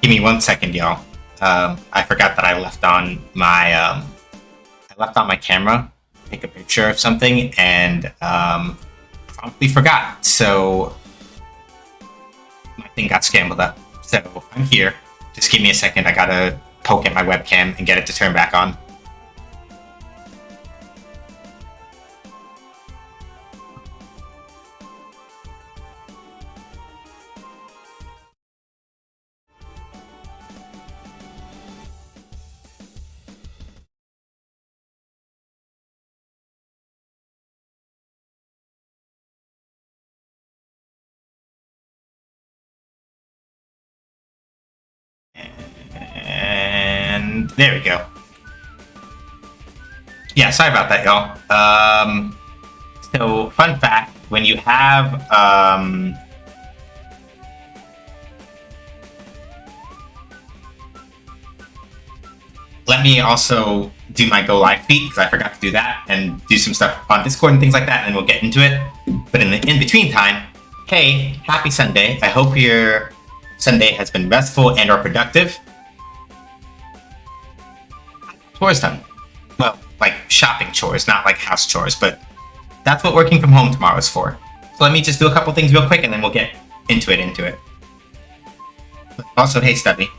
Give me 1 second, y'all. I forgot that I left on my camera, take a picture of something, and promptly forgot. So my thing got scrambled up. So I'm here. Just give me a second. I gotta poke at my webcam and get it to turn back on. And there we go. Yeah, sorry about that, y'all. So, fun fact, when you have, let me also do my go live feed, because I forgot to do that, and do some stuff on Discord and things like that, and we'll get into it. But in the in-between time, hey, happy Sunday. I hope your Sunday has been restful and or productive. Chores done. Well, like shopping chores, not like house chores, but that's what working from home tomorrow is for. So let me just do a couple things real quick and then we'll get into it. Also, hey Stubby.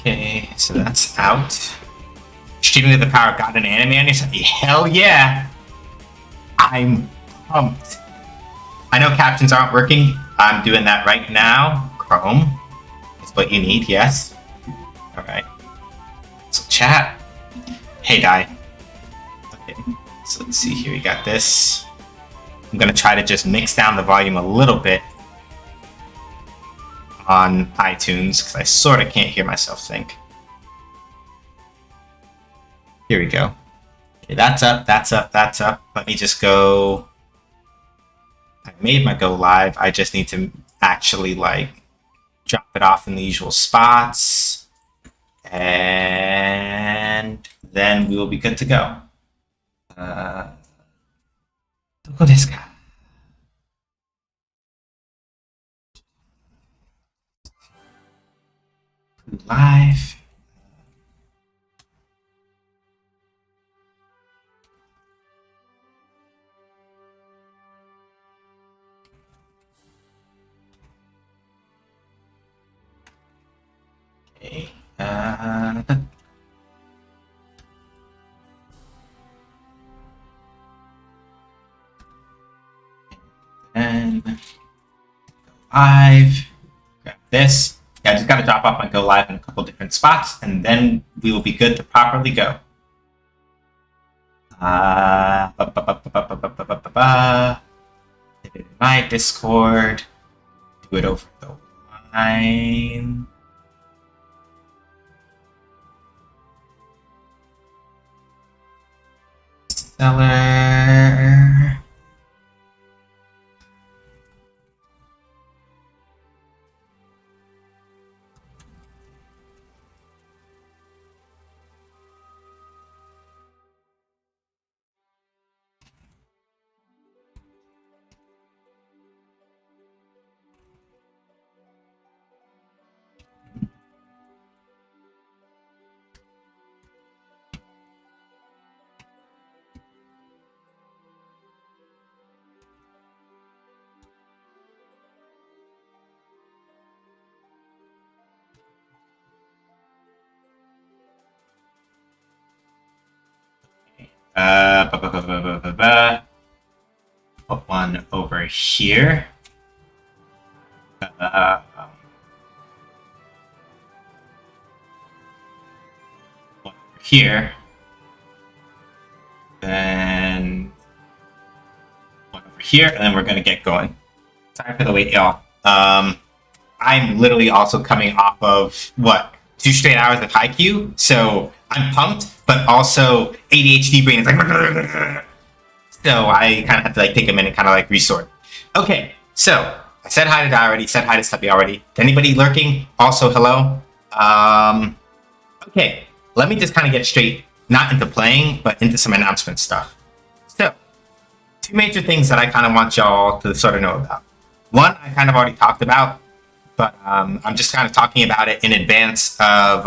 Okay, so that's out. Streaming with the power of God and anime on your side. Hell yeah! I'm pumped. I know captions aren't working. I'm doing that right now. Chrome is what you need, yes. Alright. So chat. Hey Dai. Okay, so let's see here. We got this. I'm gonna try to just mix down the volume a little bit on iTunes, because I sort of can't hear myself think. Here we go. Okay, that's up, that's up, that's up. Let me just go. I made my go live. I just need to actually like drop it off in the usual spots. And then we will be good to go. Doko desu ka? Live. Okay. And go live. Grab this. Yeah, I just got to drop off my go live in a couple different spots, and then we will be good to properly go. My Discord. Do it over the line. Seller. Put one over here. One over here. Then one over here, and then we're gonna get going. Sorry for the wait, y'all. I'm literally also coming off of what, 2 straight hours of Haikyuu, so I'm pumped, but also ADHD brain is like, so I kind of have to like take a minute, kind of like resort. Okay, so I said hi to Di already, said hi to Stubby already. Anybody lurking? Also, hello. Okay, let me just kind of get straight, not into playing, but into some announcement stuff. So, two major things that I kind of want y'all to sort of know about. One, I kind of already talked about, but I'm just kind of talking about it in advance of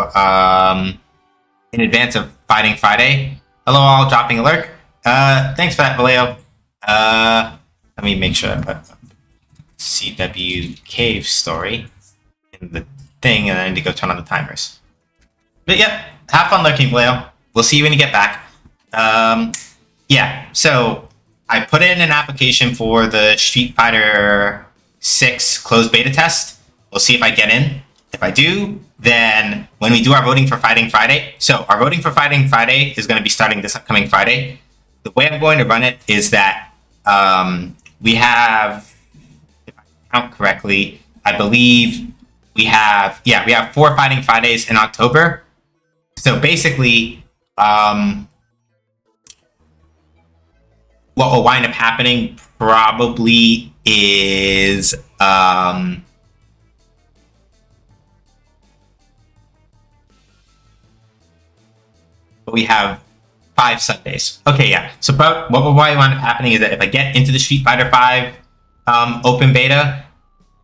Fighting Friday. Hello, all, dropping a lurk. Thanks for that, Vallejo. Let me make sure I put CW Cave Story in the thing, and I need to go turn on the timers. But yeah, have fun lurking, Vallejo. We'll see you when you get back. Yeah, so I put in an application for the Street Fighter 6 closed beta test. We'll see if I get in. If I do, then when we do our voting for Fighting Friday, so our voting for Fighting Friday is going to be starting this upcoming Friday. The way I'm going to run it is that we have, if I count correctly, I believe we have 4 Fighting Fridays in October. So basically, what will wind up happening probably is we have 5 Sundays. Okay, yeah. So what will wind up happening is that if I get into the Street Fighter 5 open beta,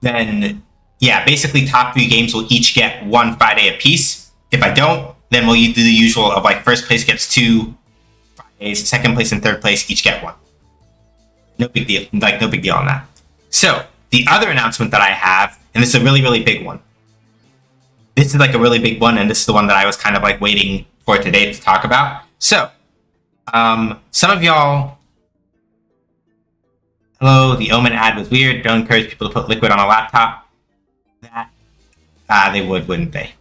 then yeah, basically top 3 games will each get 1 Friday apiece. If I don't, then we'll do the usual of like first place gets 2 Fridays, second place and third place each get 1. No big deal. Like no big deal on that. So the other announcement that I have, and this is a really, really big one. This is like a really big one, and this is the one that I was kind of like waiting for today to talk about. So, some of y'all, hello, the Omen ad was weird. Don't encourage people to put liquid on a laptop. That, they would, wouldn't they?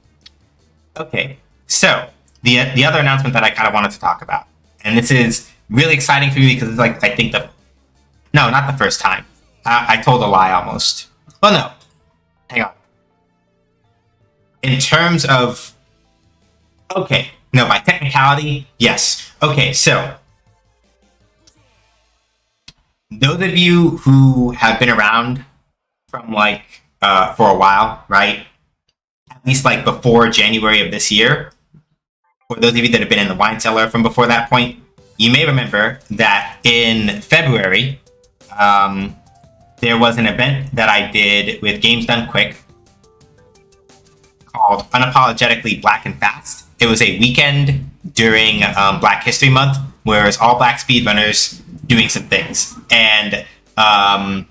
Okay, so the other announcement that I kind of wanted to talk about, and this is really exciting for me because it's like, I think no, not the first time. I told a lie almost. Well, no, hang on. In terms of, okay, no, by technicality, yes. Okay, so those of you who have been around from like for a while, right? At least like before January of this year, for those of you that have been in the wine cellar from before that point, you may remember that in February, there was an event that I did with Games Done Quick called Unapologetically Black and Fast. It was a weekend during Black History Month, where it was all black speedrunners doing some things. And at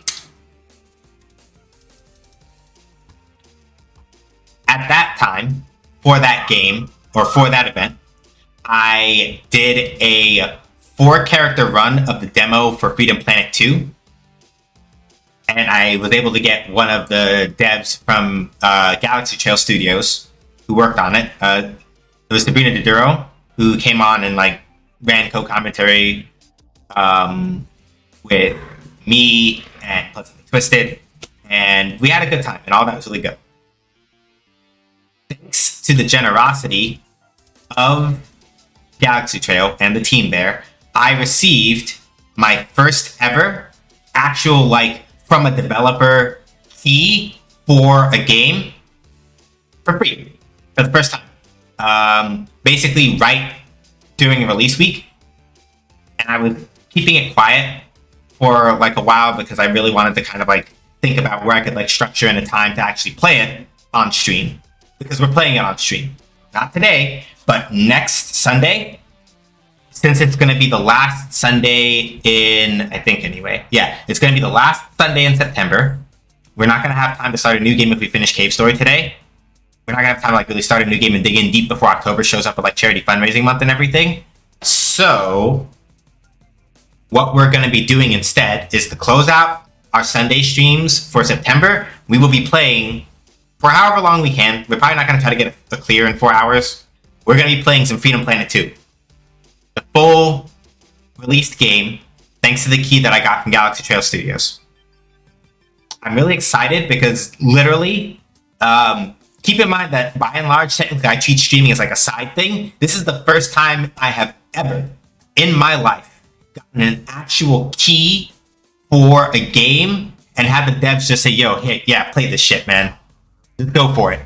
that time, for that game, or for that event, I did a 4-character run of the demo for Freedom Planet 2. And I was able to get one of the devs from Galaxy Trail Studios who worked on it. It was Sabrina Diduro, who came on and like ran co-commentary with me and Pleasantly Twisted, and we had a good time, and all that was really good. Thanks to the generosity of Galaxy Trail and the team there, I received my first ever actual like from a developer key for a game for free for the first time. Basically right during a release week. And I was keeping it quiet for like a while because I really wanted to kind of like think about where I could like structure in a time to actually play it on stream, because we're playing it on stream. Not today, but next Sunday. Since it's going to be the last Sunday in, I think anyway. Yeah, it's going to be the last Sunday in September. We're not going to have time to start a new game if we finish Cave Story today. We're not going to have time to like really start a new game and dig in deep before October shows up with like charity fundraising month and everything. So what we're going to be doing instead is to close out our Sunday streams for September. We will be playing for however long we can. We're probably not going to try to get a clear in 4 hours. We're going to be playing some Freedom Planet 2. The full released game, thanks to the key that I got from Galaxy Trail Studios. I'm really excited because literally, keep in mind that by and large, technically I treat streaming as like a side thing. This is the first time I have ever in my life gotten an actual key for a game and have the devs just say, yo, hey, yeah, play this shit, man. Just go for it.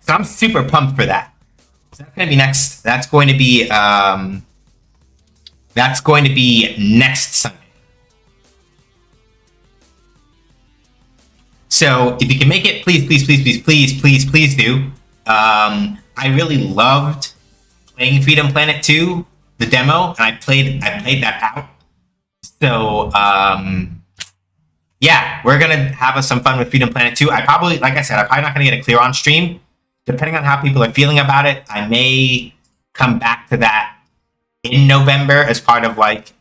So I'm super pumped for that. So that's gonna be next. That's going to be next Sunday. So if you can make it, please, please, please, please, please, please, please do. I really loved playing Freedom Planet 2, the demo, and I played that out. So yeah, we're gonna have some fun with Freedom Planet 2. Like I said, I'm probably not gonna get it clear on stream. Depending on how people are feeling about it, I may come back to that in November as part of like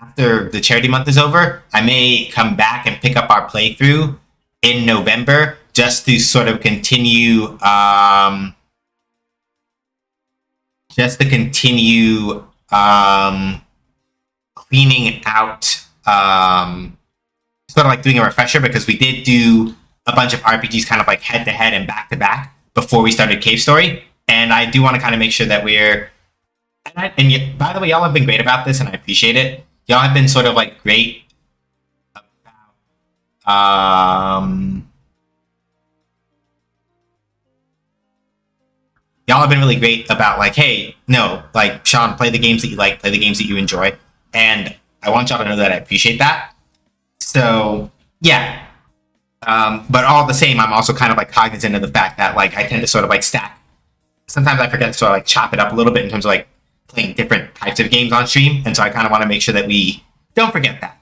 after the charity month is over. I may come back and pick up our playthrough in November just to sort of continue cleaning out, sort of like doing a refresher, because we did do a bunch of RPGs kind of like head to head and back to back before we started Cave Story, and I do want to kind of make sure that we're. And by the way, y'all have been great about this, and I appreciate it. Y'all have been sort of like great about. Y'all have been really great about like, hey, no, like Sean, play the games that you like, play the games that you enjoy, and I want y'all to know that I appreciate that. So yeah. But all the same, I'm also kind of like cognizant of the fact that like I tend to sort of like stack. Sometimes I forget to sort of like chop it up a little bit in terms of like playing different types of games on stream, and so I kind of want to make sure that we don't forget that.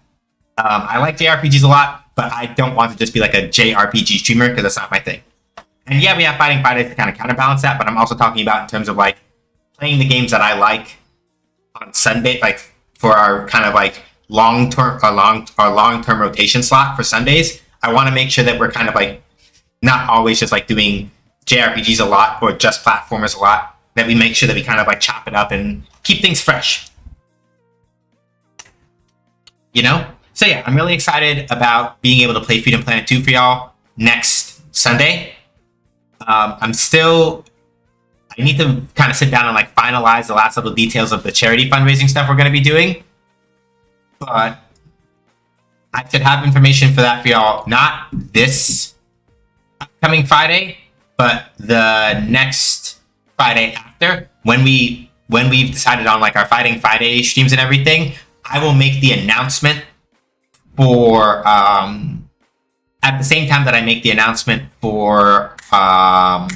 I like JRPGs a lot, but I don't want to just be like a JRPG streamer because that's not my thing. And yeah, we have Fighting Fridays to kind of counterbalance that, but I'm also talking about in terms of like playing the games that I like on Sunday, like for our kind of like long-term rotation slot for Sundays. I want to make sure that we're kind of like not always just like doing JRPGs a lot or just platformers a lot, that we make sure that we kind of like chop it up and keep things fresh. You know? So yeah, I'm really excited about being able to play Freedom Planet 2 for y'all next Sunday. I need to kind of sit down and like finalize the last little details of the charity fundraising stuff we're going to be doing. But I should have information for that for y'all, not this upcoming Friday, but the next Friday after, when we've decided on like our Fighting Friday streams and everything. I will make the announcement for at the same time that I make the announcement for at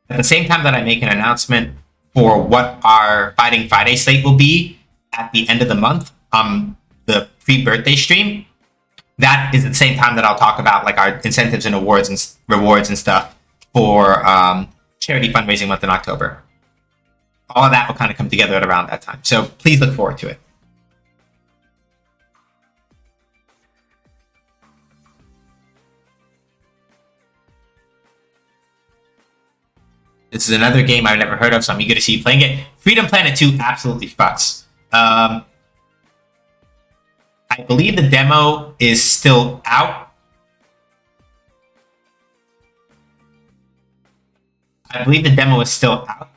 the same time that I make an announcement for what our Fighting Friday slate will be at the end of the month, the free birthday stream. That is at the same time that I'll talk about like our incentives and awards and rewards and stuff for charity fundraising month in October. All of that will kind of come together at around that time. So please look forward to it. This is another game I've never heard of, so I'm eager to see you playing it. Freedom Planet 2 absolutely fucks. I believe the demo is still out. I believe the demo is still out.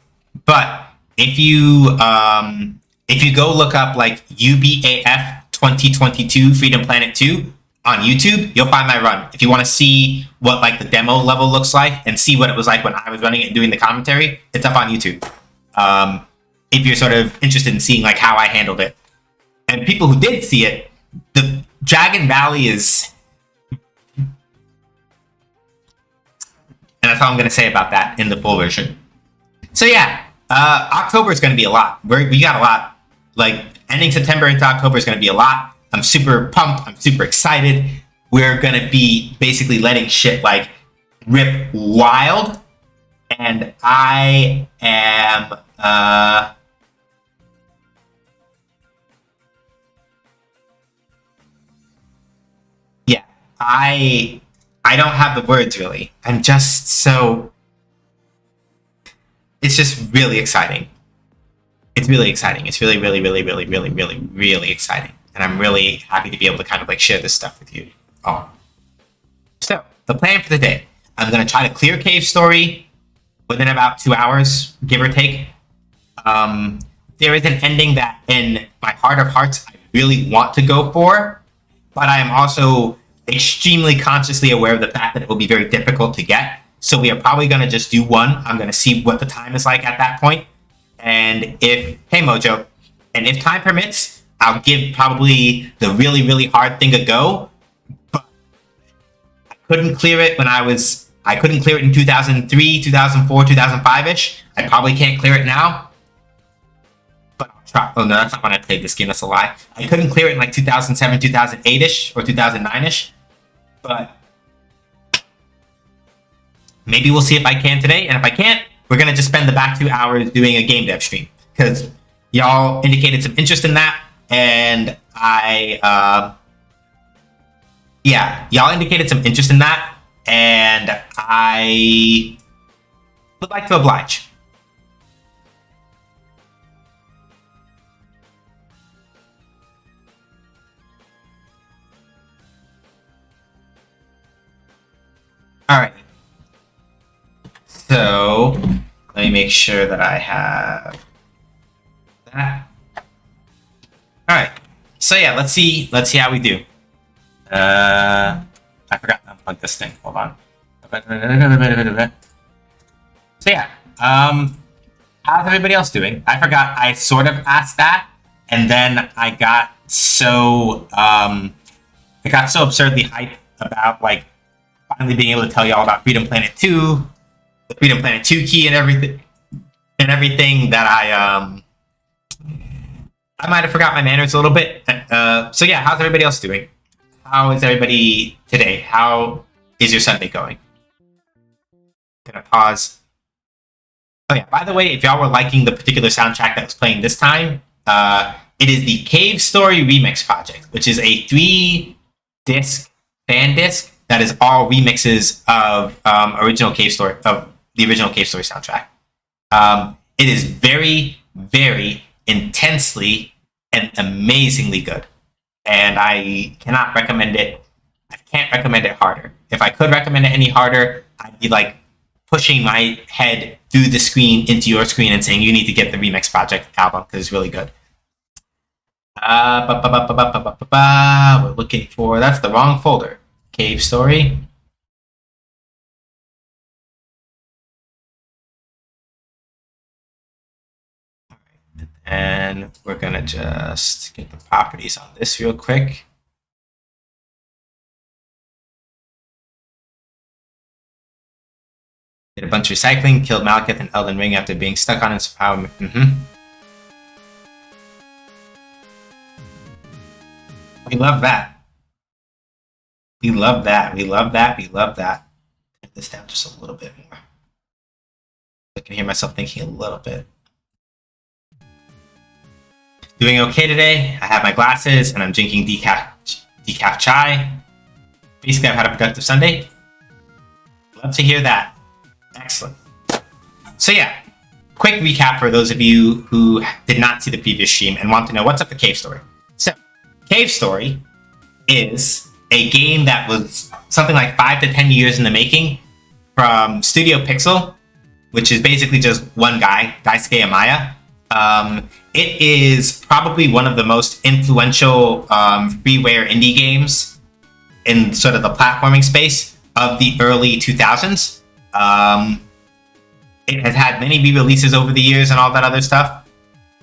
But if you go look up like UBAF 2022 Freedom Planet 2 on YouTube, you'll find my run. If you want to see what like the demo level looks like and see what it was like when I was running it and doing the commentary, it's up on YouTube. If you're sort of interested in seeing like how I handled it. And people who did see it, the Dragon Valley is... And that's all I'm going to say about that in the full version. So yeah, October is going to be a lot. We got a lot. Like, ending September into October is going to be a lot. I'm super pumped. I'm super excited. We're going to be basically letting shit, like, rip wild. And I am... yeah, I don't have the words, really. I'm just so... It's just really exciting. It's really exciting. It's really, really, really, really, really, really, really exciting. And I'm really happy to be able to kind of like share this stuff with you all. So, the plan for the day. I'm going to try to clear Cave Story within about 2 hours, give or take. There is an ending that, in my heart of hearts, I really want to go for, but I am also extremely consciously aware of the fact that it will be very difficult to get. So we are probably going to just do one. I'm going to see what the time is like at that point. And hey Mojo, and if time permits, I'll give probably the really, really hard thing a go. But I couldn't clear it I couldn't clear it in 2003, 2004, 2005-ish. I probably can't clear it now. But I'll try. Oh no, that's not when I played this game, that's a lie. I couldn't clear it in like 2007, 2008-ish, or 2009-ish. But maybe we'll see if I can today, and if I can't, we're going to just spend the back 2 hours doing a game dev stream, because y'all indicated some interest in that, and y'all indicated some interest in that, and I would like to oblige. All right. So let me make sure that I have that. All right. So yeah, let's see how we do. I forgot to unplug this thing. Hold on. So yeah, how's everybody else doing? I forgot I sort of asked that, and then I got so absurdly hyped about like finally being able to tell y'all about Freedom Planet 2, the Freedom Planet 2 key and everything that I might have forgot my manners a little bit. So yeah, how's everybody else doing? How is everybody today? How is your Sunday going? Gonna pause. Oh yeah, by the way, if y'all were liking the particular soundtrack that was playing this time, it is the Cave Story Remix Project, which is a 3-disc fan disc that is all remixes of the original Cave Story soundtrack. It is very, very intensely and amazingly good, and I cannot recommend it. I can't recommend it harder. If I could recommend it any harder, I'd be like pushing my head through the screen into your screen and saying you need to get the Remix Project album because it's really good. We're looking for, that's the wrong folder. Cave Story. And we're gonna just get the properties on this real quick. Did a bunch of recycling, killed Malekith and Elden Ring after being stuck on its power. We love that. We love that. We love that. We love that. Turn this down just a little bit more. I can hear myself thinking a little bit. Doing okay today. I have my glasses and I'm drinking decaf chai. Basically, I've had a productive Sunday. Love to hear that. Excellent. So yeah, quick recap for those of you who did not see the previous stream and want to know what's up with Cave Story. So, Cave Story is a game that was something like 5 to 10 years in the making from Studio Pixel, which is basically just one guy, Daisuke Amaya. It is probably one of the most influential freeware indie games in sort of the platforming space of the early 2000s. It has had many re-releases over the years and all that other stuff.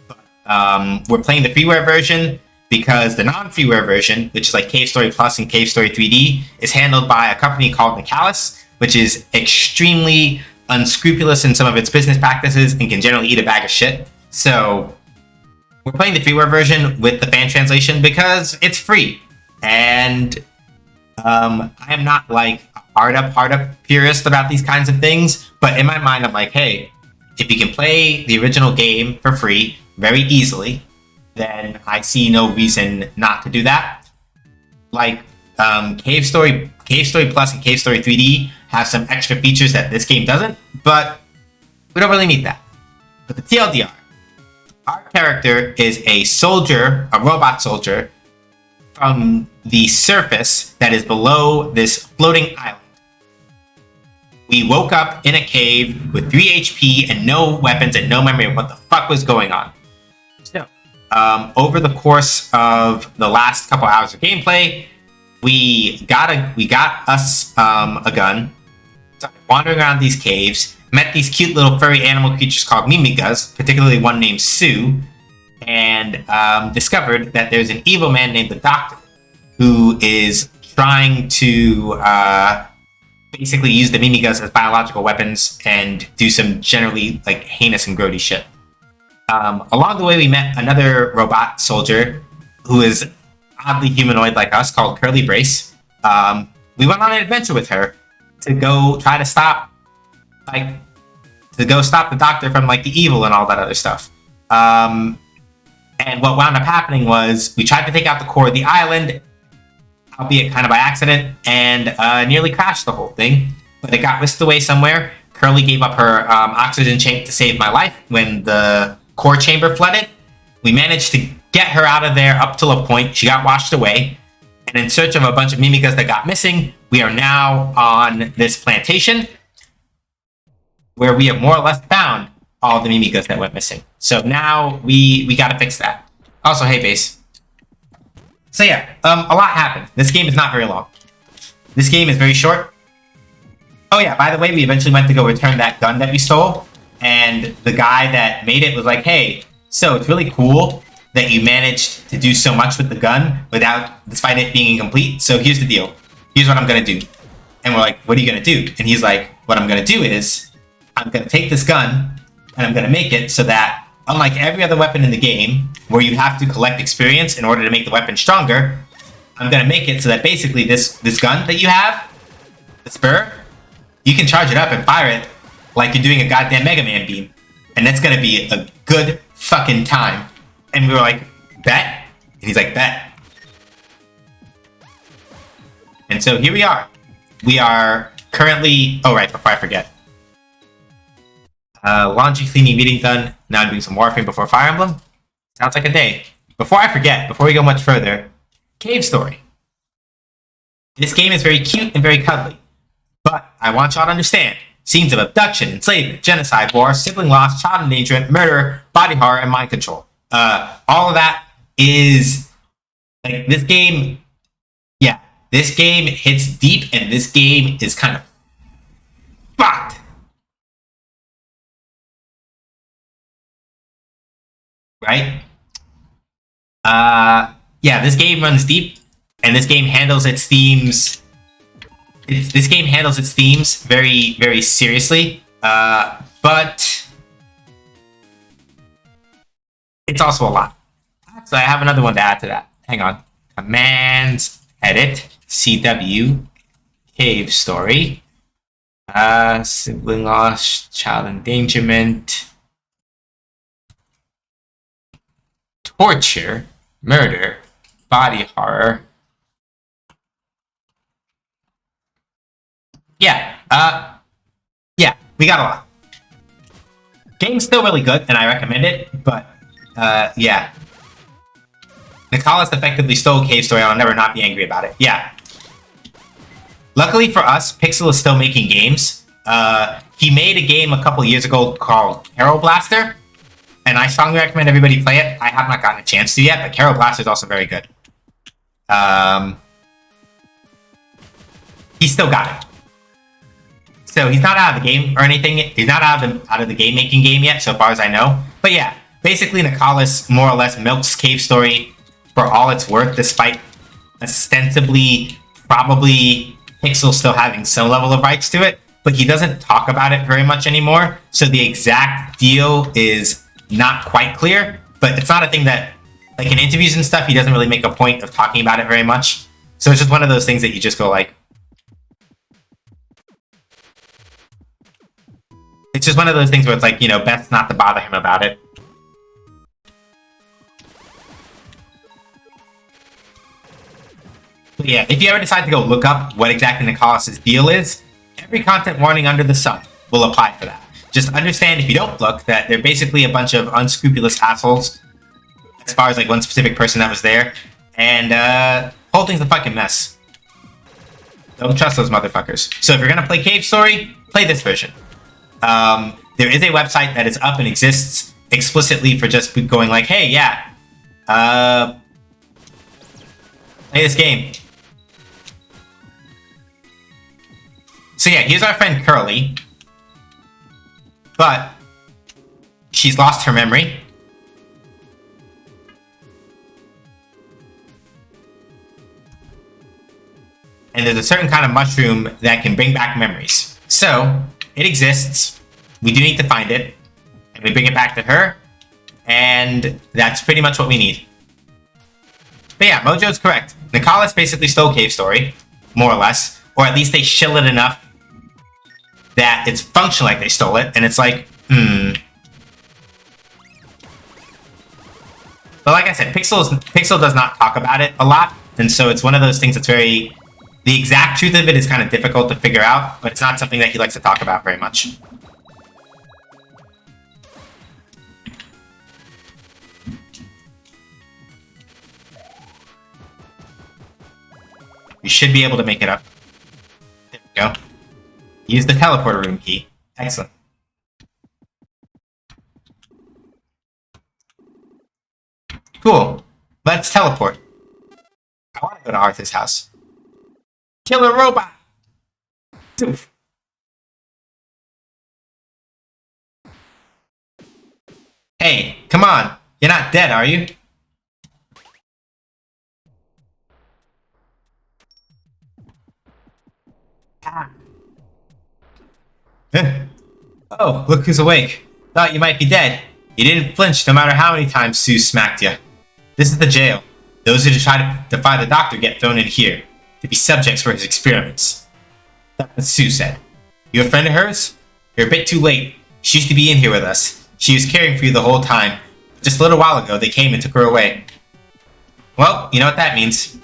But, we're playing the freeware version because the non-freeware version, which is like Cave Story Plus and Cave Story 3D, is handled by a company called Nicalis, which is extremely unscrupulous in some of its business practices and can generally eat a bag of shit. So we're playing the freeware version with the fan translation because it's free. And I am not like a hard up purist about these kinds of things, but in my mind I'm like, hey, if you can play the original game for free very easily, then I see no reason not to do that. Like Cave Story Plus and Cave Story 3D have some extra features that this game doesn't, but we don't really need that. But the TLDR, our character is a soldier, a robot soldier, from the surface that is below this floating island. We woke up in a cave with 3 HP and no weapons and no memory of what the fuck was going on. So, over the course of the last couple hours of gameplay, we got us a gun, started wandering around these caves, met these cute little furry animal creatures called mimikas, particularly one named Sue, and discovered that there's an evil man named the Doctor who is trying to basically use the mimikas as biological weapons and do some generally like heinous and grody shit. Along the way, we met another robot soldier who is oddly humanoid like us, called Curly Brace. We went on an adventure with her to go try to stop the Doctor from like the evil and all that other stuff. And what wound up happening was we tried to take out the core of the island, albeit kind of by accident, and nearly crashed the whole thing. But it got whisked away somewhere. Curly gave up her oxygen tank to save my life when the core chamber flooded. We managed to get her out of there up till a point. She got washed away. And in search of a bunch of mimikas that got missing, we are now on this plantation where we have more or less found all the mimikas that went missing. So now we gotta fix that. Also, hey, base. So yeah, a lot happened. This game is not very long. This game is very short. Oh yeah, by the way, we eventually went to go return that gun that we stole. And the guy that made it was like, hey, so it's really cool that you managed to do so much with the gun despite it being incomplete. So here's the deal. Here's what I'm going to do. And we're like, what are you going to do? And he's like, what I'm going to do is I'm going to take this gun and I'm going to make it so that unlike every other weapon in the game where you have to collect experience in order to make the weapon stronger, I'm going to make it so that basically this gun that you have, the spur, you can charge it up and fire it like you're doing a goddamn Mega Man beam. And that's going to be a good fucking time. And we were like, bet? And he's like, bet. And so here we are. We are currently... Oh, right, before I forget. Laundry, cleaning, meeting done. Now I'm doing some warframe before Fire Emblem. Sounds like a day. Before I forget, before we go much further, Cave Story. This game is very cute and very cuddly. But I want y'all to understand. Scenes of abduction, enslavement, genocide, war, sibling loss, child endangerment, murder, body horror, and mind control. All of that is... Like, this game... Yeah, this game hits deep, and this game is kind of fucked. Right? Yeah, this game runs deep, and this game handles its themes... This game handles its themes very, very seriously, but it's also a lot. So I have another one to add to that. Hang on. Commands, edit, CW, Cave Story, sibling loss, child endangerment, torture, murder, body horror. Yeah, we got a lot. Game's still really good, and I recommend it, but, yeah. Nicholas effectively stole Cave Story, I'll never not be angry about it. Yeah. Luckily for us, Pixel is still making games. He made a game a couple years ago called Carol Blaster, and I strongly recommend everybody play it. I have not gotten a chance to yet, but Carol Blaster is also very good. He's still got it. So he's not out of the game or anything. He's not out of the game making game yet, so far as I know. But yeah, basically Nicholas more or less milks Cave Story for all it's worth, despite ostensibly probably Pixel still having some level of rights to it. But he doesn't talk about it very much anymore, so the exact deal is not quite clear. But it's not a thing that, like in interviews and stuff, he doesn't really make a point of talking about it very much. So it's just one of those things that you just go like, it's just one of those things where it's like, you know, best not to bother him about it. But yeah, if you ever decide to go look up what exactly Nicholas's deal is, every content warning under the sun will apply for that. Just understand, if you don't look, that they're basically a bunch of unscrupulous assholes, as far as like one specific person that was there, and whole thing's a fucking mess. Don't trust those motherfuckers. So if you're gonna play Cave Story, play this version. There is a website that is up and exists explicitly for just going like, hey, yeah, Play this game. So yeah, here's our friend Curly. But she's lost her memory. And there's a certain kind of mushroom that can bring back memories. So, it exists. We do need to find it. And we bring it back to her. And that's pretty much what we need. But yeah, Mojo's correct. Nicholas basically stole Cave Story, more or less. Or at least they shill it enough that it's functional like they stole it. And it's like, But like I said, Pixel does not talk about it a lot. And so it's one of those things that's very... The exact truth of it is kind of difficult to figure out, but it's not something that he likes to talk about very much. We should be able to make it up. There we go. Use the teleporter room key. Excellent. Cool. Let's teleport. I want to go to Arthur's house. Killer robot! Doof. Hey, come on. You're not dead, are you? Ah. Oh, look who's awake. Thought you might be dead. You didn't flinch no matter how many times Sue smacked you. This is the jail. Those who try to defy the doctor get thrown in here to be subjects for his experiments. That's what Sue said. You a friend of hers? You're a bit too late. She used to be in here with us. She was caring for you the whole time. Just a little while ago, they came and took her away. Well, you know what that means.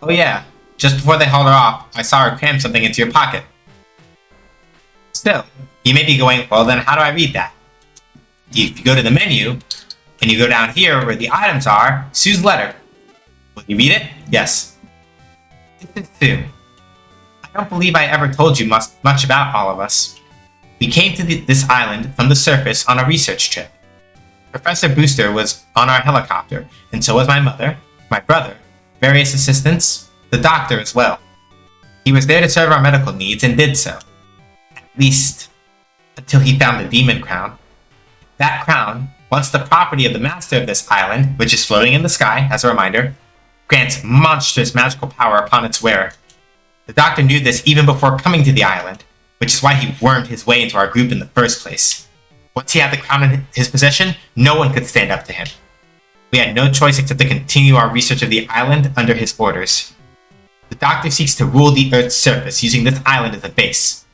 Oh yeah, just before they hauled her off, I saw her cram something into your pocket. Still, you may be going, well then how do I read that? If you go to the menu, and you go down here where the items are, Sue's letter. Will you read it? Yes. This is Sue. I don't believe I ever told you much about all of us. We came to this island from the surface on a research trip. Professor Booster was on our helicopter, and so was my mother, my brother, various assistants, the doctor as well. He was there to serve our medical needs and did so. At least, until he found the demon crown. That crown, once the property of the master of this island, which is floating in the sky, as a reminder, grants monstrous magical power upon its wearer. The doctor knew this even before coming to the island, which is why he wormed his way into our group in the first place. Once he had the crown in his possession, no one could stand up to him. We had no choice except to continue our research of the island under his orders. The doctor seeks to rule the Earth's surface, using this island as a base.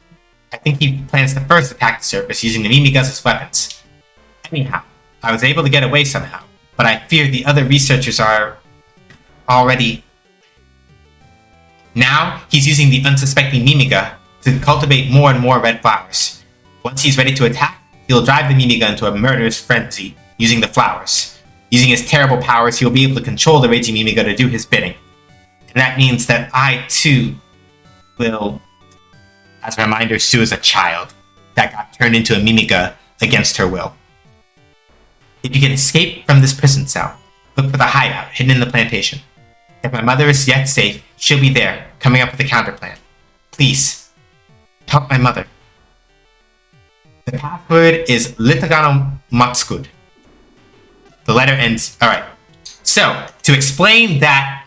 I think he plans to first attack the surface using the Mimigas as weapons. Anyhow, I was able to get away somehow, but I fear the other researchers are already... Now, he's using the unsuspecting Mimiga to cultivate more and more red flowers. Once he's ready to attack, he'll drive the Mimiga into a murderous frenzy using the flowers. Using his terrible powers, he'll be able to control the raging Mimiga to do his bidding. And that means that I, too, will... As a reminder, Sue is a child that got turned into a Mimiga against her will. If you can escape from this prison cell, look for the hideout hidden in the plantation. If my mother is yet safe, she'll be there, coming up with a counterplan. Please, help my mother. The password is Litagano Matskud. The letter ends... Alright. So, to explain that,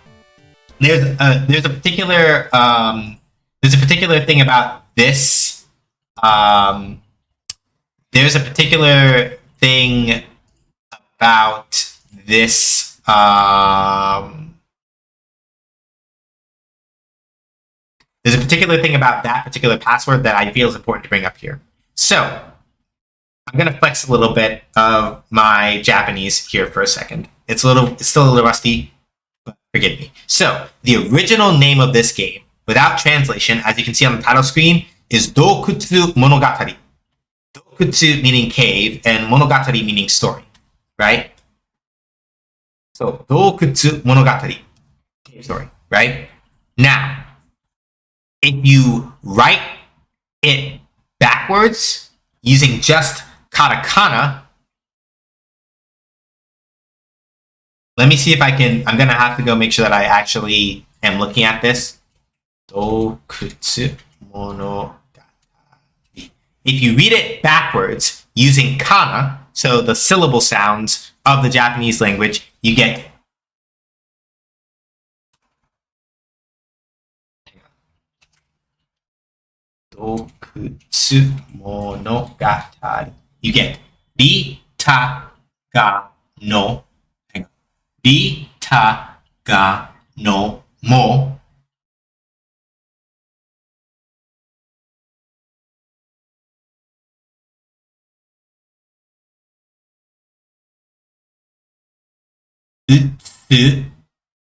there's a particular thing about this. There's a particular thing about this. There's a particular thing about that particular password that I feel is important to bring up here. So, I'm gonna flex a little bit of my Japanese here for a second. It's still a little rusty, but forgive me. So, the original name of this game, without translation, as you can see on the title screen, is Dokutsu Monogatari. Dokutsu meaning cave, and Monogatari meaning story, right? So, Dokutsu Monogatari, cave story, right? Now, if you write it backwards using just katakana. Let me see if I can. I'm gonna have to go make sure that I actually am looking at this. Dokutsu monogatari. If you read it backwards using kana, so the syllable sounds of the Japanese language, you get Dokutsu monogatari. You get Rita ga no. Rita ga no mo. Utsu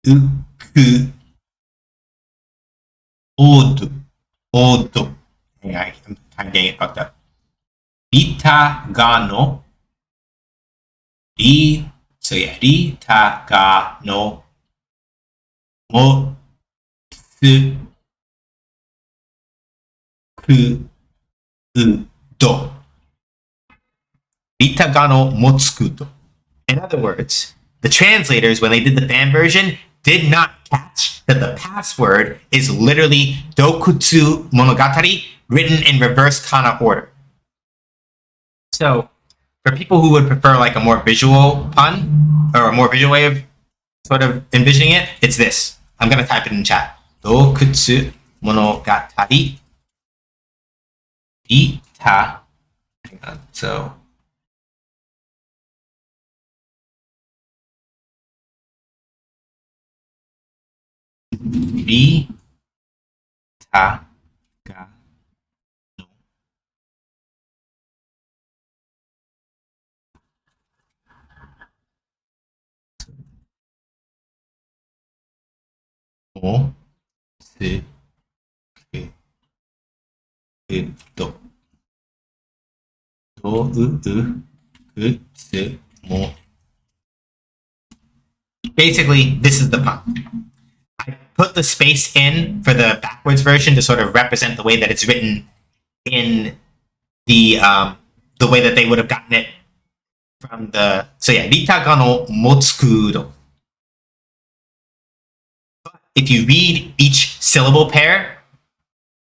uku odo. Odo. I'm kind of getting it fucked up. Rita ga no. So yeah, Rita ga no mo tsu ku do. Rita ga no motsukudo. In other words, the translators, when they did the fan version, did not catch that the password is literally Dokutsu Monogatari written in reverse kana order. So, for people who would prefer like a more visual pun or a more visual way of sort of envisioning it, it's this. I'm going to type it in chat. Dokutsu Monogatari Ita. Hang on. So, Rita ga no mo tsu ku do. Do ku tsu mo. Basically, this is the pun. I put the space in for the backwards version to sort of represent the way that it's written in the way that they would have gotten it from the. So yeah, Rita ga no motsukudo. If you read each syllable pair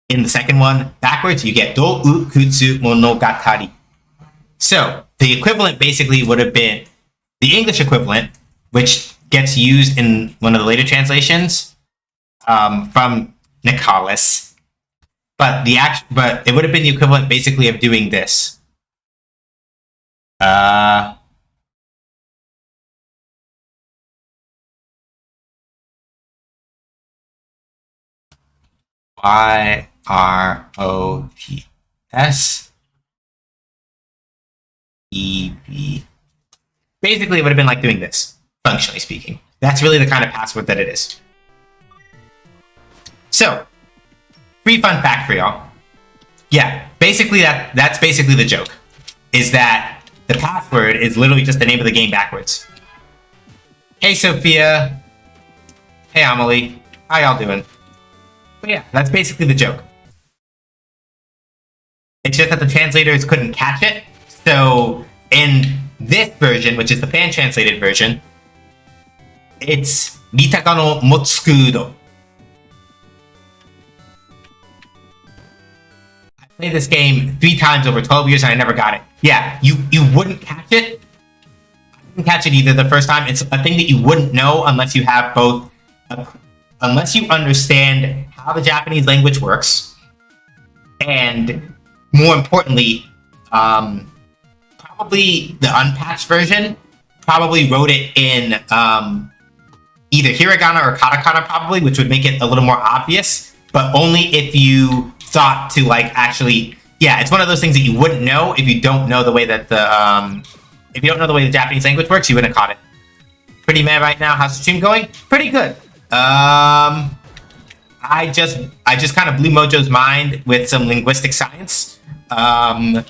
in the second one backwards, you get do u kutsu monogatari. So the equivalent basically would have been the English equivalent, which gets used in one of the later translations from Nicholas, but it would have been the equivalent basically of doing this. YROTSEV. Basically, it would have been like doing this, functionally speaking. That's really the kind of password that it is. So, free fun fact for y'all. Yeah, basically that's basically the joke. Is that the password is literally just the name of the game backwards. Hey, Sophia. Hey, Amelie. How y'all doing? But yeah, that's basically the joke. It's just that the translators couldn't catch it. So in this version, which is the fan translated version, it's Rita ga no motsukudo. I played this game 3 times over 12 years and I never got it. Yeah, you wouldn't catch it. I didn't catch it either the first time. It's a thing that you wouldn't know unless you have both, unless you understand how the Japanese language works, and more importantly, probably the unpatched version probably wrote it in either hiragana or katakana, probably, which would make it a little more obvious, but only if you thought to like actually. Yeah, it's one of those things that you wouldn't know if you don't know the way that the Japanese language works. You wouldn't have caught it. Pretty mad right now. How's the stream going? Pretty good. I just kind of blew Mojo's mind with some linguistic science. I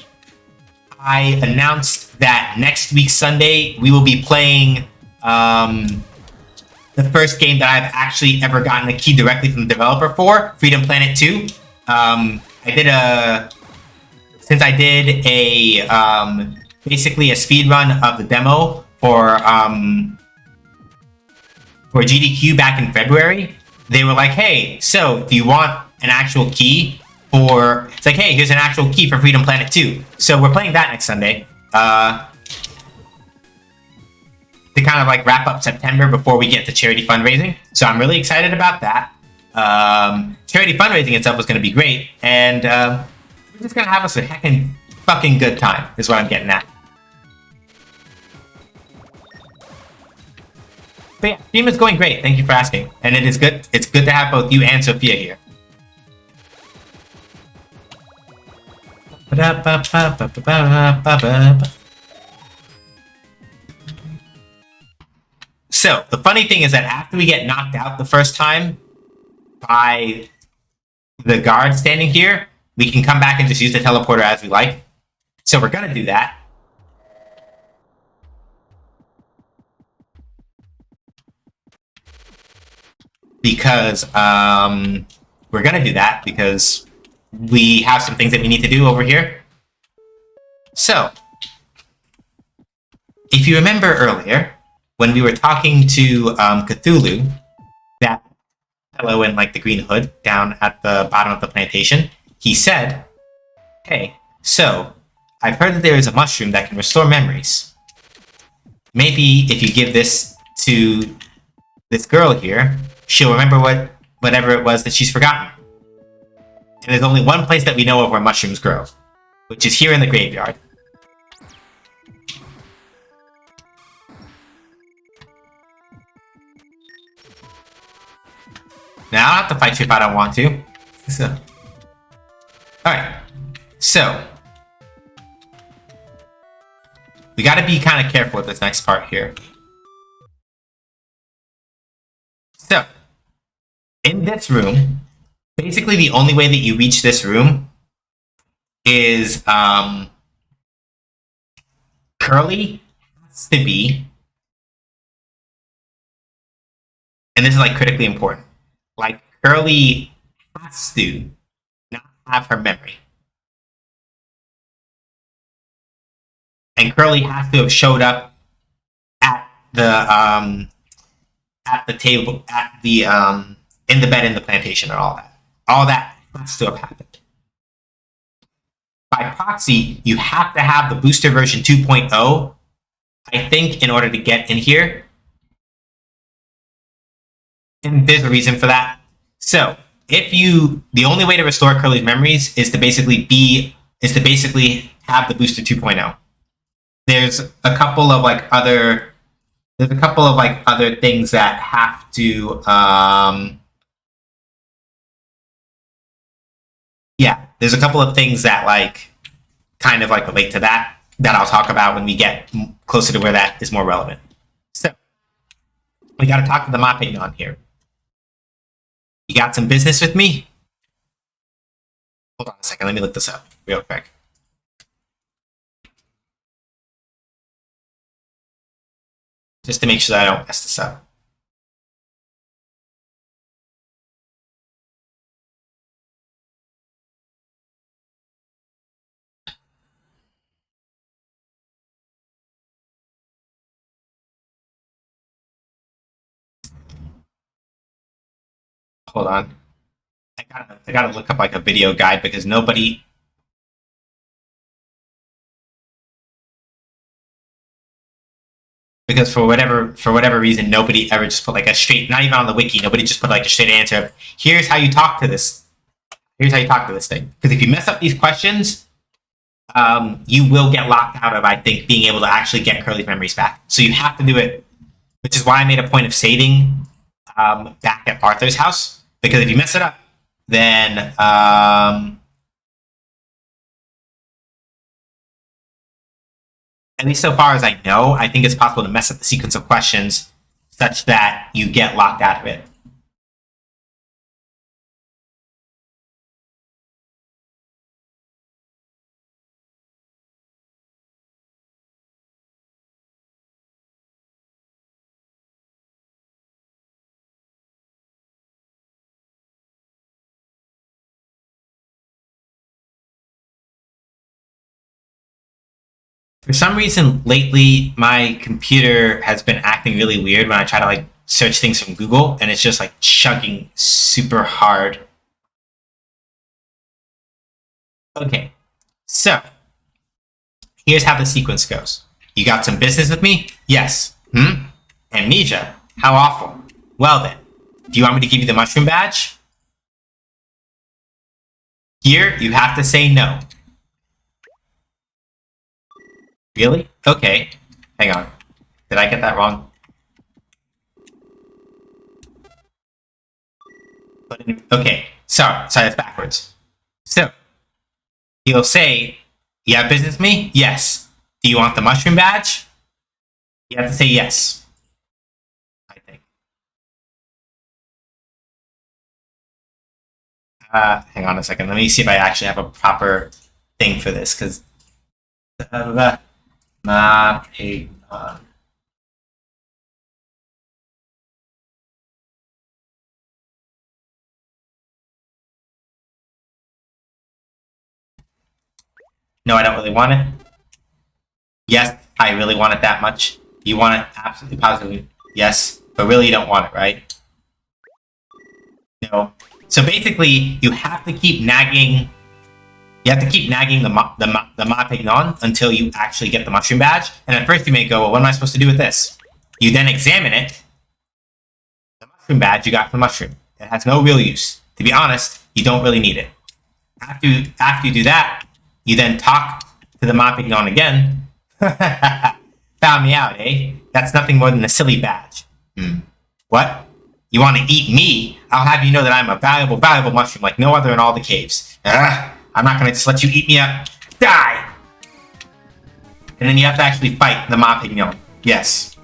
announced that next week Sunday we will be playing the first game that I've actually ever gotten a key directly from the developer for, Freedom Planet 2. I did since I did a basically a speed run of the demo for GDQ back in February, they were like, "Hey, so do you want an actual key for?" It's like, "Hey, here's an actual key for Freedom Planet 2." So we're playing that next Sunday. To kind of like wrap up September before we get to charity fundraising. So I'm really excited about that. Charity fundraising itself is going to be great, and we're just going to have us a heckin' fucking good time, is what I'm getting at. But yeah, team is going great. Thank you for asking, and it is good. It's good to have both you and Sophia here. So the funny thing is that after we get knocked out the first time by the guard standing here, we can come back and just use the teleporter as we like. So we're gonna do that. Because we're gonna do that because we have some things that we need to do over here. So, if you remember earlier, when we were talking to Cthulhu, that fellow in like the green hood down at the bottom of the plantation, he said, "Hey, so I've heard that there is a mushroom that can restore memories. Maybe if you give this to this girl here, she'll remember whatever it was that she's forgotten." And there's only one place that we know of where mushrooms grow, which is here in the graveyard. Now, I don't have to fight you if I don't want to. Alright. So. We gotta be kind of careful with this next part here. So. In this room, basically the only way that you reach this room is, Curly has to be, and this is like critically important, like Curly has to not have her memory. And Curly has to have showed up at the table, at the in the bed in the plantation, and all that. All that has to have happened. By proxy, you have to have the booster version 2.0, I think, in order to get in here. And there's a reason for that. So, the only way to restore Curly's memories is to basically have the booster 2.0. There's a couple of like other things that have to there's a couple of things that like kind of like relate to that I'll talk about when we get closer to where that is more relevant. So we got to talk to the Mapenon here. You got some business with me? Hold on a second, let me look this up real quick. Just to make sure that I don't mess this up. Hold on. I gotta look up like a video guide because for whatever reason nobody ever just put like a straight, not even on the wiki, nobody just put like a straight answer of, here's how you talk to this thing. Because if you mess up these questions, you will get locked out of, I think, being able to actually get Curly's memories back. So you have to do it, which is why I made a point of saving back at Arthur's house, because if you mess it up, then at least so far as I know, I think it's possible to mess up the sequence of questions such that you get locked out of it. For some reason, lately, my computer has been acting really weird when I try to like search things from Google, and it's just like chugging super hard. Okay, so here's how the sequence goes. You got some business with me? Yes. Amnesia? How awful. Well then, do you want me to give you the mushroom badge? Here, you have to say no. Really? Okay. Hang on. Did I get that wrong? Okay. Sorry, that's backwards. So, he'll say, you have business with me? Yes. Do you want the mushroom badge? You have to say yes. I think. Hang on a second. Let me see if I actually have a proper thing for this, because not a no, I don't really want it. Yes, I really want it that much. You want it absolutely positively. Yes, but really you don't want it, right? No. So basically, you have to keep nagging. You have to keep nagging the Mapignon until you actually get the mushroom badge. And at first you may go, well, what am I supposed to do with this? You then examine it. The mushroom badge you got from the mushroom. It has no real use. To be honest, you don't really need it. After you do that, you then talk to the Mapignon again. Found me out, eh? That's nothing more than a silly badge. What? You want to eat me? I'll have you know that I'm a valuable, valuable mushroom like no other in all the caves. I'm not going to just let you eat me up. Die! And then you have to actually fight the Mapignon. Yes.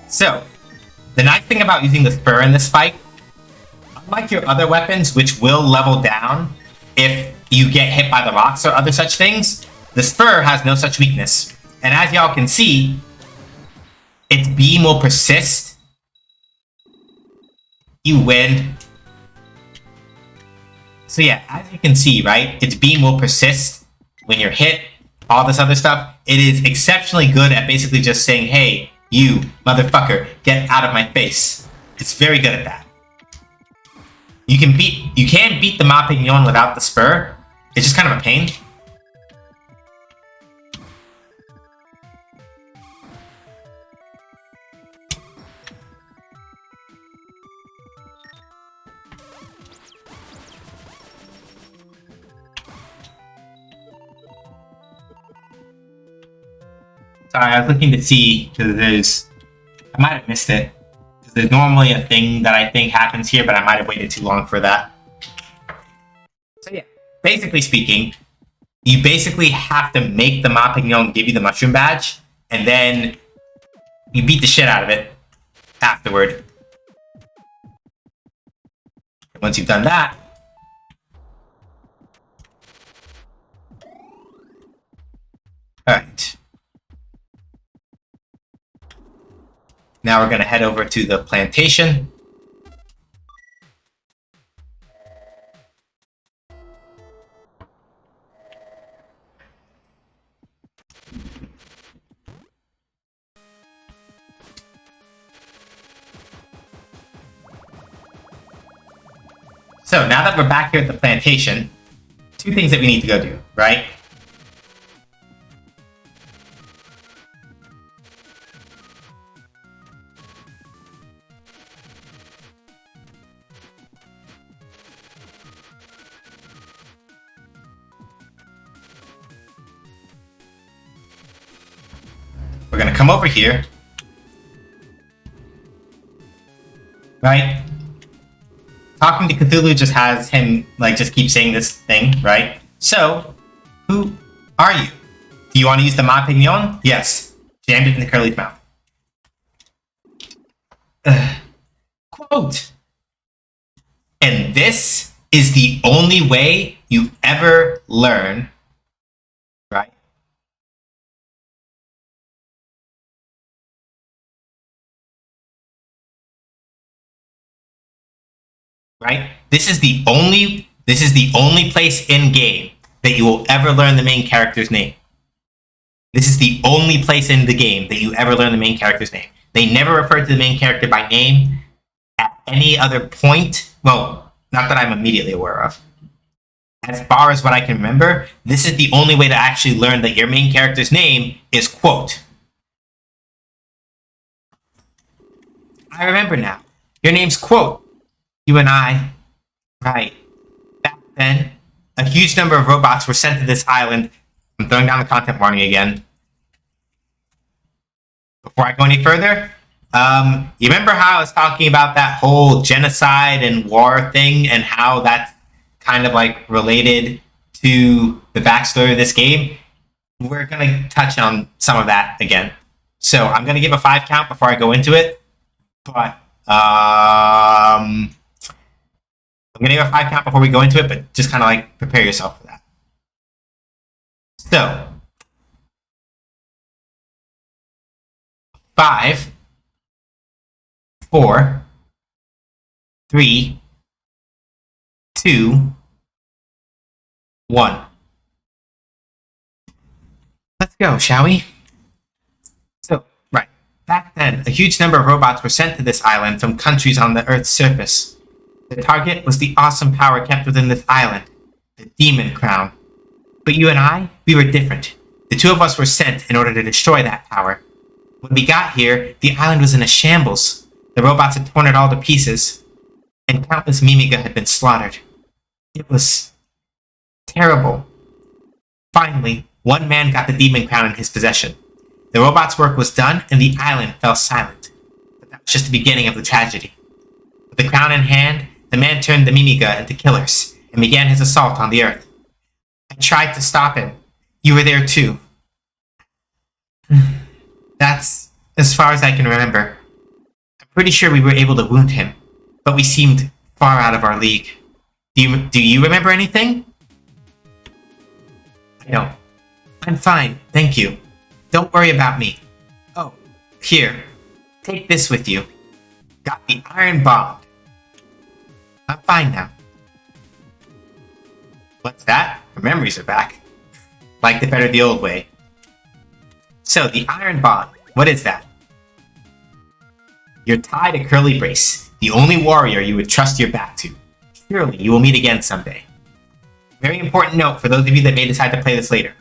So, the nice thing about using the spur in this fight, unlike your other weapons, which will level down if you get hit by the rocks or other such things, the spur has no such weakness. And as y'all can see, its beam will persist. You win. So yeah, as you can see, right, its beam will persist when you're hit, all this other stuff. It is exceptionally good at basically just saying, hey, you, motherfucker, get out of my face. It's very good at that. You can beat the Mapignon without the spur. It's just kind of a pain. Sorry, I was looking to see, because I might have missed it. There's normally a thing that I think happens here, but I might have waited too long for that. So yeah, basically speaking, you basically have to make the Mapignon give you the mushroom badge, and then you beat the shit out of it afterward. And once you've done that, alright. Now we're going to head over to the plantation. So now that we're back here at the plantation, two things that we need to go do, right? We're gonna come over here, right? Talking to Cthulhu just has him, like, just keep saying this thing, right? So, who are you? Do you want to use the Mapignon? Yes. Jammed it in the curly's mouth. Quote. And this is the only way you ever learn, right? right? This is the only place in game that you will ever learn the main character's name. This is the only place in the game that you ever learn the main character's name. They never refer to the main character by name at any other point. Well, not that I'm immediately aware of. As far as what I can remember, this is the only way to actually learn that your main character's name is quote. I remember now. Your name's quote. You and I. Right. Back then, a huge number of robots were sent to this island. I'm throwing down the content warning again. Before I go any further, you remember how I was talking about that whole genocide and war thing and how that's kind of like related to the backstory of this game? We're going to touch on some of that again. So I'm going to give a 5 count before I go into it. But I'm going to give a 5 count before we go into it, but just kind of like prepare yourself for that. So 5, 4, 3, 2, 1. Let's go, shall we? So, right. Back then, a huge number of robots were sent to this island from countries on the Earth's surface. The target was the awesome power kept within this island, the Demon Crown. But you and I, we were different. The two of us were sent in order to destroy that power. When we got here, the island was in a shambles. The robots had torn it all to pieces, and countless Mimiga had been slaughtered. It was terrible. Finally, one man got the Demon Crown in his possession. The robot's work was done, and the island fell silent. But that was just the beginning of the tragedy. With the crown in hand, the man turned the Mimiga into killers, and began his assault on the Earth. I tried to stop him. You were there too. That's as far as I can remember. I'm pretty sure we were able to wound him, but we seemed far out of our league. Do you remember anything? I don't. I'm fine, thank you. Don't worry about me. Oh, here. Take this with you. Got the iron bond. I'm fine now. What's that? Her memories are back. Liked it better the old way. So, the iron bond. What is that? You're tied to Curly Brace, the only warrior you would trust your back to. Surely you will meet again someday. Very important note for those of you that may decide to play this later.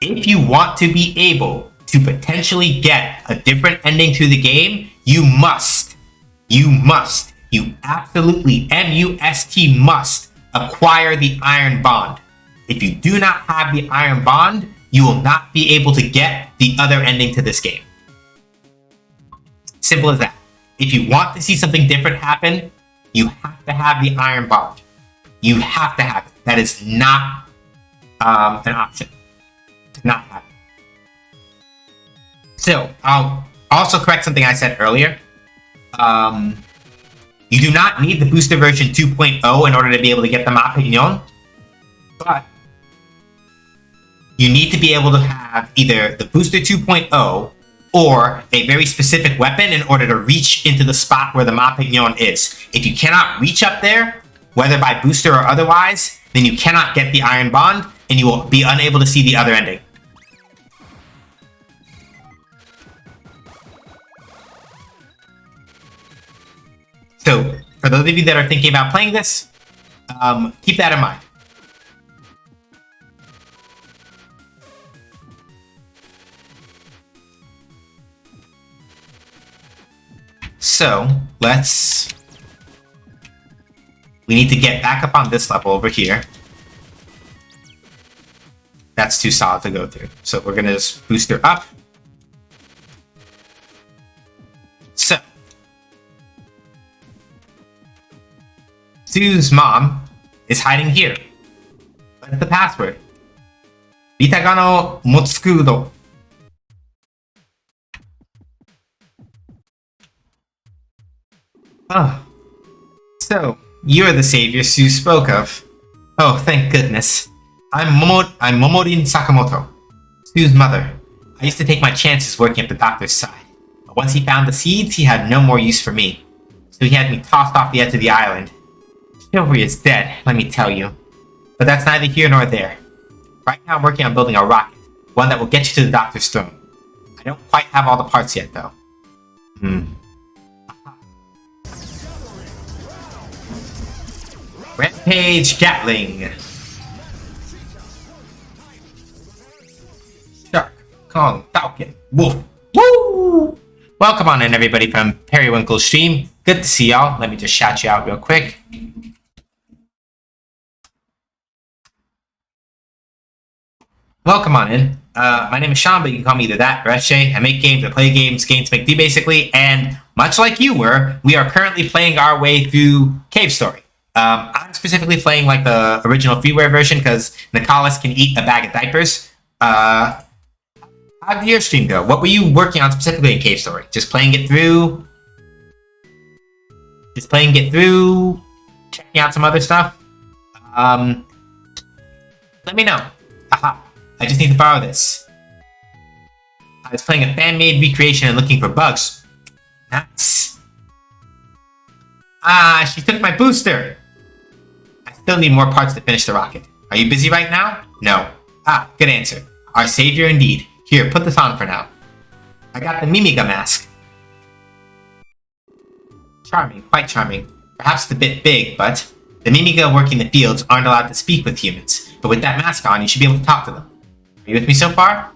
If you want to be able to potentially get a different ending to the game, you absolutely, M-U-S-T must acquire the iron bond. If you do not have the iron bond, you will not be able to get the other ending to this game. Simple as that. If you want to see something different happen, you have to have the iron bond. You have to have it. That is not an option. To not have it. So, I'll also correct something I said earlier. You do not need the booster version 2.0 in order to be able to get the Ma Pignon, but you need to be able to have either the booster 2.0 or a very specific weapon in order to reach into the spot where the Ma Pignon is. If you cannot reach up there, whether by booster or otherwise, then you cannot get the iron bond, and you will be unable to see the other ending. So, for those of you that are thinking about playing this, keep that in mind. So, we need to get back up on this level over here. That's too solid to go through. So we're going to just boost her up. So, Sue's mom is hiding here. What's the password? Bitagano Motsukudo. Oh. So, you're the savior Sue spoke of. Oh, thank goodness. I'm Momorin Sakamoto, Sue's mother. I used to take my chances working at the doctor's side. But once he found the seeds, he had no more use for me. So he had me tossed off the edge of the island. Chivalry is dead, let me tell you. But that's neither here nor there. Right now I'm working on building a rocket, one that will get you to the Doctor's throne. I don't quite have all the parts yet, though. Rampage Gatling. Shark, Kong, Falcon, Wolf. Woo! Welcome on in, everybody, from Periwinkle's stream. Good to see y'all. Let me just shout you out real quick. Welcome on in. My name is Sean, but you can call me either that or SJ. I make games, I play games, games make me basically, and much like you were, we are currently playing our way through Cave Story. I'm specifically playing like the original freeware version because Nicholas can eat a bag of diapers. How did your stream go? What were you working on specifically in Cave Story? Just playing it through? Checking out some other stuff? Let me know. Aha. I just need to borrow this. I was playing a fan-made recreation and looking for bugs. Nice. Ah, she took my booster. I still need more parts to finish the rocket. Are you busy right now? No. Ah, good answer. Our savior indeed. Here, put this on for now. I got the Mimiga mask. Charming, quite charming. Perhaps it's a bit big, but the Mimiga working the fields aren't allowed to speak with humans. But with that mask on, you should be able to talk to them. Are you with me so far?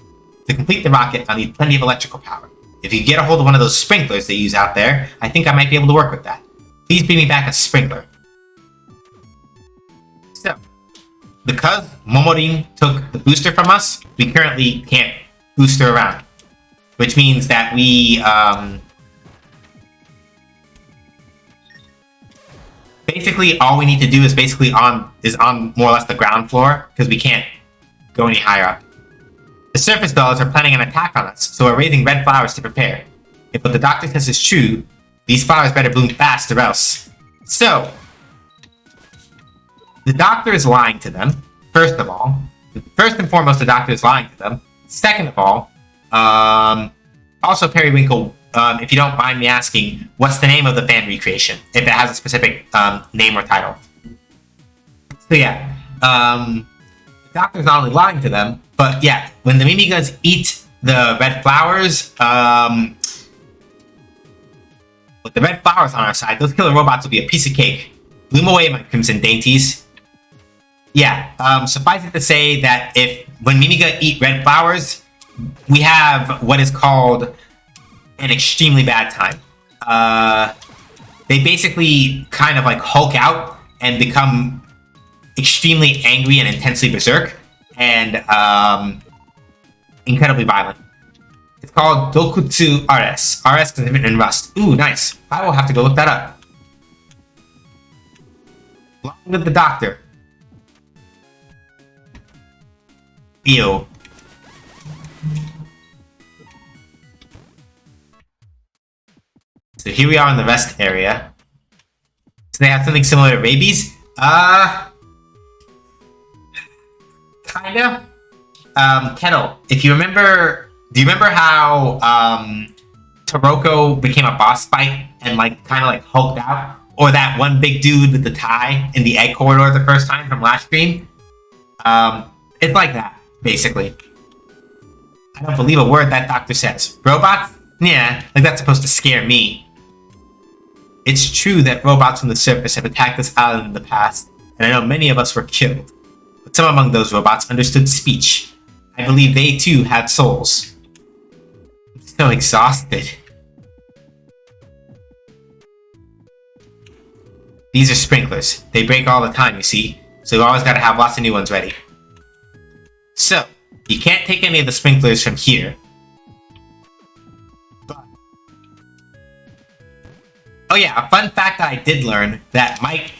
To complete the rocket, I'll need plenty of electrical power. If you get a hold of one of those sprinklers they use out there, I think I might be able to work with that. Please bring me back a sprinkler. So, because Momorin took the booster from us, we currently can't booster around. Which means that we, basically all we need to do is on more or less the ground floor, because we can't go any higher up. The surface dwellers are planning an attack on us, so we're raising red flowers to prepare. If what the doctor says is true, these flowers better bloom fast or else. So, the doctor is lying to them, first of all. First and foremost, the doctor is lying to them. Second of all, also Periwinkle, if you don't mind me asking, what's the name of the fan recreation? If it has a specific name or title. So yeah, the doctor's not only lying to them, but yeah, when the Mimigas eat the red flowers, with the red flowers on our side, those killer robots will be a piece of cake. Bloom away, my crimson dainties. Yeah, suffice it to say that when Mimiga eat red flowers, we have what is called an extremely bad time. They basically kind of like Hulk out and become extremely angry and intensely berserk, and incredibly violent. It's called Dokutsu RS. RS because it's written in Rust. Ooh, nice. I will have to go look that up. Along with the doctor. Ew. So here we are in the rest area. So they have something similar to rabies? Kinda. Kettle, if you remember, do you remember how, Taroko became a boss fight and, like, kinda, like, hulked out? Or that one big dude with the tie in the egg corridor the first time from last stream? It's like that, basically. I don't believe a word that doctor says. Robots? Yeah, like that's supposed to scare me. It's true that robots from the surface have attacked this island in the past, and I know many of us were killed. But some among those robots understood speech. I believe they too had souls. I'm so exhausted. These are sprinklers. They break all the time, you see, so we've always got to have lots of new ones ready. So, you can't take any of the sprinklers from here. But... oh yeah, a fun fact that I did learn that might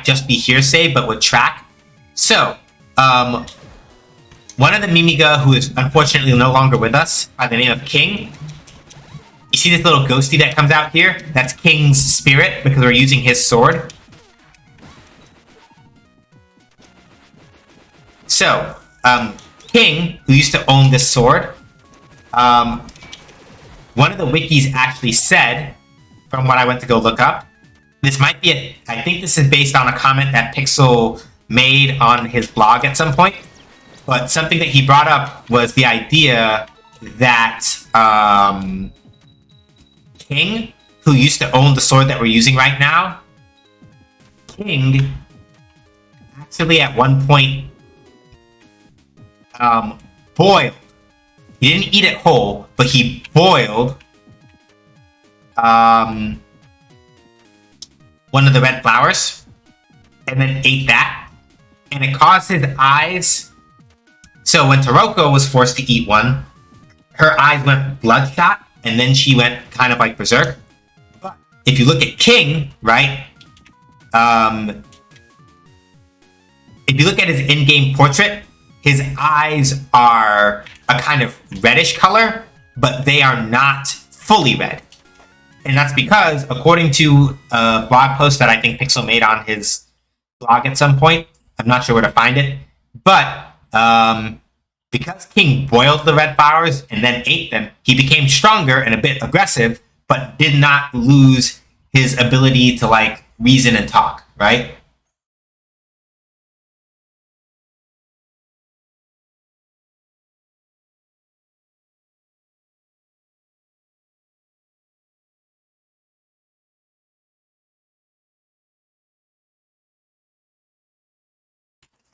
just be hearsay, but would track. So, one of the Mimiga who is unfortunately no longer with us, by the name of King. You see this little ghosty that comes out here? That's King's spirit, because we're using his sword. So, King, who used to own this sword, one of the wikis actually said, from what I went to go look up, this might be I think this is based on a comment that Pixel made on his blog at some point. But something that he brought up was the idea that King, who used to own the sword that we're using right now, King actually at one point boiled. He didn't eat it whole, but he boiled one of the red flowers and then ate that. And it caused his eyes. So when Taroko was forced to eat one, her eyes went bloodshot and then she went kind of like berserk. But if you look at King, right? If you look at his in-game portrait, his eyes are a kind of reddish color, but they are not fully red. And that's because, according to a blog post that I think Pixel made on his blog at some point, I'm not sure where to find it, but because King boiled the red flowers and then ate them, he became stronger and a bit aggressive, but did not lose his ability to, like, reason and talk, right?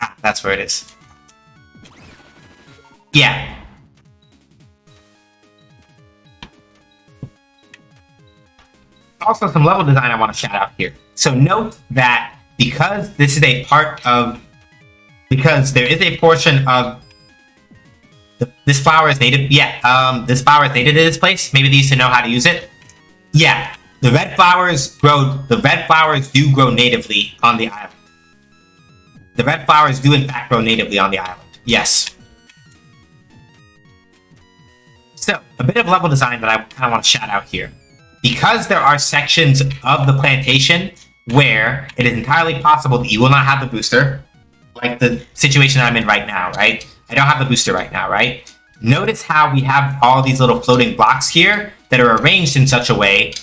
Ah, that's where it is. Yeah. Also, some level design I want to shout out here. So note that because this is a part of, because there is a portion of this flower is native. Yeah, this flower is native to this place. Maybe they used to know how to use it. Yeah, the red flowers grow. The red flowers do grow natively on the island. The red flowers do in fact grow natively on the island. Yes. So, a bit of level design that I kind of want to shout out here. Because there are sections of the plantation where it is entirely possible that you will not have the booster, like the situation I'm in right now, right? I don't have the booster right now, right? Notice how we have all these little floating blocks here that are arranged in such a way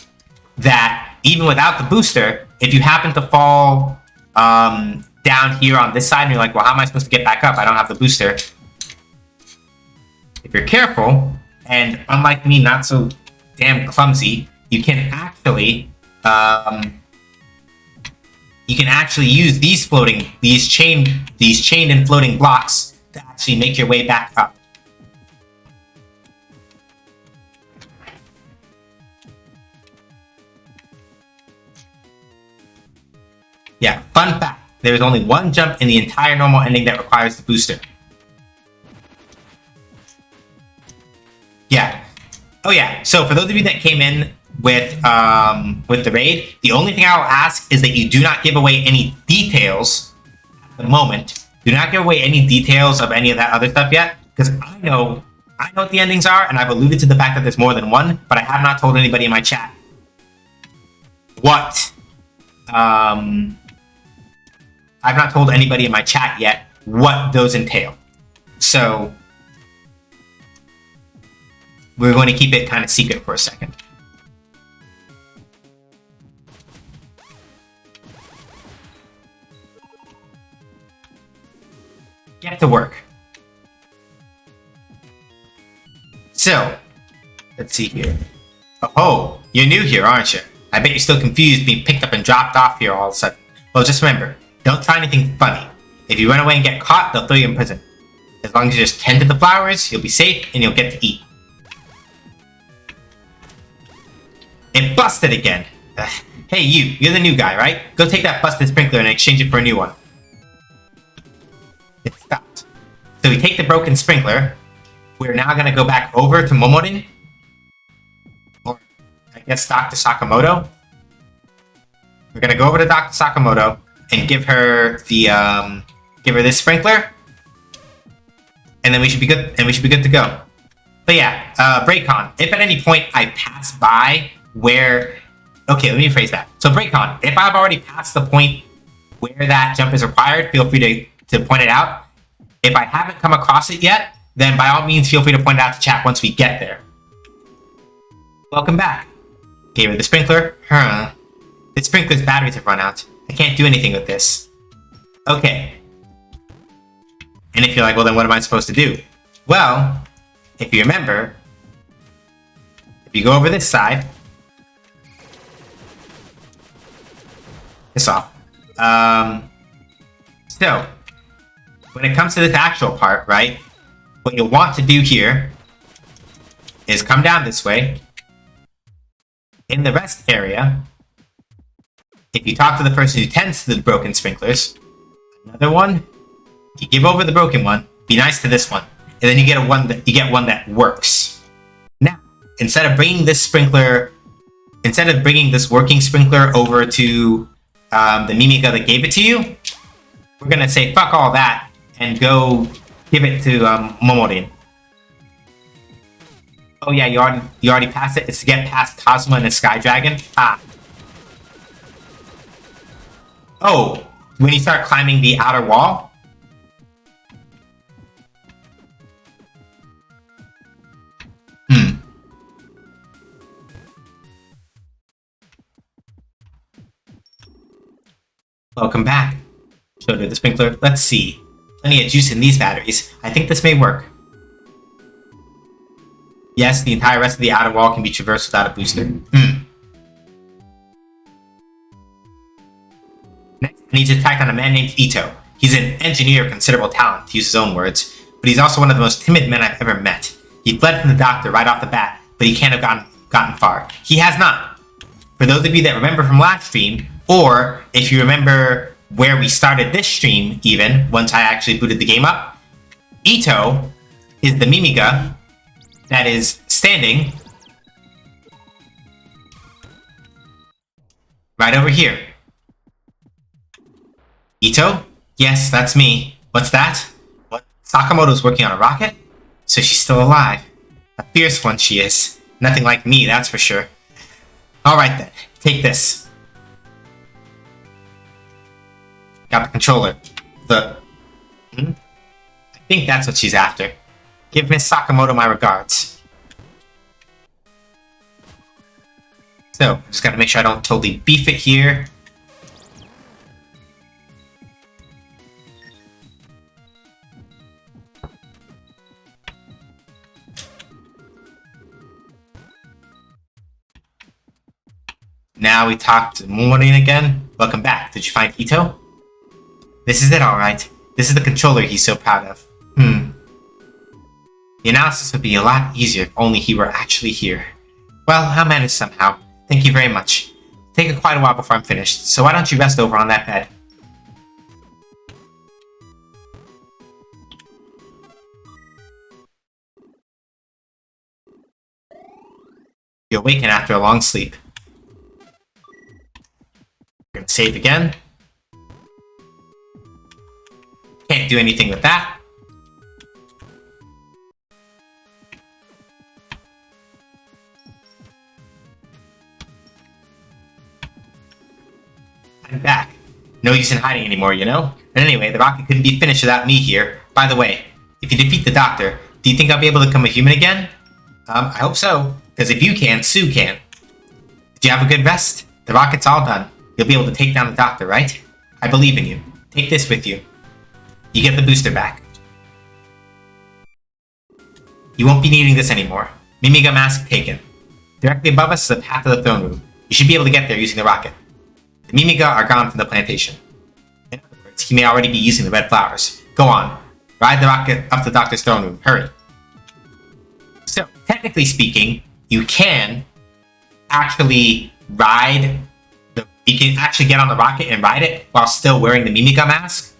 that even without the booster, if you happen to fall down here on this side and you're like, well, how am I supposed to get back up? I don't have the booster. If you're careful, and unlike me, not so damn clumsy, you can actually use these chained and floating blocks to actually make your way back up. Yeah, fun fact. There is only one jump in the entire normal ending that requires the booster. Yeah. Oh yeah. So for those of you that came in with the raid, the only thing I will ask is that you do not give away any details at the moment. Do not give away any details of any of that other stuff yet, because I know what the endings are, and I've alluded to the fact that there's more than one, but I have not told anybody in my chat what I've not told anybody in my chat yet what those entail. So we're going to keep it kind of secret for a second. Get to work. So, let's see here. Oh, you're new here, aren't you? I bet you're still confused being picked up and dropped off here all of a sudden. Well, just remember, don't try anything funny. If you run away and get caught, they'll throw you in prison. As long as you just tend to the flowers, you'll be safe and you'll get to eat. It busted again. Hey, you're the new guy, right? Go take that busted sprinkler and exchange it for a new one. It stopped. So we take the broken sprinkler. We're now going to go back over to Momorin. Or, I guess, Dr. Sakamoto. We're going to go over to Dr. Sakamoto and give her the, give her this sprinkler. And then we should be good, and we should be good to go. But yeah, Breakon, if at any point I pass by where... Okay, let me rephrase that. So Breakon, if I've already passed the point where that jump is required, feel free to point it out. If I haven't come across it yet, then by all means feel free to point it out to chat once we get there. Welcome back. Gave her the sprinkler. The sprinkler's batteries have run out. I can't do anything with this. Okay. And if you're like, well, then what am I supposed to do? Well, if you remember, if you go over this side, this off. So, when it comes to this actual part, right, what you'll want to do here is come down this way. In the rest area, if you talk to the person who tends to the broken sprinklers, another one, you give over the broken one, be nice to this one, and then you get one that works. Now, instead of bringing this working sprinkler over to the Mimiga that gave it to you, we're gonna say fuck all that and go give it to Momorin. Oh yeah, you already passed it. It's to get past Cosmo and the Sky Dragon. Ah. Oh, when you start climbing the outer wall. Welcome back. Showed her the sprinkler. Let's see. Plenty of juice in these batteries. I think this may work. Yes, the entire rest of the outer wall can be traversed without a booster. Next, I need to attack on a man named Ito. He's an engineer of considerable talent, to use his own words, but he's also one of the most timid men I've ever met. He fled from the doctor right off the bat, but he can't have gotten far. He has not. For those of you that remember from last stream, or if you remember where we started this stream, even, once I actually booted the game up, Ito is the Mimiga that is standing right over here. Ito? Yes, that's me. What's that? What? Sakamoto's working on a rocket? So she's still alive. A fierce one she is. Nothing like me, that's for sure. Alright then, take this. Got the controller. I think that's what she's after. Give Miss Sakamoto my regards. So, just gotta make sure I don't totally beef it here. Now we talked to Momorin again. Welcome back. Did you find Ito? This is it, alright. This is the controller he's so proud of. The analysis would be a lot easier if only he were actually here. Well, I'll manage somehow. Thank you very much. It'll take quite a while before I'm finished, so why don't you rest over on that bed? You awaken after a long sleep. We're gonna save again. Can't do anything with that. I'm back. No use in hiding anymore, you know? But anyway, the rocket couldn't be finished without me here. By the way, if you defeat the doctor, do you think I'll be able to become a human again? I hope so. Because if you can, Sue can. Did you have a good rest? The rocket's all done. You'll be able to take down the doctor, right? I believe in you. Take this with you. You get the booster back. You won't be needing this anymore. Mimiga mask taken. Directly above us is a path to the throne room. You should be able to get there using the rocket. The Mimiga are gone from the plantation. In other words, he may already be using the red flowers. Go on. Ride the rocket up to the doctor's throne room. Hurry. So, technically speaking, you can actually you can actually get on the rocket and ride it while still wearing the Mimiga mask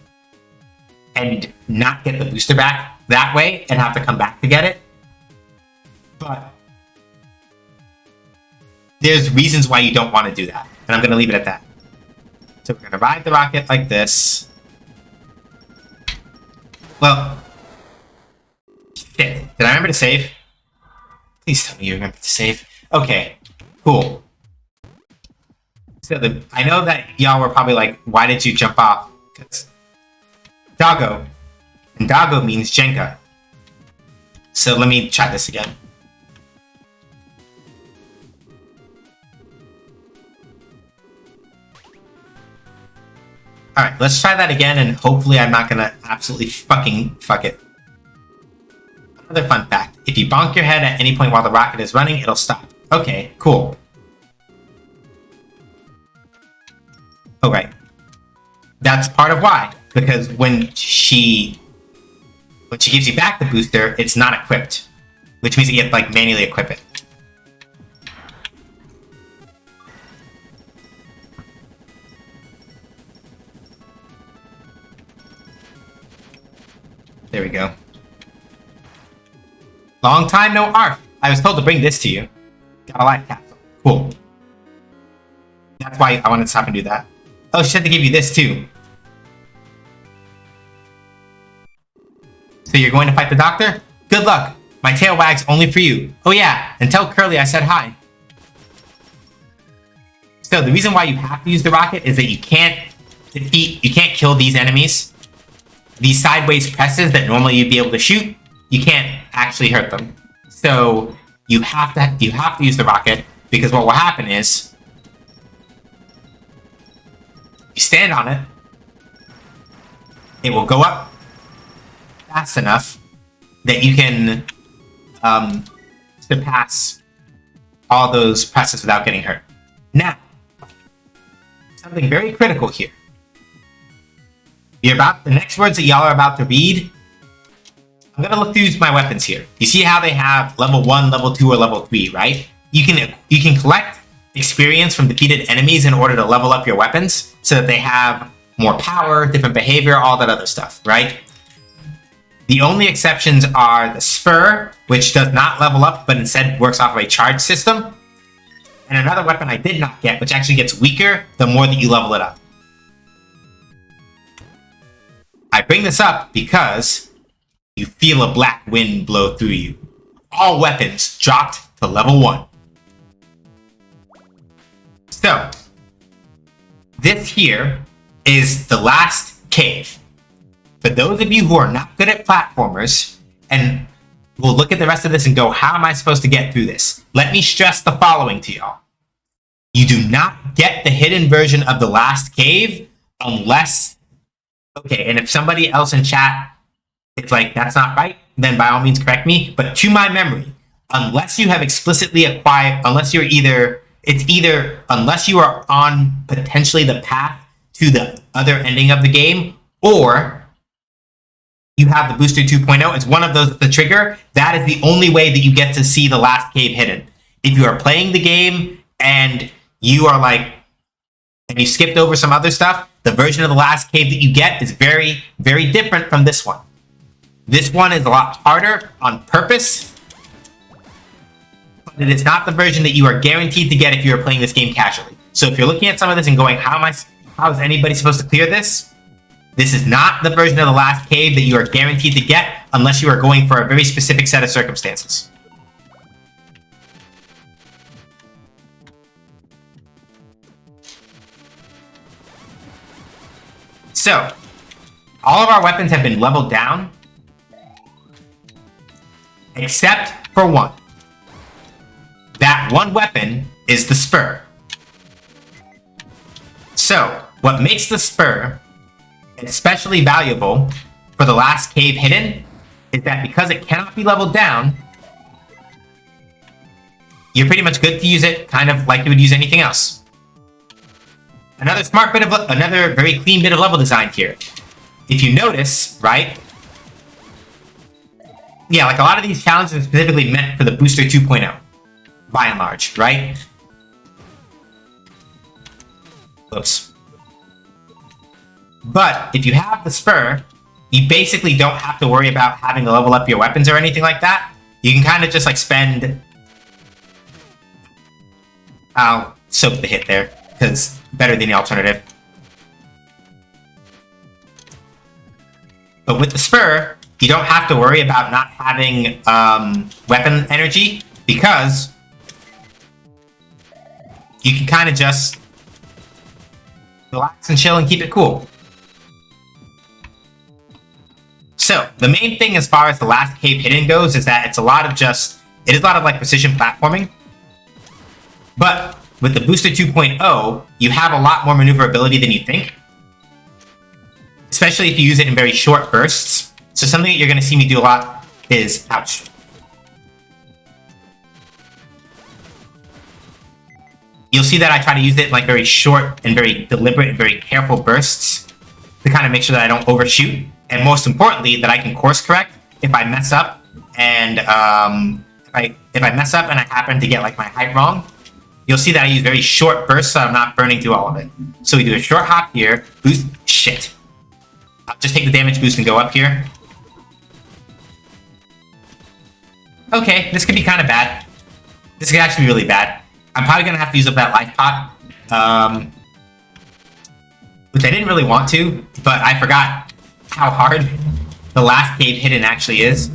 and not get the booster back that way and have to come back to get it. But there's reasons why you don't want to do that, and I'm going to leave it at that. So we're going to ride the rocket like this. Well, shit. Did I remember to save? Please tell me you remember to save. Okay, cool. So I know that y'all were probably like, why did you jump off? Because Doggo. And Doggo means Jenga. So let me try this again. Alright, let's try that again, and hopefully I'm not gonna absolutely fucking fuck it. Another fun fact. If you bonk your head at any point while the rocket is running, it'll stop. Okay, cool. Oh, right. That's part of why. Because when she gives you back the booster, it's not equipped. Which means you have to, like, manually equip it. There we go. Long time no ARF. I was told to bring this to you. Got a life capsule. Cool. That's why I wanted to stop and do that. Oh, she said to give you this too. So you're going to fight the doctor? Good luck. My tail wags only for you. Oh yeah, and tell Curly I said hi. So the reason why you have to use the rocket is that you can't kill these enemies. These sideways presses that normally you'd be able to shoot, you can't actually hurt them. So you have to use the rocket, because what will happen is you stand on it, it will go up fast enough that you can surpass all those presses without getting hurt. Now, something very critical here. The next words that y'all are about to read, I'm gonna look through my weapons here. You see how they have level 1, level 2, or level 3, right? You can collect experience from defeated enemies in order to level up your weapons so that they have more power, different behavior, all that other stuff, right? The only exceptions are the Spur, which does not level up, but instead works off of a charge system. And another weapon I did not get, which actually gets weaker the more that you level it up. I bring this up because you feel a black wind blow through you. All weapons dropped to level 1. So, this here is the last cave. For those of you who are not good at platformers, and will look at the rest of this and go, how am I supposed to get through this? Let me stress the following to y'all. You do not get the hidden version of the last cave unless... Okay, and if somebody else in chat is like, that's not right, then by all means correct me. But to my memory, unless you have explicitly acquired, unless you are on potentially the path to the other ending of the game, or you have the Booster 2.0, it's one of those with the trigger, that is the only way that you get to see the last cave hidden. If you are playing the game and you are like, and you skipped over some other stuff, the version of the last cave that you get is very, very different from this one. This one is a lot harder on purpose, but it is not the version that you are guaranteed to get if you are playing this game casually. So if you're looking at some of this and going, how is anybody supposed to clear this? This is not the version of the last cave that you are guaranteed to get unless you are going for a very specific set of circumstances. So, all of our weapons have been leveled down, except for one. That one weapon is the Spur. So, what makes the Spur especially valuable for the last cave hidden is that because it cannot be leveled down, you're pretty much good to use it kind of like you would use anything else. Another very clean bit of level design here. If you notice, right? Yeah, like a lot of these challenges are specifically meant for the Booster 2.0, by and large, right? Oops. But if you have the Spur, you basically don't have to worry about having to level up your weapons or anything like that. You can kind of just like spend... I'll soak the hit there, because better than the alternative. But with the Spur, you don't have to worry about not having weapon energy, because you can kind of just relax and chill and keep it cool. So, the main thing as far as the last cave hidden goes is that it is a lot of like precision platforming. But with the Booster 2.0, you have a lot more maneuverability than you think. especially if you use it in very short bursts. So something that you're going to see me do a lot is, ouch. You'll see that I try to use it in like very short and very deliberate and very careful bursts to kind of make sure that I don't overshoot. And most importantly, that I can course correct if I mess up and if I mess up and I happen to get like my height wrong. You'll see that I use very short bursts so I'm not burning through all of it. So we do a short hop here, boost, shit. I'll just take the damage boost and go up here. Okay, this could be kind of bad. This could actually be really bad. I'm probably going to have to use up that life pot. Which I didn't really want to, but I forgot how hard the last cave hidden actually is.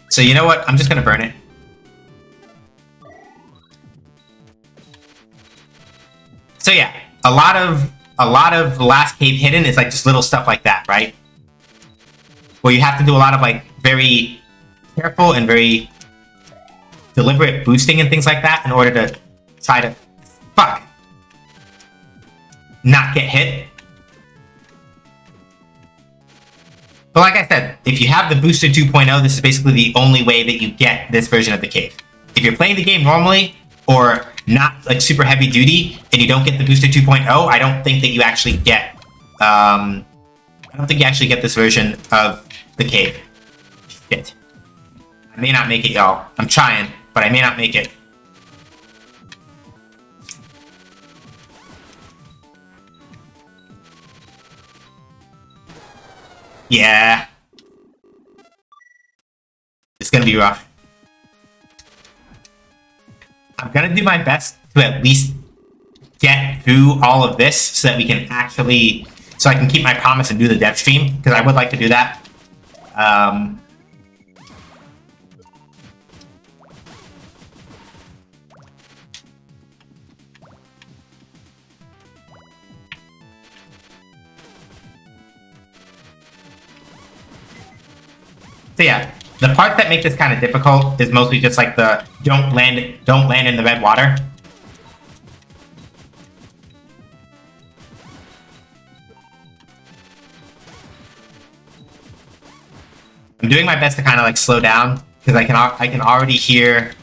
So you know what? I'm just going to burn it. So yeah, a lot of the last cave hidden is like just little stuff like that, right? Where you have to do a lot of like very careful and very deliberate boosting and things like that in order to try to not get hit. But like I said, if you have the Booster 2.0, this is basically the only way that you get this version of the cave. If you're playing the game normally, or not like super heavy duty, and you don't get the Booster 2.0, I don't think that you actually get, I don't think you actually get this version of the cave. Shit. I may not make it, y'all. I'm trying, but I may not make it. Yeah. It's gonna be rough. I'm gonna do my best to at least get through all of this so that we can actually, so I can keep my promise and do the dev stream, because I would like to do that. So yeah, the parts that make this kind of difficult is mostly just like the don't land in the red water. I'm doing my best to kind of like slow down because I can already hear.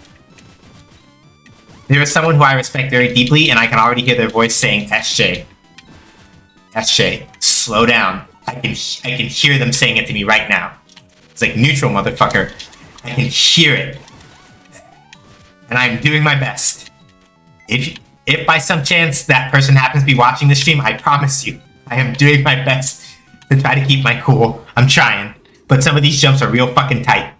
There is someone who I respect very deeply, and I can already hear their voice saying SJ. SJ, slow down. I can hear them saying it to me right now. It's like neutral, motherfucker. I can hear it. And I'm doing my best. If by some chance that person happens to be watching the stream, I promise you, I am doing my best to try to keep my cool. I'm trying. But some of these jumps are real fucking tight.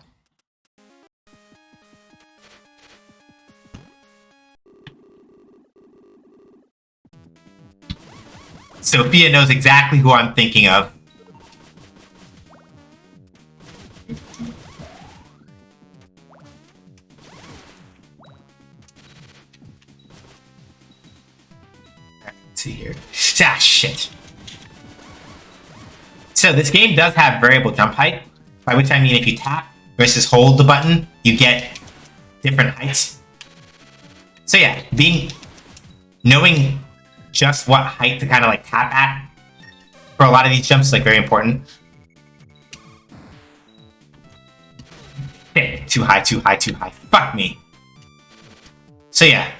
Sophia knows exactly who I'm thinking of. See here. Ah, shit. So this game does have variable jump height, by which I mean if you tap versus hold the button, you get different heights. So yeah, knowing just what height to kind of like tap at for a lot of these jumps is like very important. Shit, too high, too high, too high. Fuck me. So yeah.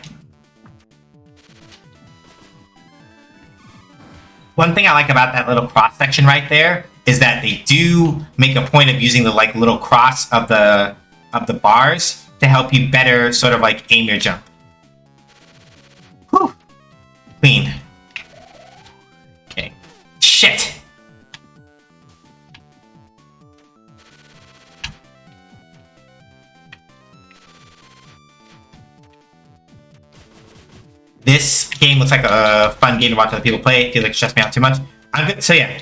One thing I like about that little cross section right there is that they do make a point of using the like little cross of the bars to help you better sort of like aim your jump. Whew. Clean. Okay. Shit. This game looks like a fun game to watch other people play. It feels like it stressed me out too much. I'm good. So yeah,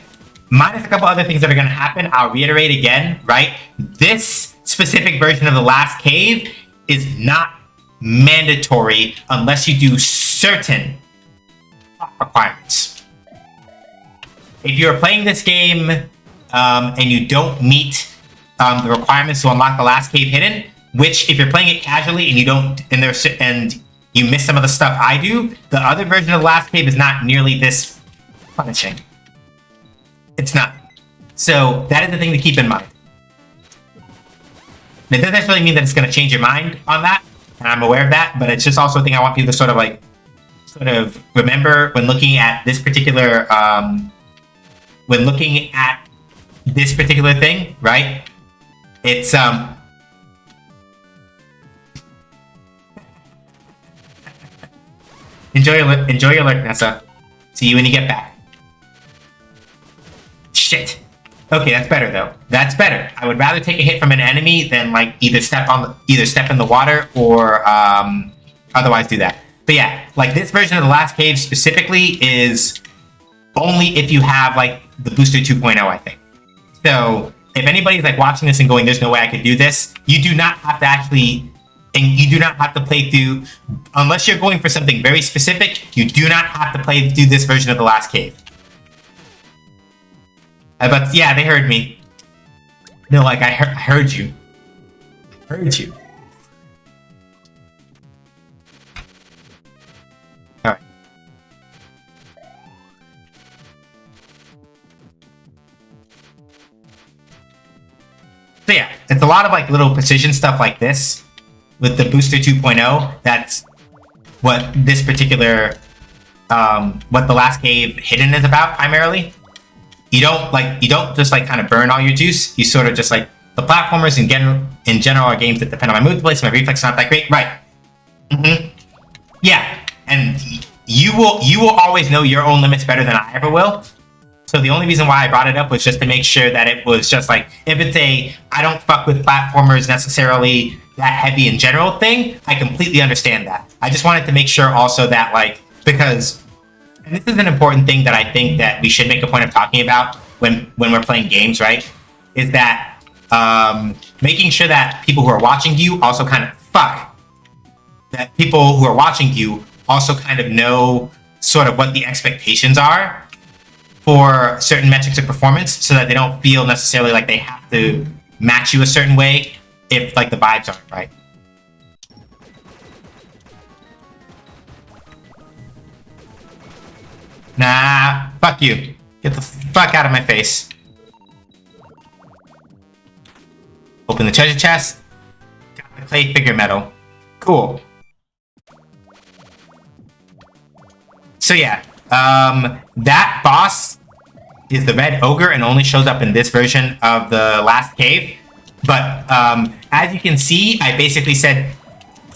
minus a couple other things that are going to happen. I'll reiterate again, right? This specific version of the last cave is not mandatory unless you do certain requirements. If you're playing this game and you don't meet the requirements to unlock the last cave hidden, which if you're playing it casually and you don't, and you miss some of the stuff I do, the other version of the last cave is not nearly this punishing. It's not. So that is the thing to keep in mind. It doesn't necessarily mean that it's going to change your mind on that, and I'm aware of that, but it's just also a thing I want people to sort of remember when looking at this particular thing, right? It's enjoy your lurk, Nessa. See you when you get back. Shit. Okay, that's better though. That's better. I would rather take a hit from an enemy than like either step in the water or otherwise do that. But yeah, like this version of the last cave specifically is only if you have like the booster 2.0, I think. So if anybody's like watching this and going, "There's no way I could do this," you do not have to play through unless you're going for something very specific. You do not have to play through this version of the last cave. But yeah, they heard me. No, like I heard you. Heard you. All right. So yeah, it's a lot of like little precision stuff like this with the booster 2.0. That's what this particular what the last cave hidden is about primarily. You don't just like kind of burn all your juice. You sort of just like the platformers in general are games that depend on my mood play, so my reflex is not that great, right? Yeah, and you will always know your own limits better than I ever will. So the only reason why I brought it up was just to make sure that it was just like, if it's a I don't fuck with platformers necessarily that heavy in general thing, I completely understand that. I just wanted to make sure also that like, because, and this is an important thing that I think that we should make a point of talking about when we're playing games, right? Is that making sure that people who are watching you also kind of that people who are watching you also kind of know sort of what the expectations are for certain metrics of performance, so that they don't feel necessarily like they have to match you a certain way if like the vibes aren't right. Nah, fuck you. Get the fuck out of my face. Open the treasure chest. Got the clay figure medal. Cool. So yeah, that boss is the red ogre and only shows up in this version of the last cave. But as you can see, I basically said,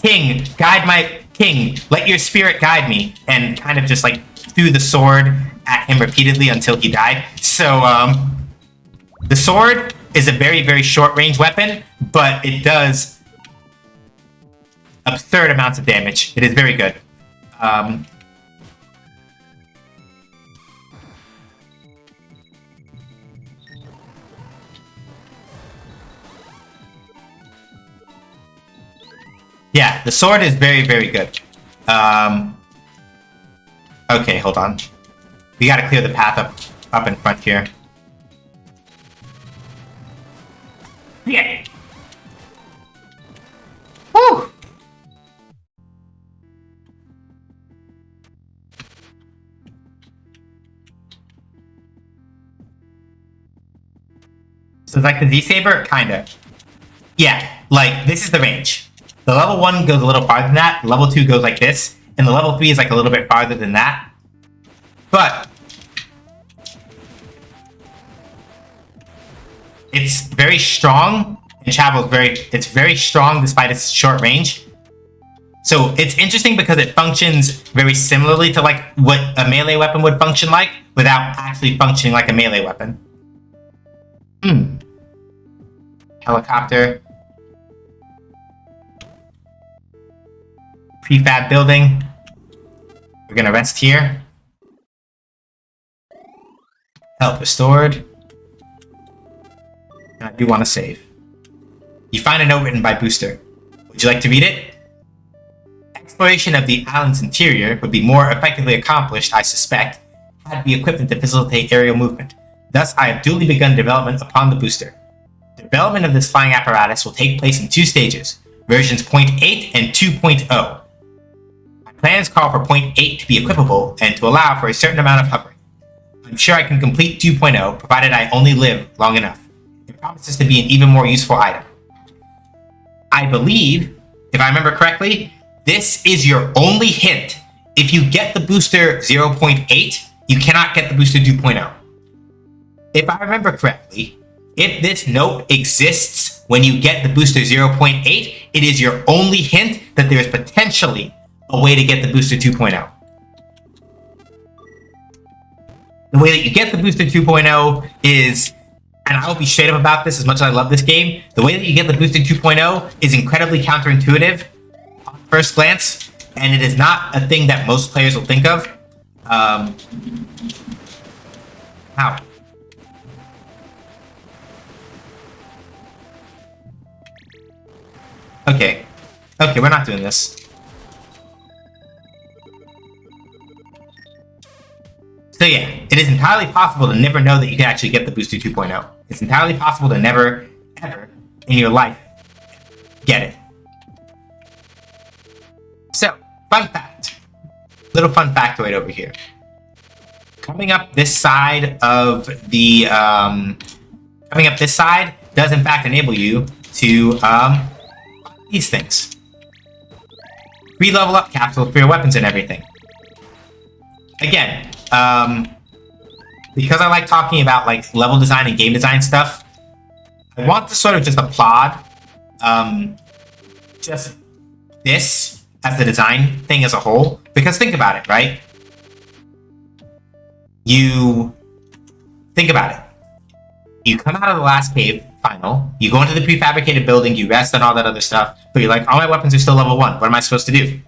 "King, let your spirit guide me," and kind of just like threw the sword at him repeatedly until he died. So the sword is a very, very short range weapon, but it does absurd amounts of damage. It is very good. Yeah, the sword is very, very good. Okay, hold on. We gotta clear the path up in front here. Yeah. Woo! So like the Z-Saber? Kinda. Yeah, like this is the range. The level 1 goes a little farther than that, level 2 goes like this, and the level 3 is like a little bit farther than that. But it's very strong and travels it's very strong despite its short range. So it's interesting because it functions very similarly to like what a melee weapon would function like without actually functioning like a melee weapon. Helicopter. Prefab building. We're gonna rest here. Health restored. And I do want to save. You find a note written by Booster. Would you like to read it? Exploration of the island's interior would be more effectively accomplished, I suspect, had the equipment to facilitate aerial movement. Thus, I have duly begun development upon the booster. Development of this flying apparatus will take place in 2 stages, versions 0.8 and 2.0. My plans call for 0.8 to be equipable and to allow for a certain amount of hovering. I'm sure I can complete 2.0, provided I only live long enough. It promises to be an even more useful item. I believe, if I remember correctly, this is your only hint. If you get the booster 0.8, you cannot get the booster 2.0. If I remember correctly, if this note exists when you get the booster 0.8, it is your only hint that there is potentially a way to get the booster 2.0. The way that you get the booster 2.0 is, and I will be straight up about this as much as I love this game, the way that you get the booster 2.0 is incredibly counterintuitive on first glance, and it is not a thing that most players will think of. How? Okay, we're not doing this. So yeah, it is entirely possible to never know that you can actually get the booster 2.0. It's entirely possible to never, ever, in your life, get it. So, fun fact. Little fun factoid over here. Coming up this side of the, does in fact enable you to, these things. Free level up capsules for your weapons and everything. Again, because I like talking about like level design and game design stuff, I want to sort of just applaud just this as the design thing as a whole. Because think about it, right? You think about it. You come out of the last cave final, you go into the prefabricated building, you rest and all that other stuff, but you're like, all my weapons are still level 1. What am I supposed to do?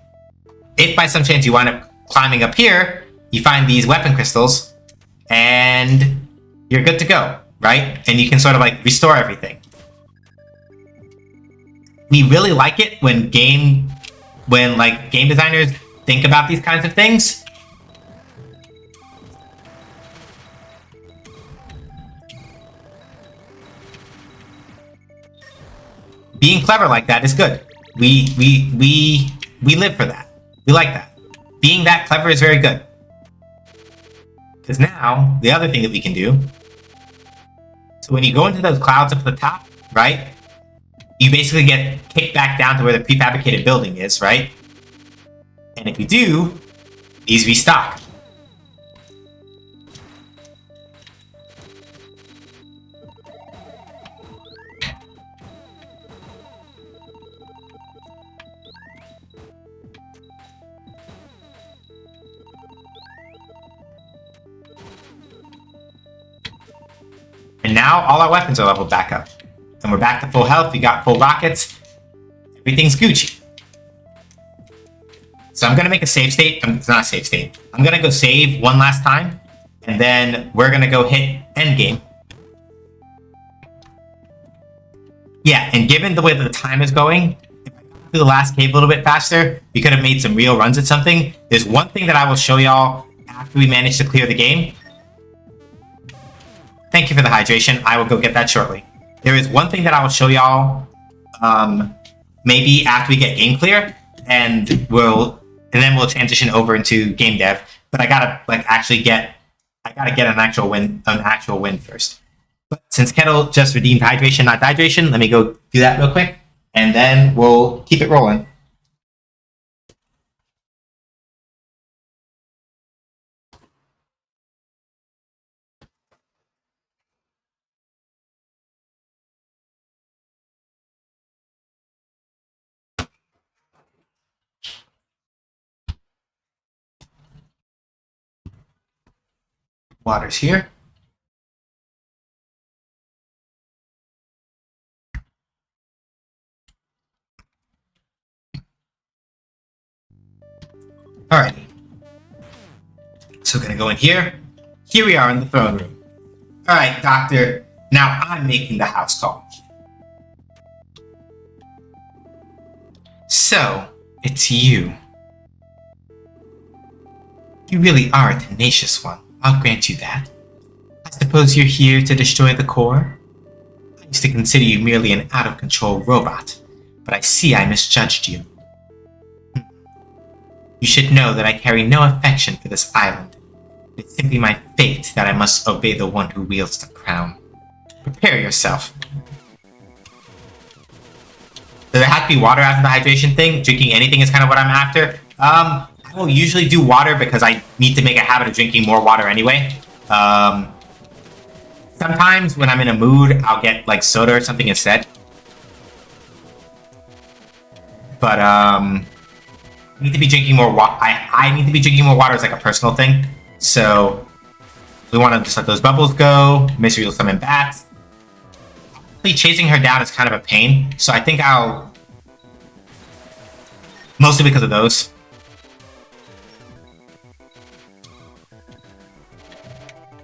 If by some chance you wind up climbing up here, you find these weapon crystals, and you're good to go, right? And you can sort of like restore everything. We really like it when game designers think about these kinds of things. Being clever like that is good. We live for that. We like that. Being that clever is very good. Because now, the other thing that we can do, so when you go into those clouds up at the top, right, you basically get kicked back down to where the prefabricated building is, right? And if you do, these restock. And now all our weapons are leveled back up. And we're back to full health, we got full rockets. Everything's Gucci. So I'm gonna make a save state. It's not a save state. I'm gonna go save one last time. And then we're gonna go hit endgame. Yeah, and given the way that the time is going, if I got through the last cave a little bit faster, we could have made some real runs at something. There's one thing that I will show y'all after we manage to clear the game. Thank you for the hydration. I will go get that shortly. There is one thing that I will show y'all, maybe after we get game clear, and then we'll transition over into game dev. But I gotta get an actual win first. But since Kettle just redeemed hydration, not dehydration, let me go do that real quick, and then we'll keep it rolling. Water's here. Alrighty. So we're gonna go in here. Here we are in the throne room. Alright, Doctor. Now I'm making the house call. So, it's you. You really are a tenacious one. I'll grant you that. I suppose you're here to destroy the core? I used to consider you merely an out-of-control robot, but I see I misjudged you. You should know that I carry no affection for this island. It's simply my fate that I must obey the one who wields the crown. Prepare yourself. Does it have to be water after the hydration thing? Drinking anything is kind of what I'm after. I will usually do water because I need to make a habit of drinking more water anyway. Sometimes when I'm in a mood, I'll get like soda or something instead. But I need to be drinking more water. I need to be drinking more water as like a personal thing. So we want to just let those bubbles go. Misery will summon bats. Chasing her down is kind of a pain, so I think I'll... Mostly because of those.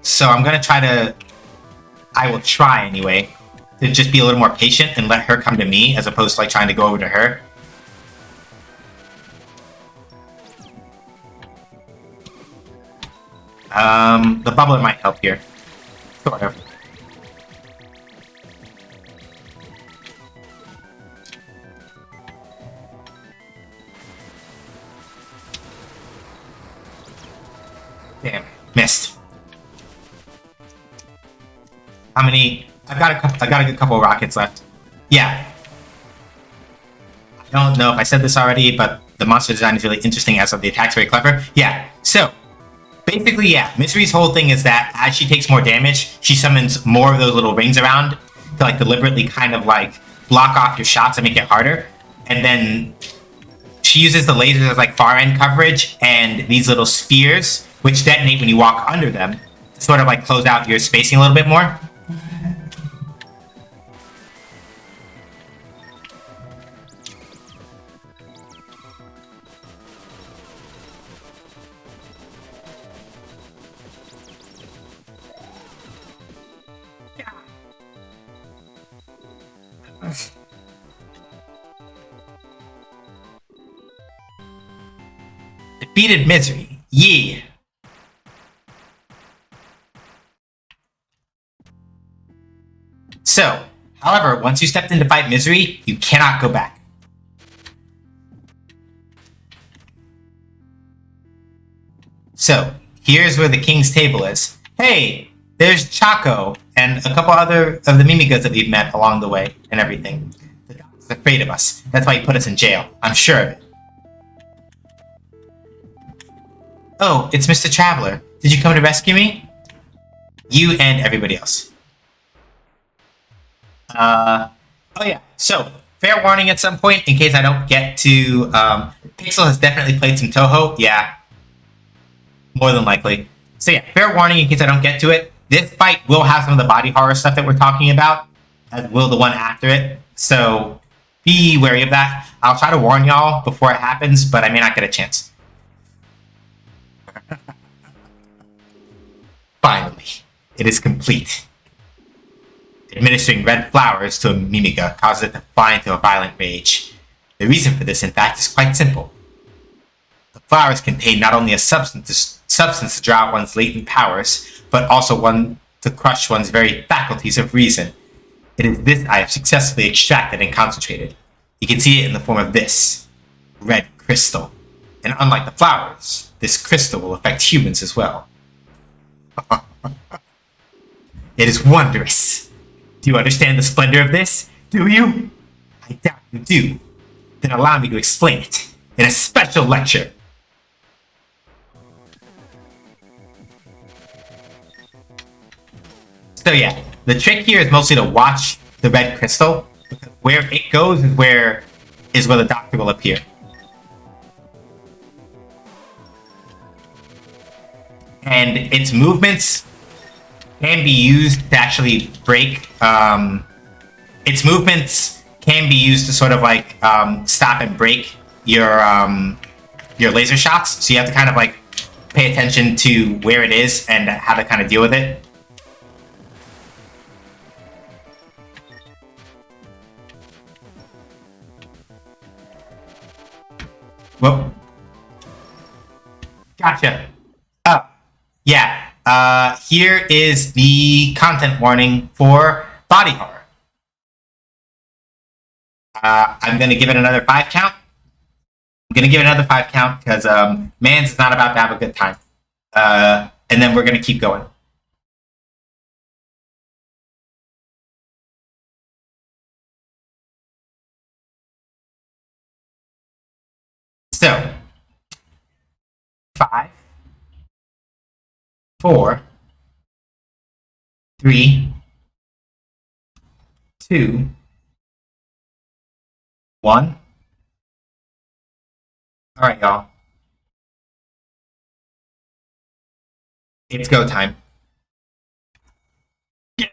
So I'm gonna try to... I will try, anyway, to just be a little more patient and let her come to me, as opposed to, like, trying to go over to her. The bubbler might help here. Sort of. Damn, missed. How many? I got a good couple of rockets left. Yeah. I don't know if I said this already, but the monster design is really interesting as of the attack's very clever. Yeah. So basically, yeah, Misery's whole thing is that as she takes more damage, she summons more of those little rings around to like deliberately kind of like block off your shots and make it harder. And then she uses the lasers as like far end coverage and these little spheres, which detonate when you walk under them, to sort of like close out your spacing a little bit more. Defeated Misery. Yeah. So, however, once you stepped in to fight Misery, you cannot go back. So, here's where the king's table is. Hey, there's Chaco and a couple other of the Mimigas that we've met along the way and everything. The doctor's afraid of us. That's why he put us in jail. I'm sure of it. Oh, it's Mr. Traveler. Did you come to rescue me? You and everybody else. Oh yeah, so, fair warning at some point, in case I don't get to, Pixel has definitely played some Toho, yeah. More than likely. So yeah, fair warning in case I don't get to it. This fight will have some of the body horror stuff that we're talking about, as will the one after it, so be wary of that. I'll try to warn y'all before it happens, but I may not get a chance. Finally, it is complete. Administering red flowers to a Mimiga causes it to fly into a violent rage. The reason for this, in fact, is quite simple. The flowers contain not only a substance to draw out one's latent powers, but also one to crush one's very faculties of reason. It is this I have successfully extracted and concentrated. You can see it in the form of this red crystal. And unlike the flowers, this crystal will affect humans as well. It is wondrous. Do you understand the splendor of this? Do you? I doubt you do. Then allow me to explain it in a special lecture. So yeah, the trick here is mostly to watch the red crystal, because where it goes is where the doctor will appear. And its movements can be used to actually break. Its movements can be used to sort of like stop and break your laser shots. So you have to kind of like pay attention to where it is and how to kind of deal with it. Whoa. Gotcha. Oh, yeah. Here is the content warning for body horror. I'm going to give it another 5 count. I'm going to give it another 5 count because Mans is not about to have a good time. and then we're gonna keep going. So, 5, 4, 3, 2, 1. All right, y'all. It's go time. The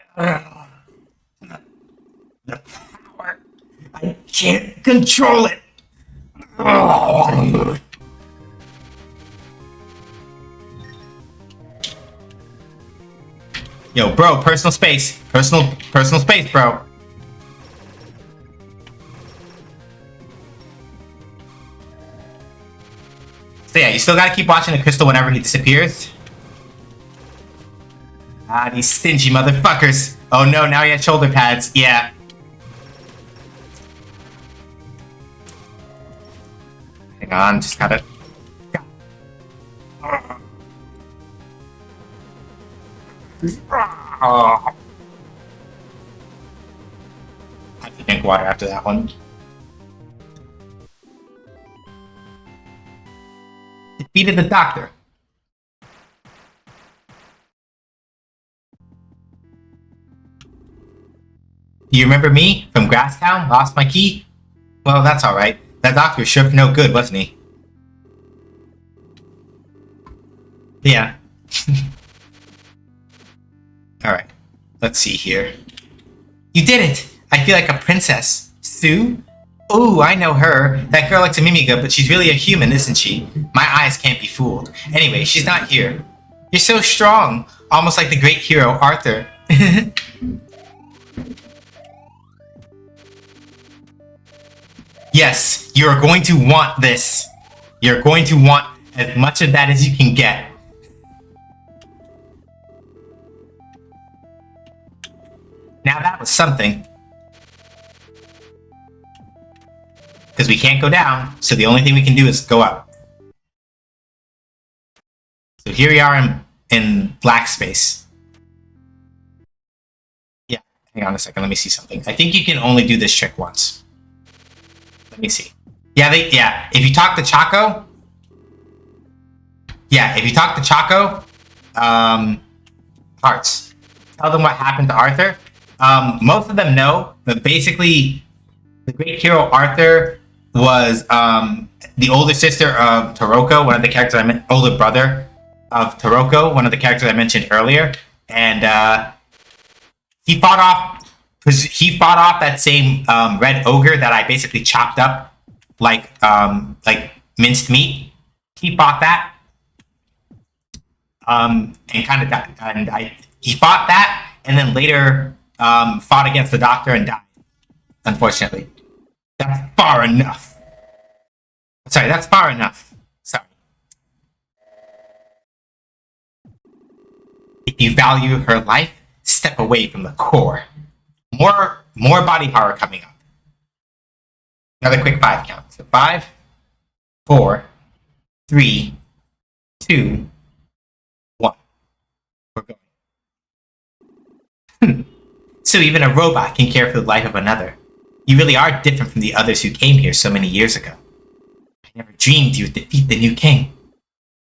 power. I can't control it. Yo, bro, personal space. Personal space, bro. So yeah, you still gotta keep watching the crystal whenever he disappears. Ah, these stingy motherfuckers. Oh no, now he has shoulder pads. Yeah. Hang on, just gotta... Oh. I have to drink water after that one. Defeated the doctor. Do you remember me from Grasstown? Lost my key? Well, that's alright. That doctor sure no good, wasn't he? Yeah. Alright. Let's see here. You did it! I feel like a princess. Sue? Ooh, I know her. That girl likes a Mimiga, but she's really a human, isn't she? My eyes can't be fooled. Anyway, she's not here. You're so strong. Almost like the great hero, Arthur. Yes, you're going to want this. You're going to want as much of that as you can get. Now that was something. Because we can't go down, so the only thing we can do is go up. So here we are in black space. Yeah, hang on a second, let me see something. I think you can only do this trick once. Let me see. Yeah, if you talk to Chaco... Yeah, if you talk to Chaco... Hearts. Tell them what happened to Arthur. Most of them know, but basically... The great hero Arthur was the older sister of Taroko, one of the characters I meant, older brother of Taroko, one of the characters I mentioned earlier, and he fought off that same red ogre that I basically chopped up like minced meat. He fought that, and kind of died. And he fought that, and then later fought against the doctor and died. Unfortunately. That's far enough. Sorry, that's far enough. Sorry. If you value her life, step away from the core. More body horror coming up. Another quick 5 count. So 5, 4, 3, 2, 1. We're going. So even a robot can care for the life of another. You really are different from the others who came here so many years ago. I never dreamed you would defeat the new king.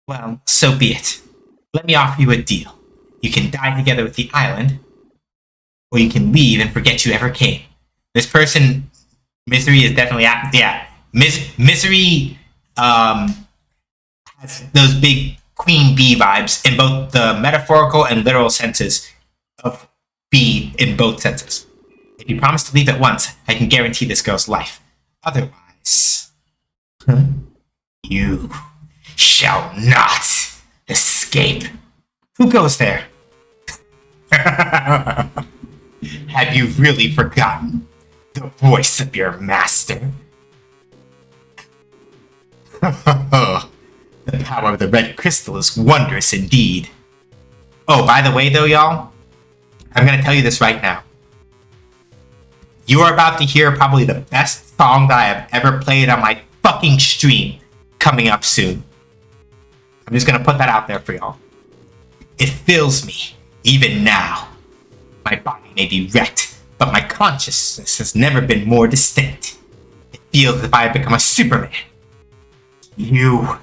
Well, so be it. Let me offer you a deal. You can die together with the island, or you can leave and forget you ever came. This person, Misery, is definitely... Yeah, Misery has those big Queen Bee vibes in both the metaphorical and literal senses of bee in both senses. If you promise to leave at once, I can guarantee this girl's life. Otherwise, you shall not escape. Who goes there? Have you really forgotten the voice of your master? The power of the red crystal is wondrous indeed. Oh, by the way though, y'all, I'm gonna tell you this right now. You are about to hear probably the best song that I have ever played on my fucking stream coming up soon. I'm just gonna put that out there for y'all. It fills me, even now. My body may be wrecked, but my consciousness has never been more distinct. It feels as if I have become a Superman. You.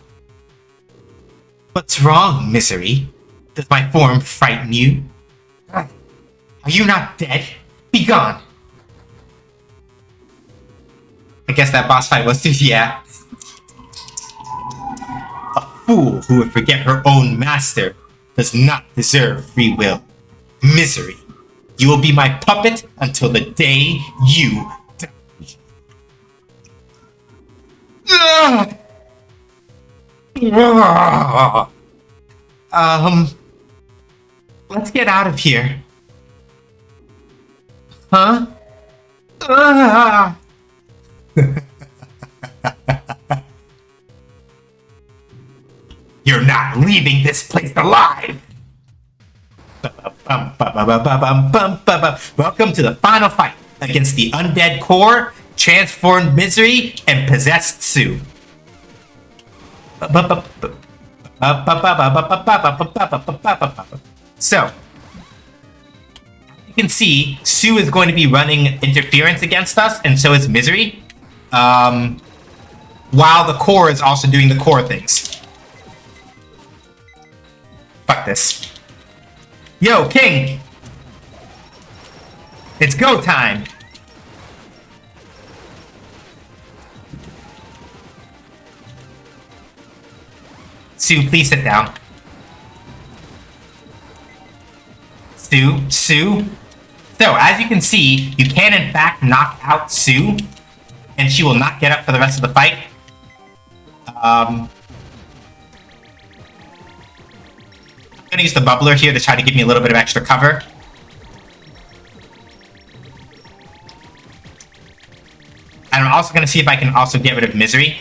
What's wrong, Misery? Does my form frighten you? Are you not dead? Be gone! I guess that boss fight was too, yeah. A fool who would forget her own master does not deserve free will. Misery, you will be my puppet until the day you die. Let's get out of here. Huh? You're not leaving this place alive! Welcome to the final fight against the undead core, transformed Misery, and possessed Sue. So, you can see Sue is going to be running interference against us, and so is Misery. While the core is also doing the core things. Fuck this. Yo, King! It's go time! Sue, please sit down. Sue? So, as you can see, you can in fact knock out Sue, and she will not get up for the rest of the fight. I'm gonna use the bubbler here to try to give me a little bit of extra cover. And I'm also gonna see if I can also get rid of Misery.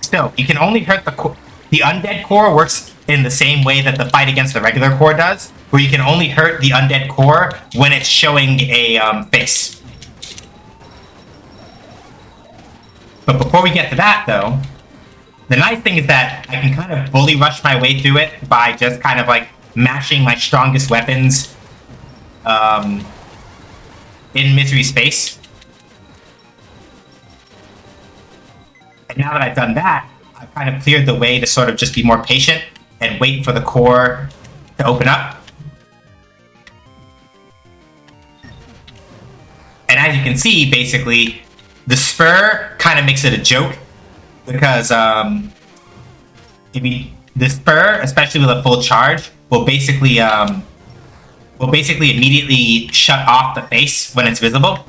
So, you can only hurt the core. The undead core works in the same way that the fight against the regular core does, where you can only hurt the undead core when it's showing a face. But before we get to that, though, the nice thing is that I can kind of bully rush my way through it by just kind of like mashing my strongest weapons in Misery's face. And now that I've done that, I've kind of cleared the way to sort of just be more patient and wait for the core to open up. And as you can see, basically, the spur kind of makes it a joke because the spur, especially with a full charge, will basically immediately shut off the face when it's visible.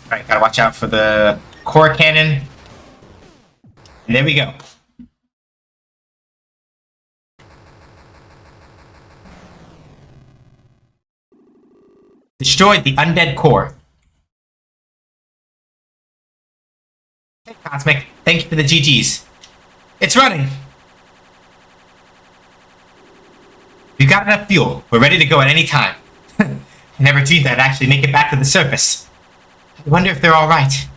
Alright, gotta watch out for the core cannon. And there we go. Destroyed the undead core. Hey, Cosmic. Thank you for the GGs. It's running! We've got enough fuel. We're ready to go at any time. I never dreamed I'd actually make it back to the surface. I wonder if they're alright.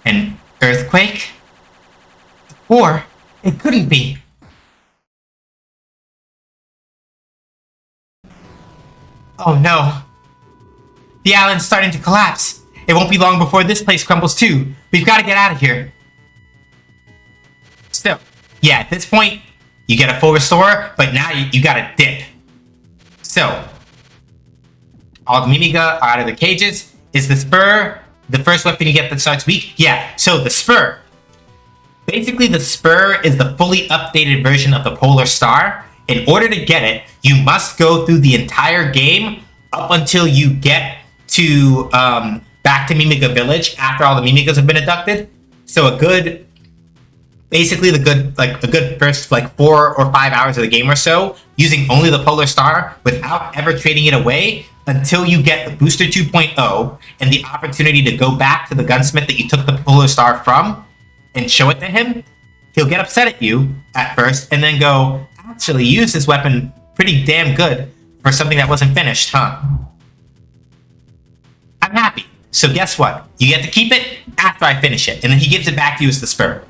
An earthquake? Or it couldn't be. Oh no. The island's starting to collapse. It won't be long before this place crumbles too. We've got to get out of here. Still, yeah, at this point, you get a full restore, but now you got to dip. So, all the Mimiga are out of the cages. Is the spur the first weapon you get that starts weak? Yeah, so the spur. Basically, the spur is the fully updated version of the Polar Star. In order to get it, you must go through the entire game up until you get to back to Mimiga Village after all the Mimigas have been abducted. So a good first 4 or 5 hours of the game or so, using only the Polar Star without ever trading it away until you get the Booster 2.0 and the opportunity to go back to the gunsmith that you took the Polar Star from and show it to him. He'll get upset at you at first and then go, actually use this weapon pretty damn good for something that wasn't finished, huh? I'm happy. So guess what? You get to keep it after I finish it, and then he gives it back to you as the spur.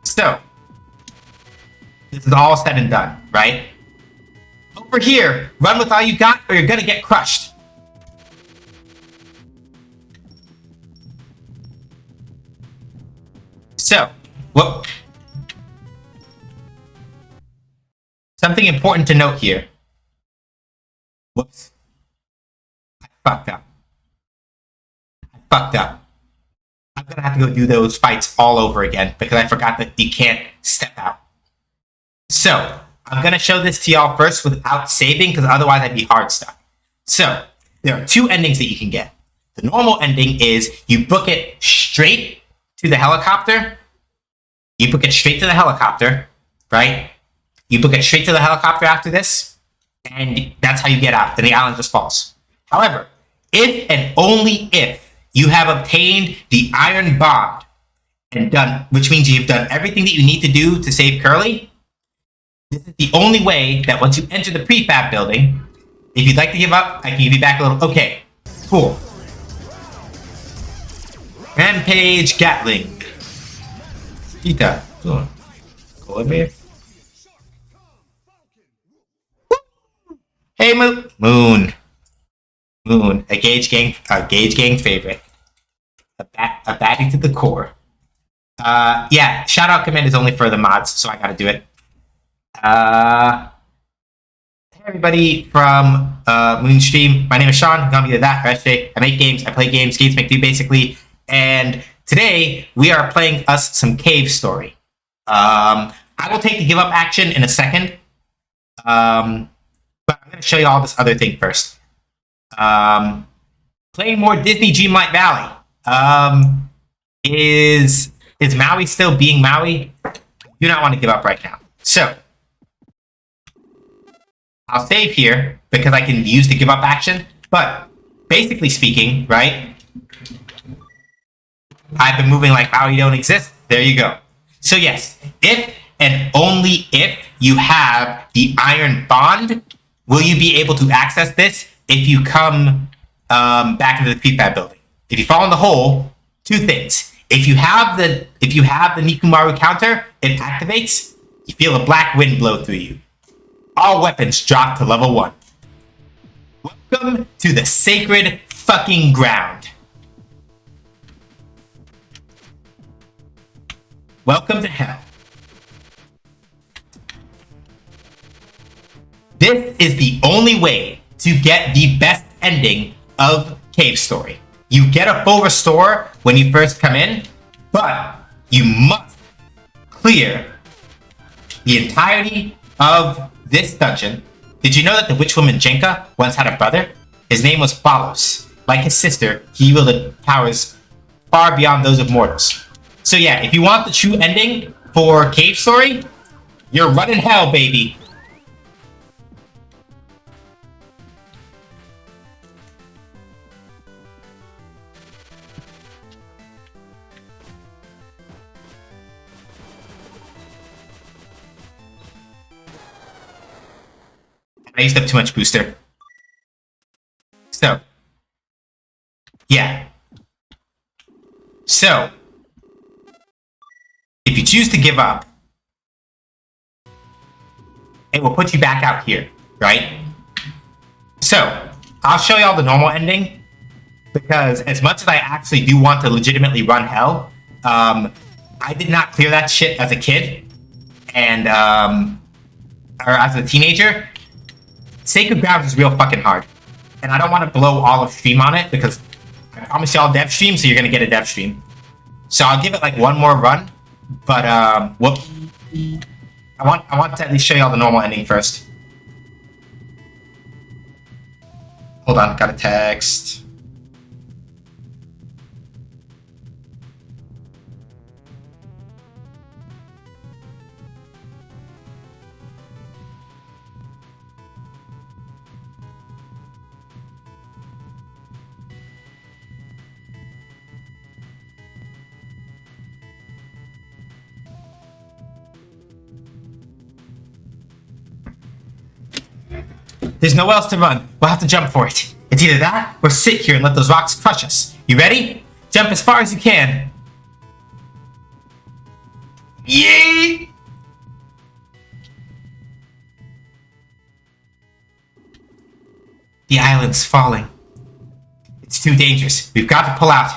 So, this is all said and done, right? Over here, run with all you got or you're gonna get crushed. So, what? Something important to note here. Whoops. I fucked up. I'm gonna have to go do those fights all over again because I forgot that you can't step out. So, I'm gonna show this to y'all first without saving because otherwise I'd be hard stuck. So, there are two endings that you can get. The normal ending is you book it straight to the helicopter. You book it straight to the helicopter, right? You book it straight to the helicopter after this, and that's how you get out, and the island just falls. However, if and only if you have obtained the iron bond and done, which means you've done everything that you need to do to save Curly, this is the only way that once you enter the prefab building, if you'd like to give up, I can give you back a little. Okay, cool. Rampage Gatling. Cheetah. Cool. Cool. Hey, Moon. A Gage Gang favorite. A baddie to the core. Yeah, shout out command is only for the mods, so I gotta do it. Hey everybody from Moonstream. My name is Sean. You can call me that or SJ. I make games, I play games, games make do basically. And today we are playing us some Cave Story. I will take the give up action in a second. But I'm going to show you all this other thing first. Playing more Disney Dreamlight Valley. Is Maui still being Maui? I do not want to give up right now. So, I'll save here because I can use the give up action. But, basically speaking, right? I've been moving like Maui don't exist. There you go. So yes, if and only if you have the iron bond, will you be able to access this if you come back into the prefab building? If you fall in the hole, two things. If you have the Nikumaru counter, it activates. You feel a black wind blow through you. All weapons drop to level 1. Welcome to the sacred fucking ground. Welcome to hell. This is the only way to get the best ending of Cave Story. You get a full restore when you first come in, but you must clear the entirety of this dungeon. Did you know that the witch woman Jenka once had a brother? His name was Balos. Like his sister, he wielded powers far beyond those of mortals. So yeah, if you want the true ending for Cave Story, you're running hell, baby. I used up too much booster. So, yeah. So, if you choose to give up, it will put you back out here, right? So, I'll show you all the normal ending, because as much as I actually do want to legitimately run hell, I did not clear that shit as a kid, and, or as a teenager. Sacred Grounds is real fucking hard, and I don't want to blow all of stream on it, because I promise y'all dev stream, so you're gonna get a dev stream. So I'll give it like one more run, but, whoops. I want to at least show you all the normal ending first. Hold on, got a text. There's nowhere else to run. We'll have to jump for it. It's either that or sit here and let those rocks crush us. You ready? Jump as far as you can. Yay! The island's falling. It's too dangerous. We've got to pull out.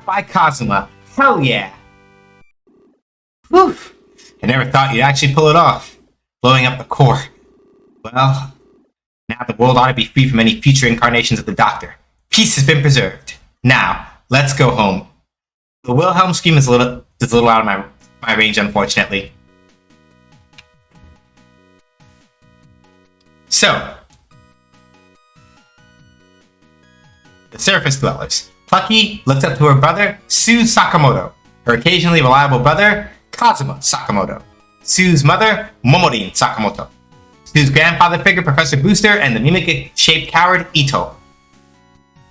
By Kazuma. Hell yeah. Whew. I never thought you'd actually pull it off. Blowing up the core. Well, now the world ought to be free from any future incarnations of the Doctor. Peace has been preserved. Now, let's go home. The Wilhelm scream is a little out of my range, unfortunately. So, the surface dwellers. Plucky looks up to her brother, Sue Sakamoto. Her occasionally reliable brother, Kazuma Sakamoto. Sue's mother, Momorin Sakamoto. Sue's grandfather figure, Professor Booster, and the mimic-shaped coward, Ito.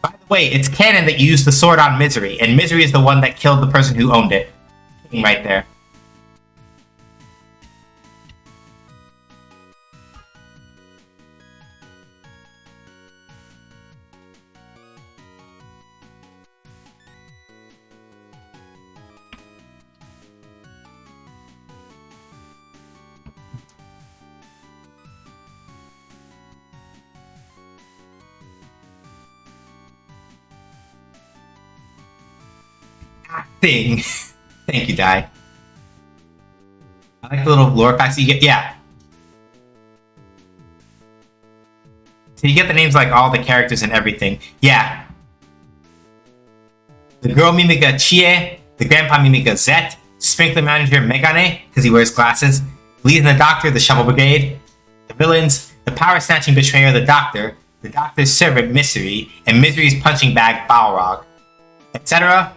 By the way, it's canon that you used the sword on Misery, and Misery is the one that killed the person who owned it. Right there. Thing. Thank you, Dai. I like the little lore facts you get. Yeah. So you get the names like all the characters and everything. Yeah. The girl Mimiga Chie, the grandpa Mimiga Zet, sprinkler manager Megane, because he wears glasses, leading the Doctor, the Shovel Brigade, the villains, the power snatching betrayer, the Doctor's servant Misery, and Misery's punching bag Balrog, etc.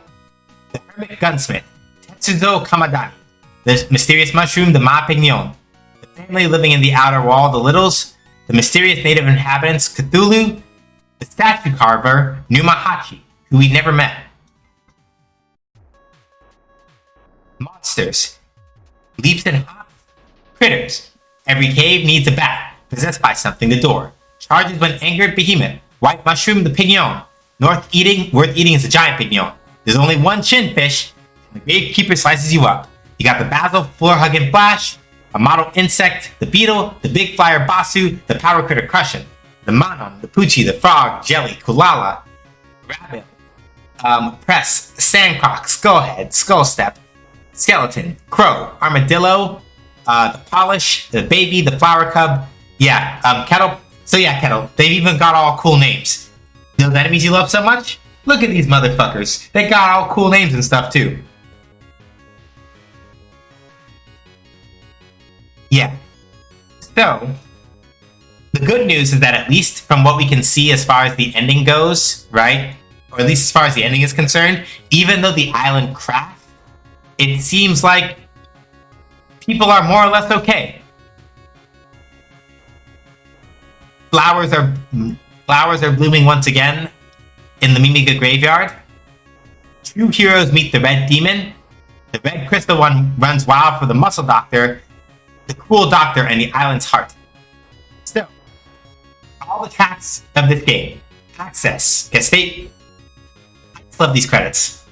The hermit gunsmith, Tetsuzo Kamadani, the mysterious mushroom, the Ma Pignon, the family living in the outer wall, the Littles, the mysterious native inhabitants, Cthulhu, the statue carver, Numahachi, who we never met. Monsters, leaps and hops, critters. Every cave needs a bat, possessed by something, the door. Charges when angered, behemoth, white mushroom, the pignon. Worth eating is a giant pignon. There's only one chin fish, and the gravekeeper slices you up. You got the basil, floor-hugging flash, a model insect, the beetle, the big flyer basu, the power critter crushing, the manon, the poochie, the frog, jelly, kulala, rabbit, press, sandcroc, skullhead, skullstep, skeleton, crow, armadillo, the polish, the baby, the flower cub, kettle. So yeah, kettle. They've even got all cool names. Those enemies you love so much? Look at these motherfuckers. They got all cool names and stuff, too. Yeah. So, the good news is that at least from what we can see as far as the ending goes, right? Or at least as far as the ending is concerned, even though the island crashed, it seems like people are more or less okay. Flowers are blooming once again in the Mimiga graveyard. True heroes meet the Red Demon. The Red Crystal one runs wild for the Muscle Doctor, the Cool Doctor, and the island's heart. So, all the tracks of this game. Access. I just love these credits.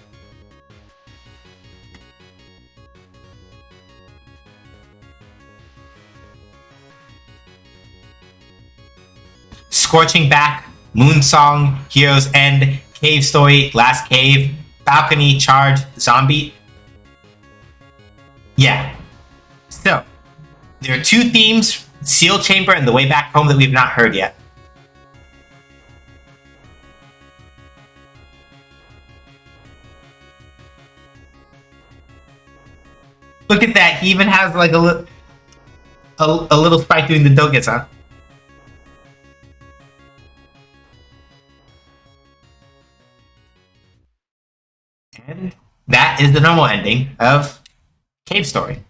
Scorching Back, Moonsong, Hero's End, Cave Story, Last Cave, Balcony, Charge, Zombie. Yeah. So, there are 2 themes, Seal Chamber and The Way Back Home, that we've not heard yet. Look at that, he even has like a little sprite doing the doggets, huh? And that is the normal ending of Cave Story.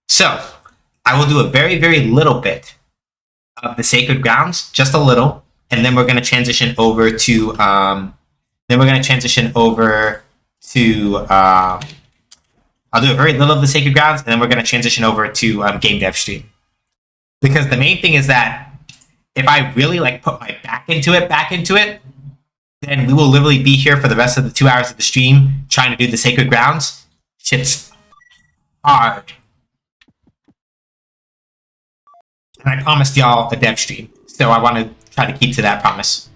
So, I will do a very, very little bit of the Sacred Grounds, just a little, and then we're going to transition over to I'll do a very little of the Sacred Grounds, and then we're going to transition over to Game Dev Stream. Because the main thing is that if I really like put my back into it, then we will literally be here for the rest of the 2 hours of the stream trying to do the Sacred Grounds. Shit's hard. And I promised y'all a dev stream, so I want to try to keep to that promise.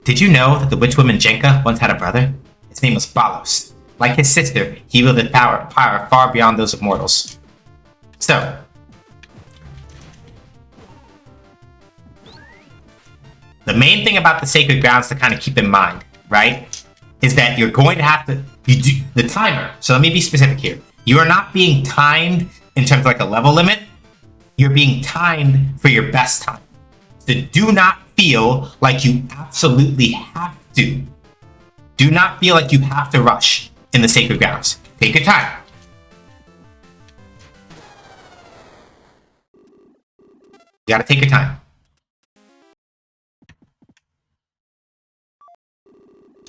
Did you know that the witch woman Jenka once had a brother? His name was Balos. Like his sister, he wielded power far beyond those of mortals. So, the main thing about the Sacred Grounds to kind of keep in mind, right, is that you're going to have to do the timer. So let me be specific here. You are not being timed in terms of like a level limit. You're being timed for your best time. So do not feel like you absolutely have to. Do not feel like you have to rush in the Sacred Grounds. Take your time. You gotta take your time.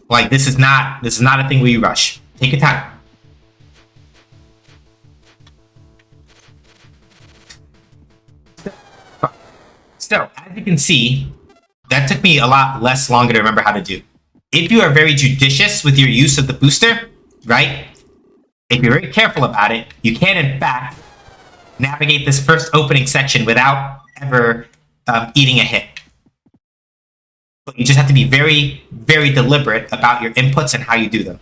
Like this is not a thing where you rush. Take your time. So, as you can see, that took me a lot less longer to remember how to do. If you are very judicious with your use of the booster, right? If you're very careful about it, you can in fact navigate this first opening section without ever eating a hit. But you just have to be very, very deliberate about your inputs and how you do them.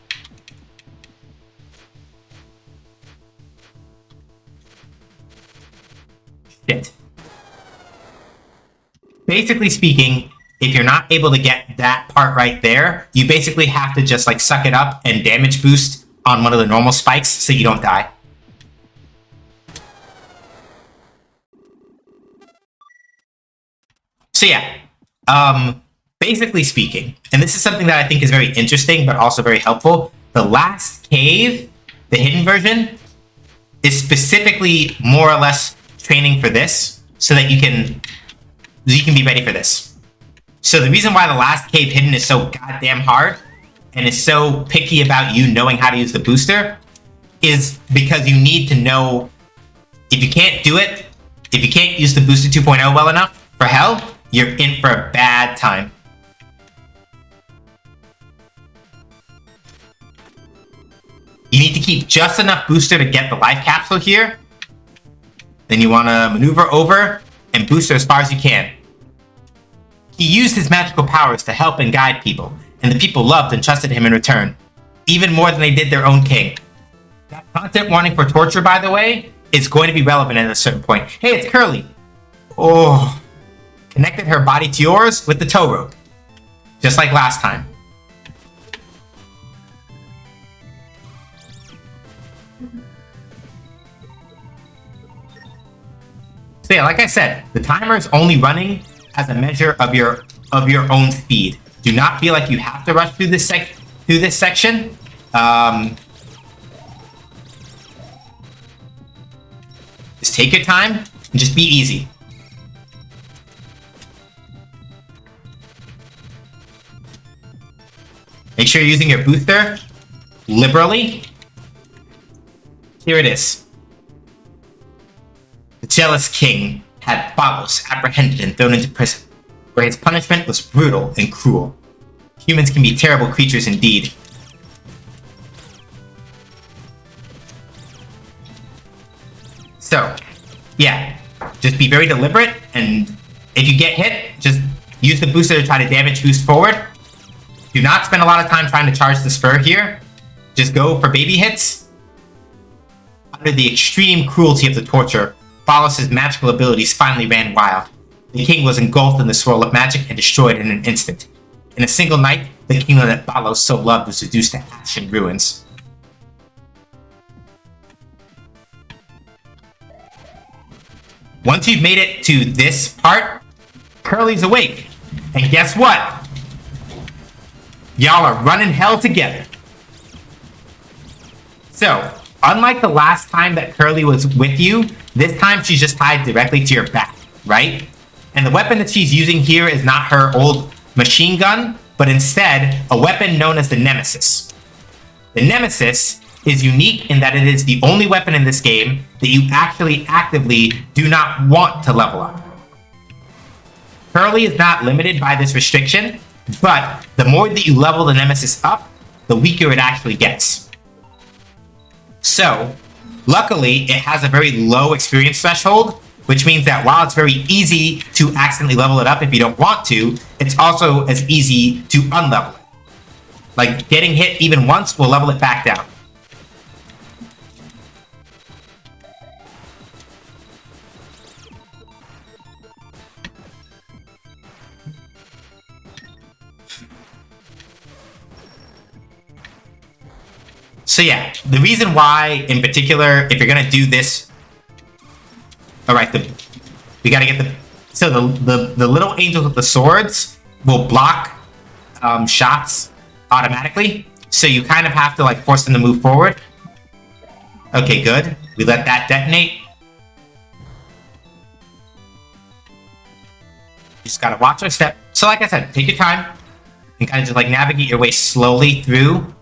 Shit. Basically speaking, if you're not able to get that part right there, you basically have to just like suck it up and damage boost on one of the normal spikes so you don't die. So yeah, basically speaking, and this is something that I think is very interesting but also very helpful, the last cave, the hidden version, is specifically more or less training for this so that you can be ready for this. So the reason why the last cave hidden is so goddamn hard and is so picky about you knowing how to use the booster is because you need to know if you can't do it, if you can't use the booster 2.0 well enough for hell, you're in for a bad time. You need to keep just enough booster to get the life capsule here. Then you want to maneuver over and booster as far as you can. He used his magical powers to help and guide people, and the people loved and trusted him in return, even more than they did their own king. That content warning for torture, by the way, is going to be relevant at a certain point. Hey, it's Curly. Oh, connected her body to yours with the tow rope, just like last time. So yeah, like I said, the timer is only running as a measure of your own speed. Do not feel like you have to rush through this section. Just take your time and just be easy. Make sure you're using your booster liberally. Here it is. The jealous king had Balos apprehended and thrown into prison. where his punishment was brutal and cruel. Humans can be terrible creatures indeed. So, yeah, just be very deliberate, and if you get hit, just use the booster to try to damage boost forward. Do not spend a lot of time trying to charge the spur here. Just go for baby hits. Under the extreme cruelty of the torture, Balos' magical abilities finally ran wild. The king was engulfed in the swirl of magic and destroyed in an instant. In a single night, the kingdom that Balos so loved was reduced to ash and ruins. Once you've made it to this part, Curly's awake. And guess what? Y'all are running hell together. So, unlike the last time that Curly was with you, this time she's just tied directly to your back, right? And the weapon that she's using here is not her old machine gun, but instead a weapon known as the Nemesis. The Nemesis is unique in that it is the only weapon in this game that you actually actively do not want to level up. Curly is not limited by this restriction, but the more that you level the Nemesis up, the weaker it actually gets. So, luckily, it has a very low experience threshold, which means that while it's very easy to accidentally level it up if you don't want to, it's also as easy to unlevel it. Like, getting hit even once will level it back down. So yeah, the reason why, in particular, if you're gonna do this, all right, we gotta get so the little angels with the swords will block shots automatically. So you kind of have to like force them to move forward. Okay, good. We let that detonate. Just gotta watch our step. So like I said, take your time and kind of just like navigate your way slowly through.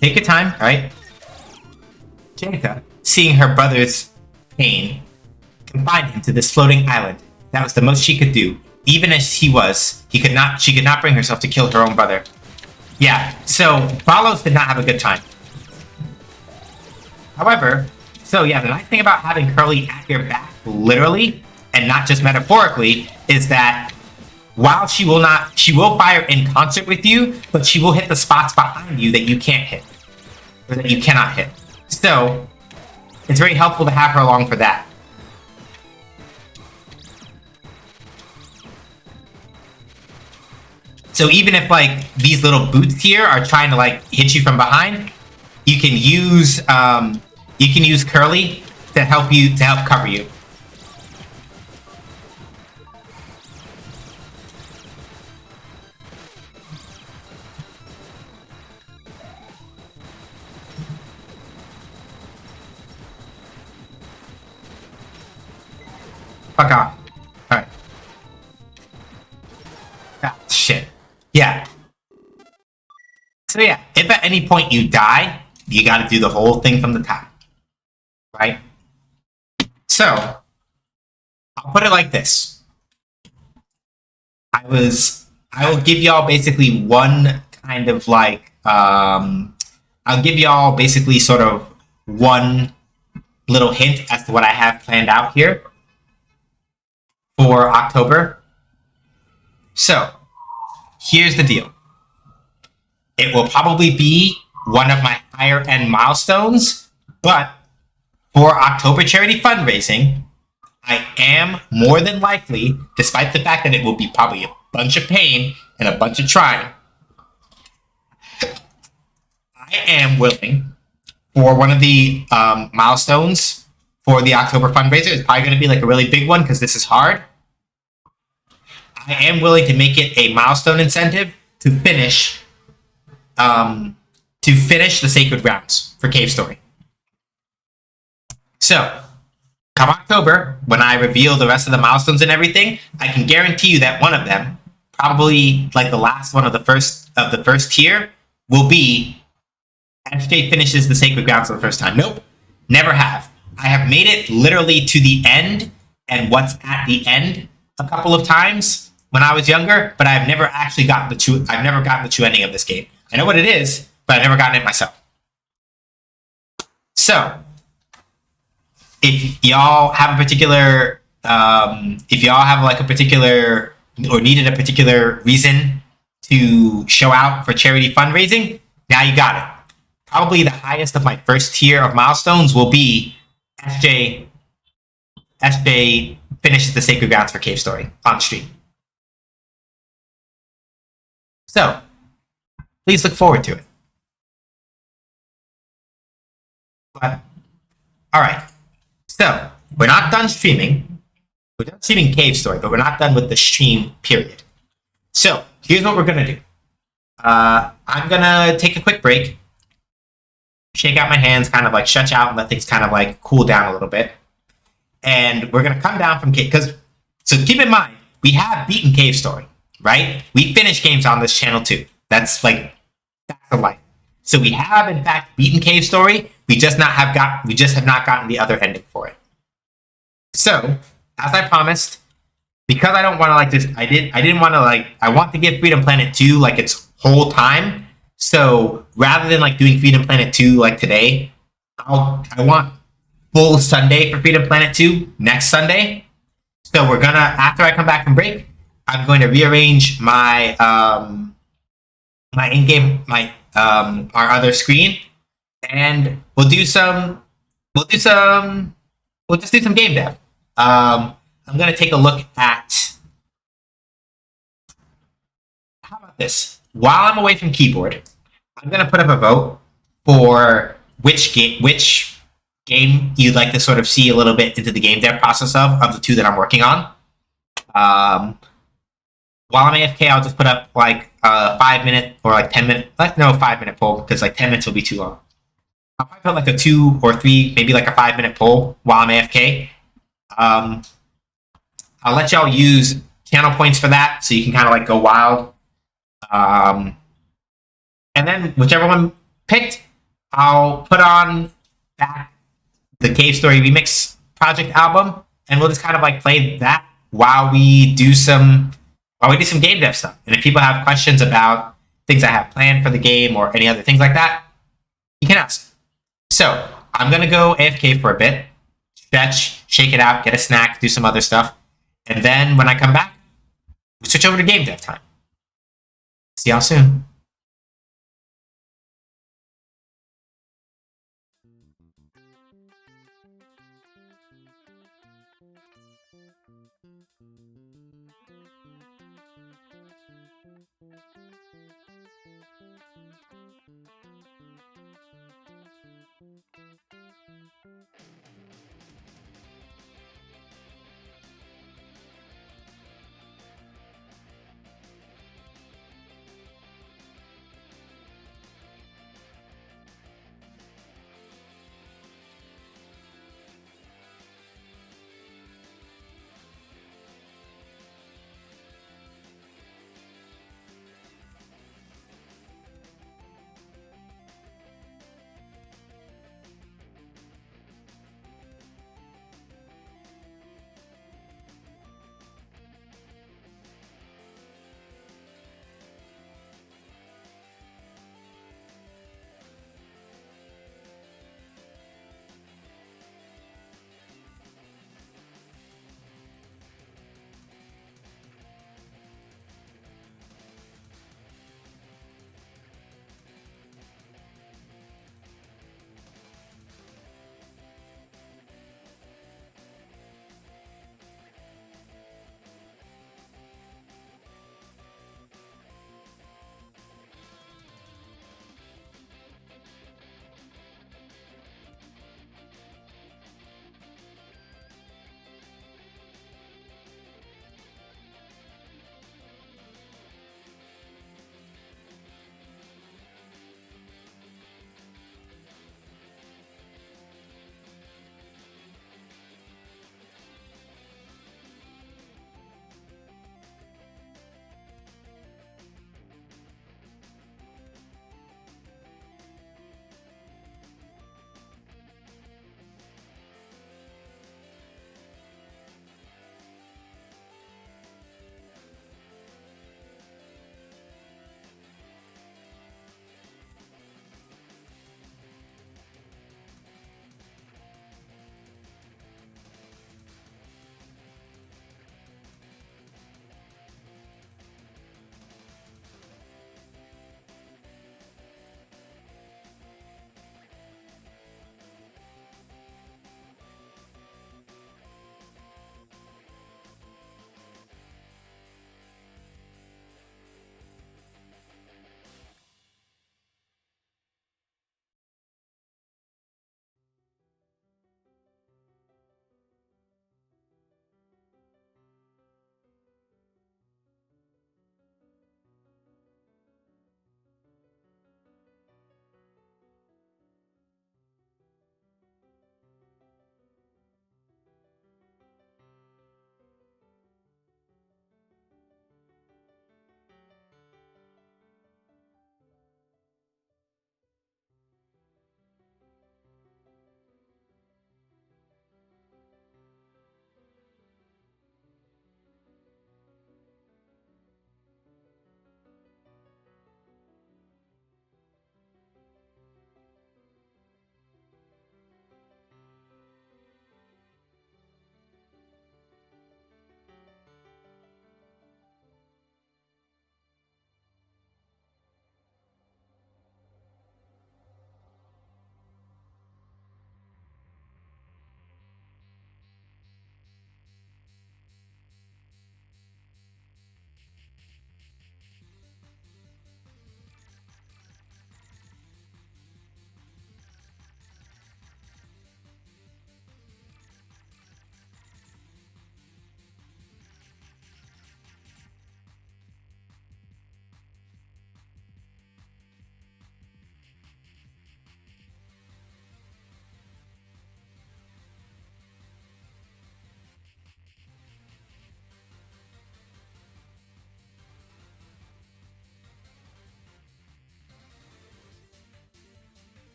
Take your time, right? Janica, seeing her brother's pain, confined him to this floating island. That was the most she could do. Even as she could not bring herself to kill her own brother. Yeah, so Balos did not have a good time. However, so yeah, the nice thing about having Curly at your back, literally, and not just metaphorically, is that while she will fire in concert with you, but she will hit the spots behind you that you can't hit. Or that you cannot hit. So, it's very helpful to have her along for that. So even if, like, these little boots here are trying to, like, hit you from behind, you can use Curly to help cover you. Fuck off. Alright. Ah, shit. Yeah. So yeah, if at any point you die, you gotta do the whole thing from the top. Right? So, I'll put it like this. I will give y'all basically one kind of like, I'll give y'all basically sort of one little hint as to what I have planned out here for October. So, here's the deal. It will probably be one of my higher end milestones, but for October charity fundraising, I am more than likely, despite the fact that it will be probably a bunch of pain and a bunch of trying, I am willing for one of the milestones for the October fundraiser. It's probably going to be like a really big one because this is hard. I am willing to make it a milestone incentive to finish to finish the Sacred Grounds for Cave Story. So, come October, when I reveal the rest of the milestones and everything, I can guarantee you that one of them, probably like the last one of the first tier, will be FJ finishes the Sacred Grounds for the first time. Nope, never have. I have made it literally to the end and what's at the end a couple of times when I was younger, but I've never actually gotten the true ending of this game. I know what it is, but I've never gotten it myself. So, if y'all have a particular, if y'all have like a particular or needed a particular reason to show out for charity fundraising, now you got it. Probably the highest of my first tier of milestones will be SJ finishes the Sacred Grounds for Cave Story on stream. So, please look forward to it. But, all right. So, we're not done streaming. We're done streaming Cave Story, but we're not done with the stream, period. So, here's what we're going to do. I'm going to take a quick break, shake out my hands, kind of like stretch out and let things kind of like cool down a little bit. And we're going to come down from Cave, so keep in mind, we have beaten Cave Story, right? We finish games on this channel too. That's the life. So we have in fact beaten Cave Story. We just have not gotten the other ending for it. So, as I promised, because I don't want to like this, I want to give Freedom Planet 2 like its whole time. So rather than like doing Freedom Planet 2 like today, I want full Sunday for Freedom Planet 2 next Sunday. So after I come back from break, I'm going to rearrange my our other screen, and we'll just do some game dev. I'm gonna take a look at, how about this? While I'm away from keyboard, I'm gonna put up a vote for which game you'd like to sort of see a little bit into the game dev process of the two that I'm working on. While I'm AFK, I'll just put up like a 5-minute or like 10-minute, 5-minute poll, because like 10 minutes will be too long. I'll probably put like a 2 or 3, maybe like a 5-minute poll while I'm AFK. I'll let y'all use channel points for that, so you can kind of like go wild. And then whichever one picked, I'll put on back the Cave Story Remix Project album, and we'll just kind of like play that while we do some game dev stuff. And if people have questions about things I have planned for the game or any other things like that, you can ask. So I'm gonna go AFK for a bit, stretch, shake it out, get a snack, do some other stuff, and then when I come back, we switch over to game dev time. See y'all soon.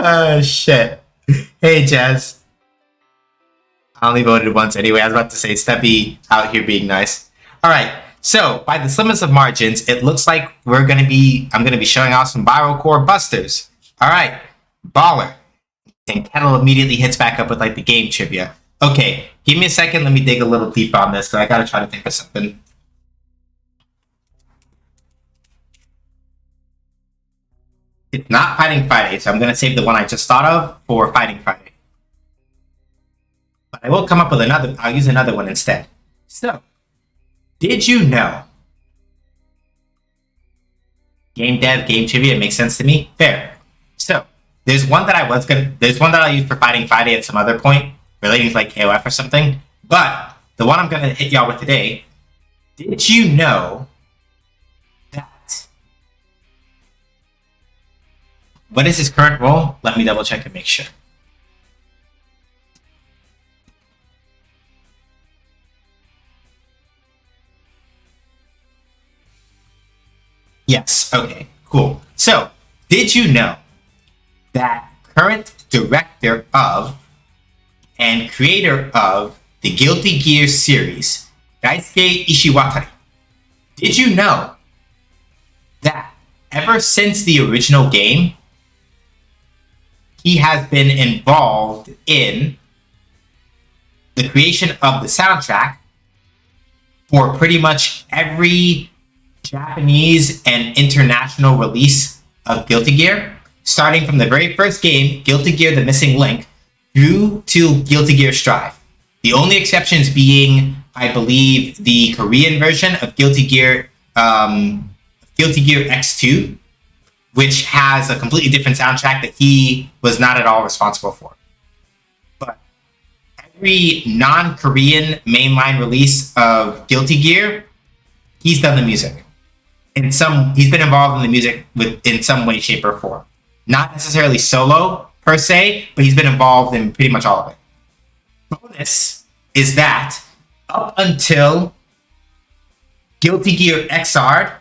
Oh, shit. Hey, Jazz. I only voted once anyway. I was about to say Steppy out here being nice. All right. So, by the slimmest of margins, it looks like I'm going to be showing off some viral core busters. All right. Baller. And Kettle immediately hits back up with like the game trivia. Okay. Give me a second. Let me dig a little deeper on this because I got to try to think of something. It's not Fighting Friday, so I'm going to save the one I just thought of for Fighting Friday. But I will come up with another. I'll use another one instead. So, did you know? Game dev, game trivia, it makes sense to me. Fair. So, there's one that I'll use for Fighting Friday at some other point, relating to like KOF or something. But the one I'm going to hit y'all with today, did you know that? What is his current role? Let me double check and make sure. Yes, okay, cool. So, did you know that current director of and creator of the Guilty Gear series, Daisuke Ishiwatari, did you know that ever since the original game, he has been involved in the creation of the soundtrack for pretty much every Japanese and international release of Guilty Gear, starting from the very first game, Guilty Gear The Missing Link, through to Guilty Gear Strive. The only exceptions being, I believe, the Korean version of Guilty Gear X2, which has a completely different soundtrack that he was not at all responsible for. But every non-Korean mainline release of Guilty Gear, he's done the music. He's been involved in the music in some way, shape, or form. Not necessarily solo per se, but he's been involved in pretty much all of it. Bonus is that up until Guilty Gear XR,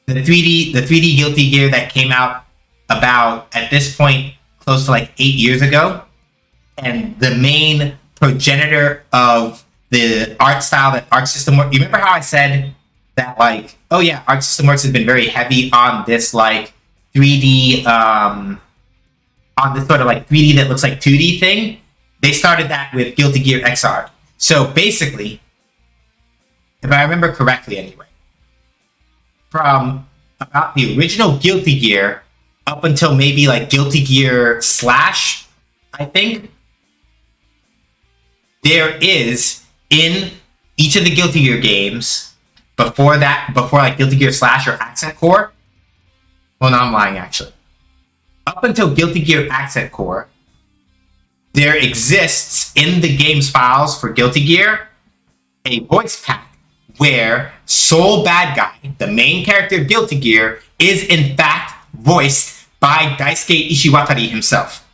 the 3D Guilty Gear that came out about, at this point, close to like 8 years ago, and the main progenitor of the art style that Arc System Works. You remember how I said that, like, oh yeah, Arc System Works has been very heavy on this like 3D, on this sort of like 3D that looks like 2D thing? They started that with Guilty Gear XR. So basically, if I remember correctly anyway, from about the original Guilty Gear up until maybe like Guilty Gear Slash, I think, there is in each of the Guilty Gear games before like Guilty Gear Slash or Accent Core. Well, no, I'm lying actually. Up until Guilty Gear Accent Core, there exists in the game's files for Guilty Gear a voice pack where Soul Bad Guy, the main character of Guilty Gear, is in fact voiced by Daisuke Ishiwatari himself.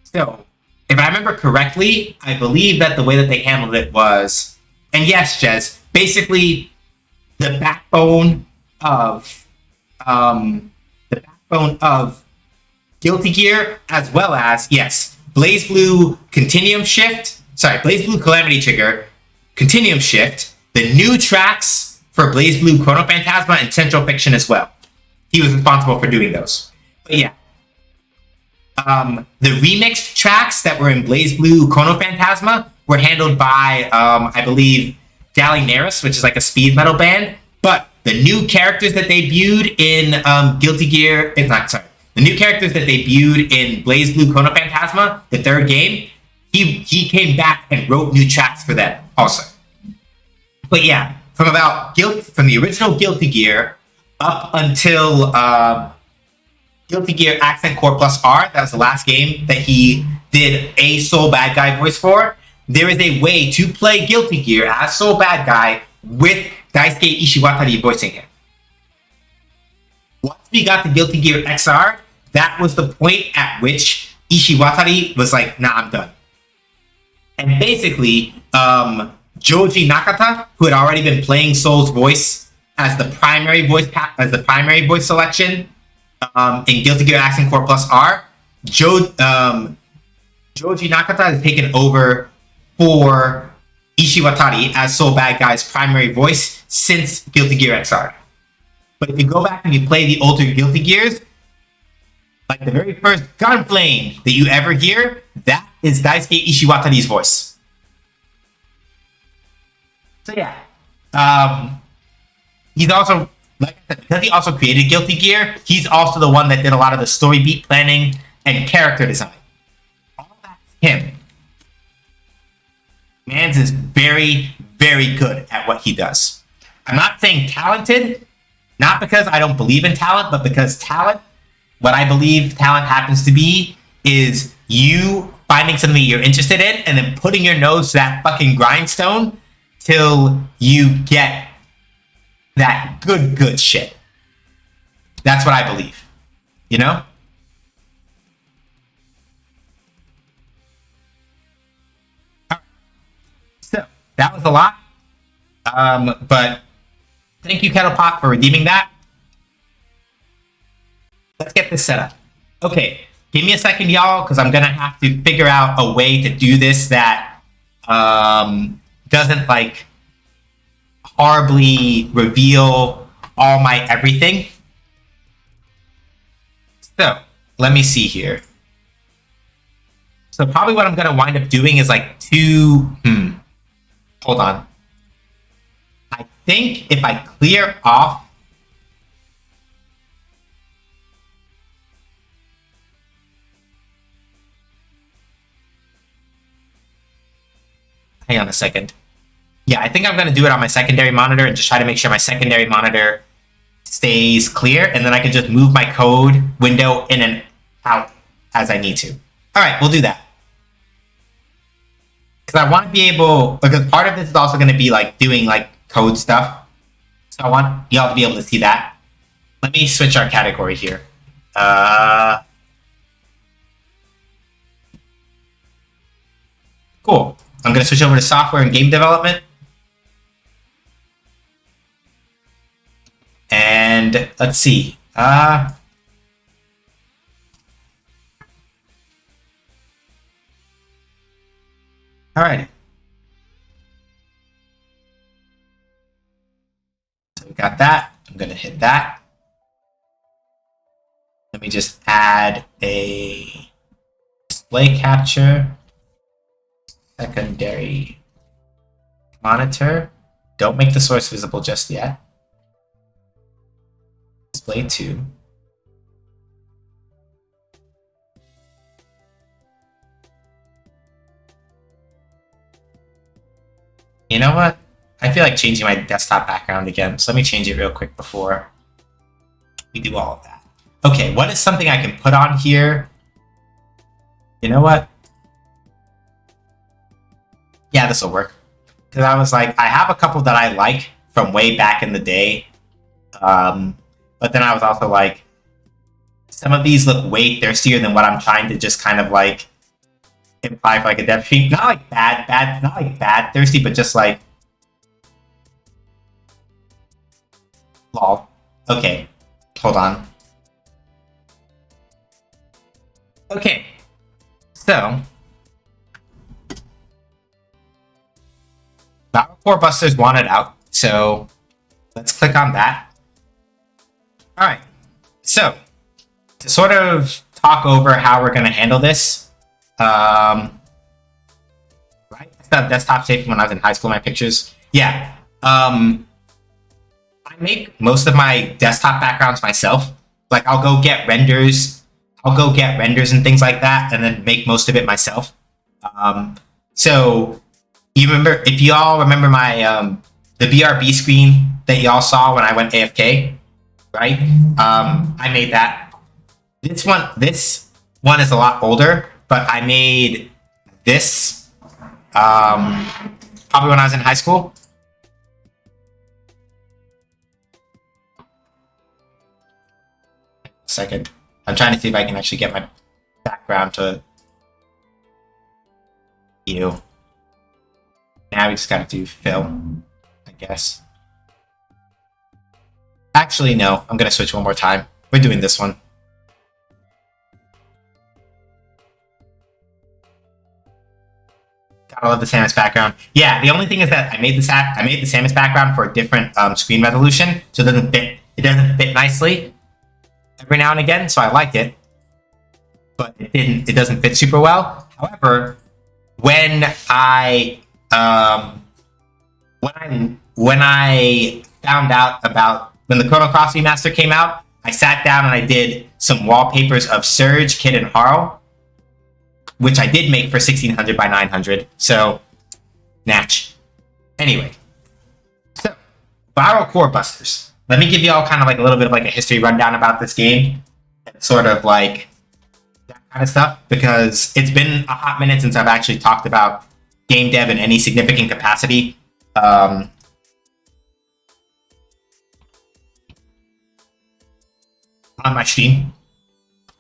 So, if I remember correctly, I believe that the way that they handled it was, and yes, Jez, basically the backbone of Guilty Gear, as well as, yes, BlazBlue Calamity Trigger, Continuum Shift, the new tracks for BlazBlue Chrono Phantasma, and Central Fiction as well. He was responsible for doing those. But yeah. The remixed tracks that were in BlazBlue Chrono Phantasma were handled by, I believe, Galinaris, which is like a speed metal band. But the new characters that debuted in the new characters that debuted in BlazBlue Chrono Phantasma, the third game, he came back and wrote new tracks for them also. But yeah, from the original Guilty Gear up until Guilty Gear Accent Core Plus R, that was the last game that he did a Soul Bad Guy voice for. There is a way to play Guilty Gear as Soul Bad Guy with Daisuke Ishiwatari voicing him. once we got the Guilty Gear XR, that was the point at which Ishiwatari was like, nah, I'm done. And basically, Joji Nakata, who had already been playing Soul's voice as the primary voice selection in Guilty Gear Accent Core Plus R, Joji Nakata has taken over for Ishiwatari as Soul Bad Guy's primary voice since Guilty Gear XR. But if you go back and you play the older Guilty Gears, like the very first Gunflame that you ever hear, that is Daisuke Ishiwatari's voice. So yeah. He's also, like I said, because he also created Guilty Gear, he's also the one that did a lot of the story beat planning and character design. All that's him. Mans is very, very good at what he does. I'm not saying talented, not because I don't believe in talent, but because talent, what I believe talent happens to be, is you finding something you're interested in and then putting your nose to that fucking grindstone till you get that good shit. That's what I believe. You know? So, that was a lot. But thank you, Kettle Pot, for redeeming that. Let's get this set up. Okay, give me a second, y'all, because I'm gonna have to figure out a way to do this that doesn't like horribly reveal all my everything. So let me see here. So probably what I'm gonna wind up doing is like hold on. I think if I clear off hang on a second. Yeah, I think I'm going to do it on my secondary monitor and just try to make sure my secondary monitor stays clear, and then I can just move my code window in and out as I need to. All right, we'll do that. Because I want to be able, because part of this is also going to be like doing like code stuff. So I want y'all to be able to see that. Let me switch our category here. Cool. I'm going to switch over to software and game development. And let's see. All right. So we got that. I'm going to hit that. Let me just add a display capture. Secondary monitor. Don't make the source visible just yet. Display 2. You know what? I feel like changing my desktop background again, so let me change it real quick before we do all of that. Okay, what is something I can put on here? You know what? Yeah, this will work. Because I was like, I have a couple that I like from way back in the day. But then I was also like, some of these look way thirstier than what I'm trying to just kind of like imply for like a dev stream. Not like bad thirsty, but just like lol. Okay, hold on. Okay, so Battle Core Busters wanted out, so let's click on that. All right, so to sort of talk over how we're going to handle this, right? That's the desktop shape when I was in high school, my pictures. Yeah, I make most of my desktop backgrounds myself. Like I'll go get renders and things like that, and then make most of it myself. So you remember, if y'all remember my the BRB screen that y'all saw when I went AFK, right? I made that. This one is a lot older, but I made this probably when I was in high school. second. I'm trying to see if I can actually get my background to you. Now we just gotta do fill, I guess. Actually, no. I'm gonna switch one more time. We're doing this one. Gotta love the Samus background. Yeah, the only thing is that I made the Samus background for a different screen resolution, so it doesn't fit. It doesn't fit nicely every now and again. So I like it, but it doesn't fit super well. However, when I found out about when the Chrono Cross remaster came out, I sat down and I did some wallpapers of Surge, Kid, and Harl, which I did make for 1600 by 900. So, natch. Anyway, so Viral Core Busters. Let me give you all kind of like a little bit of like a history rundown about this game, and sort of like that kind of stuff, because it's been a hot minute since I've actually talked about game dev in any significant capacity. On my stream.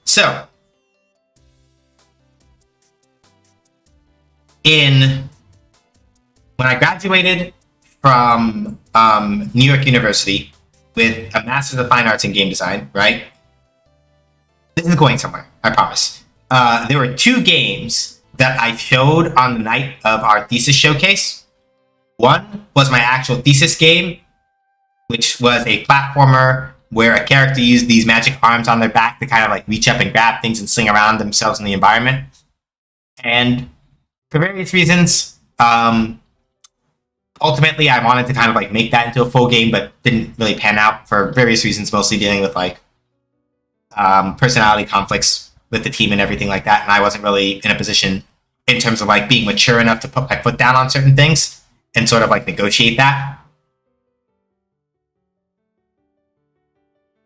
So, when I graduated from New York University with a Master's of Fine Arts in Game Design, right? This is going somewhere, I promise. There were 2 games that I showed on the night of our thesis showcase. One was my actual thesis game, which was a platformer where a character used these magic arms on their back to kind of like reach up and grab things and sling around themselves in the environment. And for various reasons, ultimately I wanted to kind of like make that into a full game, but didn't really pan out for various reasons, mostly dealing with like personality conflicts with the team and everything like that. And I wasn't really in a position in terms of like being mature enough to put my foot down on certain things and sort of like negotiate that.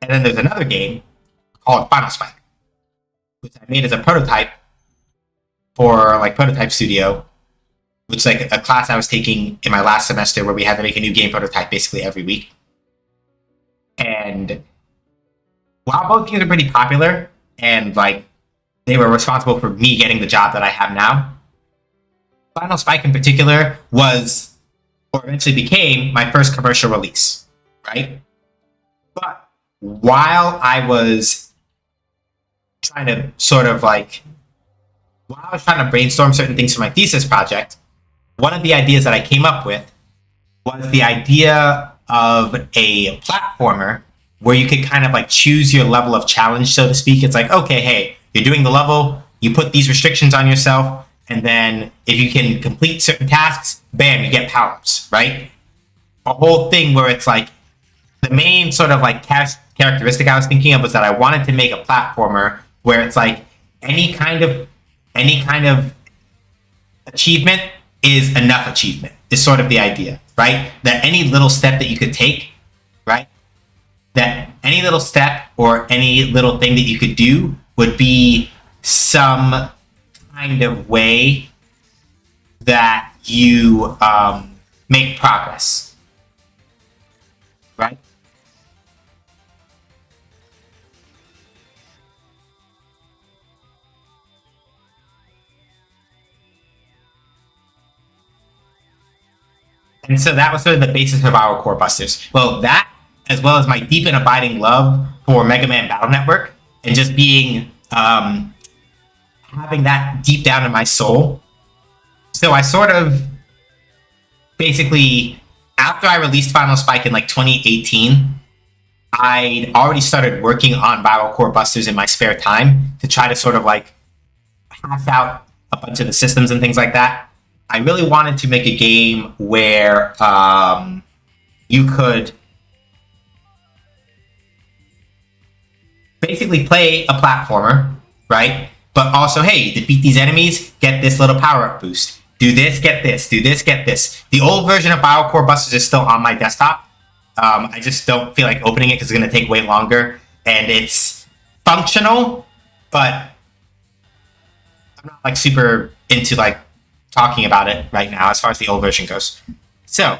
And then there's another game called Final Spike, which I made as a prototype for like Prototype Studio, which is like a class I was taking in my last semester where we had to make a new game prototype basically every week. And while both games are pretty popular and like they were responsible for me getting the job that I have now, Final Spike in particular was, or eventually became, my first commercial release, right? But while I was trying to brainstorm certain things for my thesis project, one of the ideas that I came up with was the idea of a platformer where you could kind of like choose your level of challenge, so to speak. It's like, okay, hey, you're doing the level, you put these restrictions on yourself, and then if you can complete certain tasks, bam, you get power-ups, right? A whole thing where it's like, the main sort of like characteristic I was thinking of was that I wanted to make a platformer where it's like any kind of achievement is enough achievement, is sort of the idea, right? That any little step that you could take, right? That any little step or any little thing that you could do would be some kind of way that you make progress, right? And so that was sort of the basis of our core busters. Well, that, as well as my deep and abiding love for Mega Man Battle Network, and just being, having that deep down in my soul. So I sort of, basically, after I released Final Spike in like 2018, I'd already started working on Viral Core Busters in my spare time to try to sort of like hash out a bunch of the systems and things like that. I really wanted to make a game where you could basically play a platformer, right? But also, hey, defeat these enemies, get this little power-up boost. Do this, get this. Do this, get this. The old version of Viral Core Busters is still on my desktop. I just don't feel like opening it because it's going to take way longer. And it's functional, but I'm not like super into like talking about it right now as far as the old version goes. So,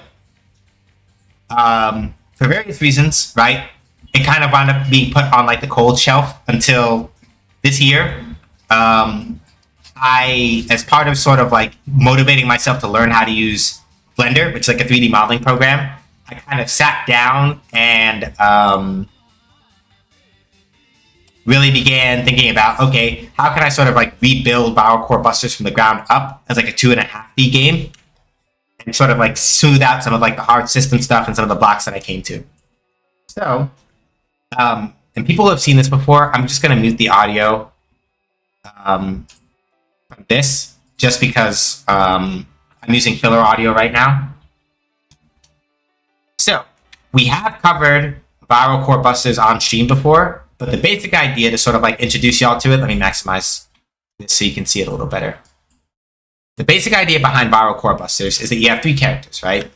for various reasons, right, it kind of wound up being put on like the cold shelf until this year. I, as part of sort of like motivating myself to learn how to use Blender, which is like a 3D modeling program, I kind of sat down and really began thinking about, okay, how can I sort of like rebuild Viral Core Busters from the ground up as like a 2.5D game, and sort of like smooth out some of like the hard system stuff and some of the blocks that I came to. So, and people who have seen this before, I'm just going to mute the audio from this, just because I'm using filler audio right now. So, we have covered Viral Core Busters on stream before, but the basic idea to sort of like introduce y'all to it, let me maximize this so you can see it a little better. The basic idea behind Viral Core Busters is that you have 3 characters, right?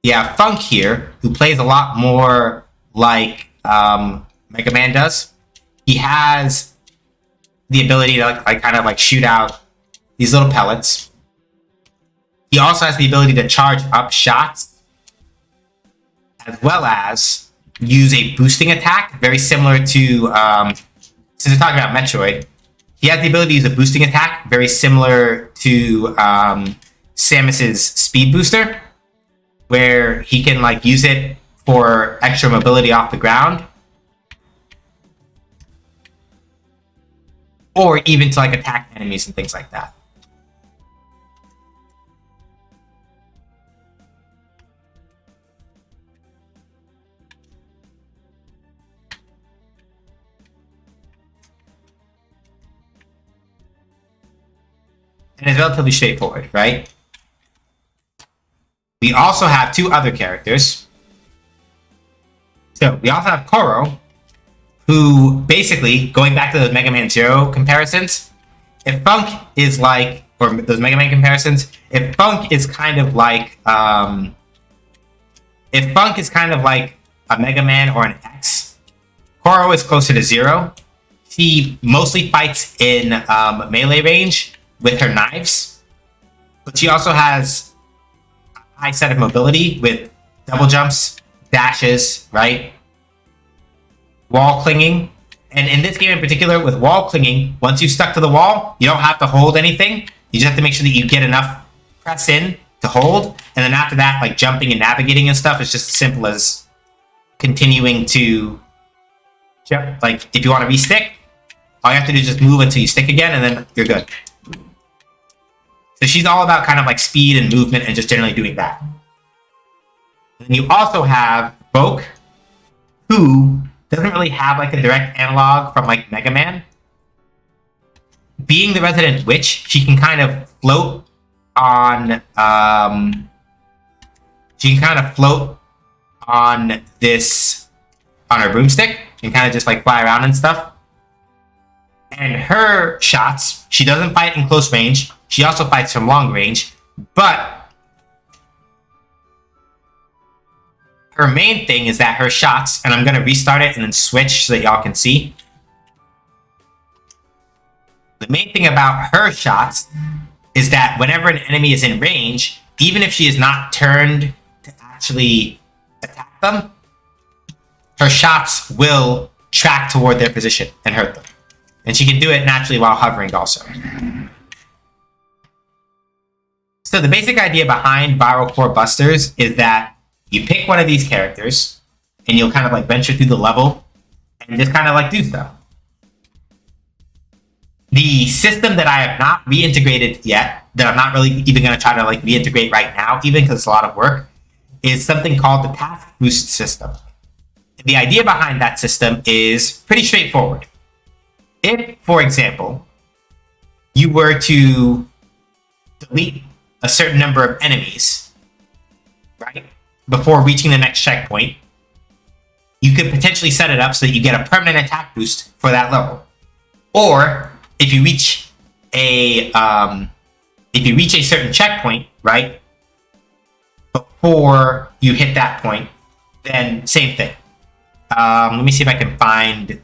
You have Funk here, who plays a lot more like Mega Man does. He has the ability to like kind of like shoot out these little pellets. He also has the ability to charge up shots, as well as use a boosting attack, very similar to, since we're talking about Metroid, he has the ability to use a boosting attack, very similar to Samus's speed booster, where he can like use it for extra mobility off the ground, or even to like attack enemies and things like that. And it's relatively straightforward, right? We also have 2 other characters. So we also have Koro, who basically, going back to those Mega Man Zero comparisons, if Funk is like, or those Mega Man comparisons, if Funk is kind of like, a Mega Man or an X, Koro is closer to Zero. She mostly fights in melee range with her knives, but she also has a high set of mobility with double jumps, dashes, right? Wall clinging. And in this game in particular, with wall clinging, once you've stuck to the wall, you don't have to hold anything. You just have to make sure that you get enough press in to hold. And then after that, like jumping and navigating and stuff is just as simple as continuing to jump. Like if you want to re-stick, all you have to do is just move until you stick again, and then you're good. So she's all about kind of like speed and movement and just generally doing that. And then you also have Folk, who doesn't really have like a direct analog from like Mega Man. Being the resident witch, she can kind of float on this, on her broomstick, and kind of just like fly around and stuff. And her shots, she doesn't fight in close range. She also fights from long range, but her main thing is that her shots, and I'm going to restart it and then switch so that y'all can see. The main thing about her shots is that whenever an enemy is in range, even if she is not turned to actually attack them, her shots will track toward their position and hurt them. And she can do it naturally while hovering also. So the basic idea behind Viral Core Busters is that you pick one of these characters and you'll kind of like venture through the level and just kind of like do stuff. The system that I have not reintegrated yet, that I'm not really even going to try to like reintegrate right now, even because it's a lot of work, is something called the Task Boost system. The idea behind that system is pretty straightforward. If, for example, you were to delete a certain number of enemies, right, before reaching the next checkpoint, you could potentially set it up so that you get a permanent attack boost for that level. Or if you reach a certain checkpoint, right, before you hit that point, then same thing. Let me see if I can find.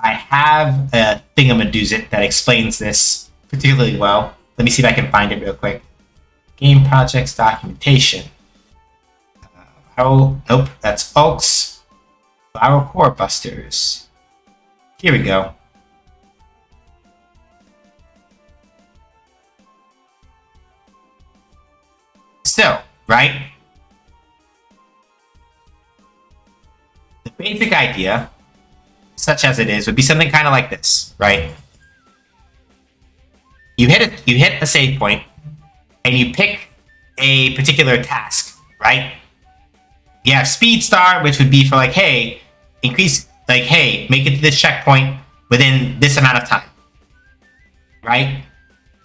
I have a thingamadoozit that explains this particularly well. Let me see if I can find it real quick. Game projects documentation. Oh, nope, that's Ulks. Viral Core Busters. Here we go. So, right? The basic idea, such as it is, would be something kind of like this, right? You hit a save point, and you pick a particular task, right? You have Speed Star, which would be for like, hey, increase, like, hey, make it to this checkpoint within this amount of time, right?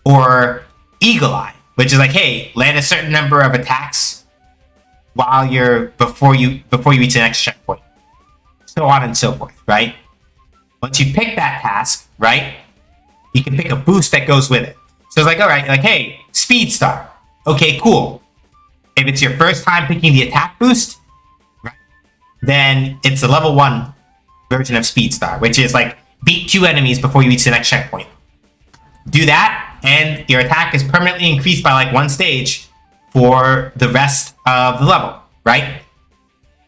Or Eagle Eye, which is like, hey, land a certain number of attacks while before you reach the next checkpoint, so on and so forth, right? Once you pick that task, right, you can pick a boost that goes with it. So it's like, all right, like, hey, Speed Star. Okay, cool. If it's your first time picking the attack boost, right, then it's a level 1 version of Speed Star, which is like beat 2 enemies before you reach the next checkpoint. Do that, and your attack is permanently increased by like 1 stage for the rest of the level, right?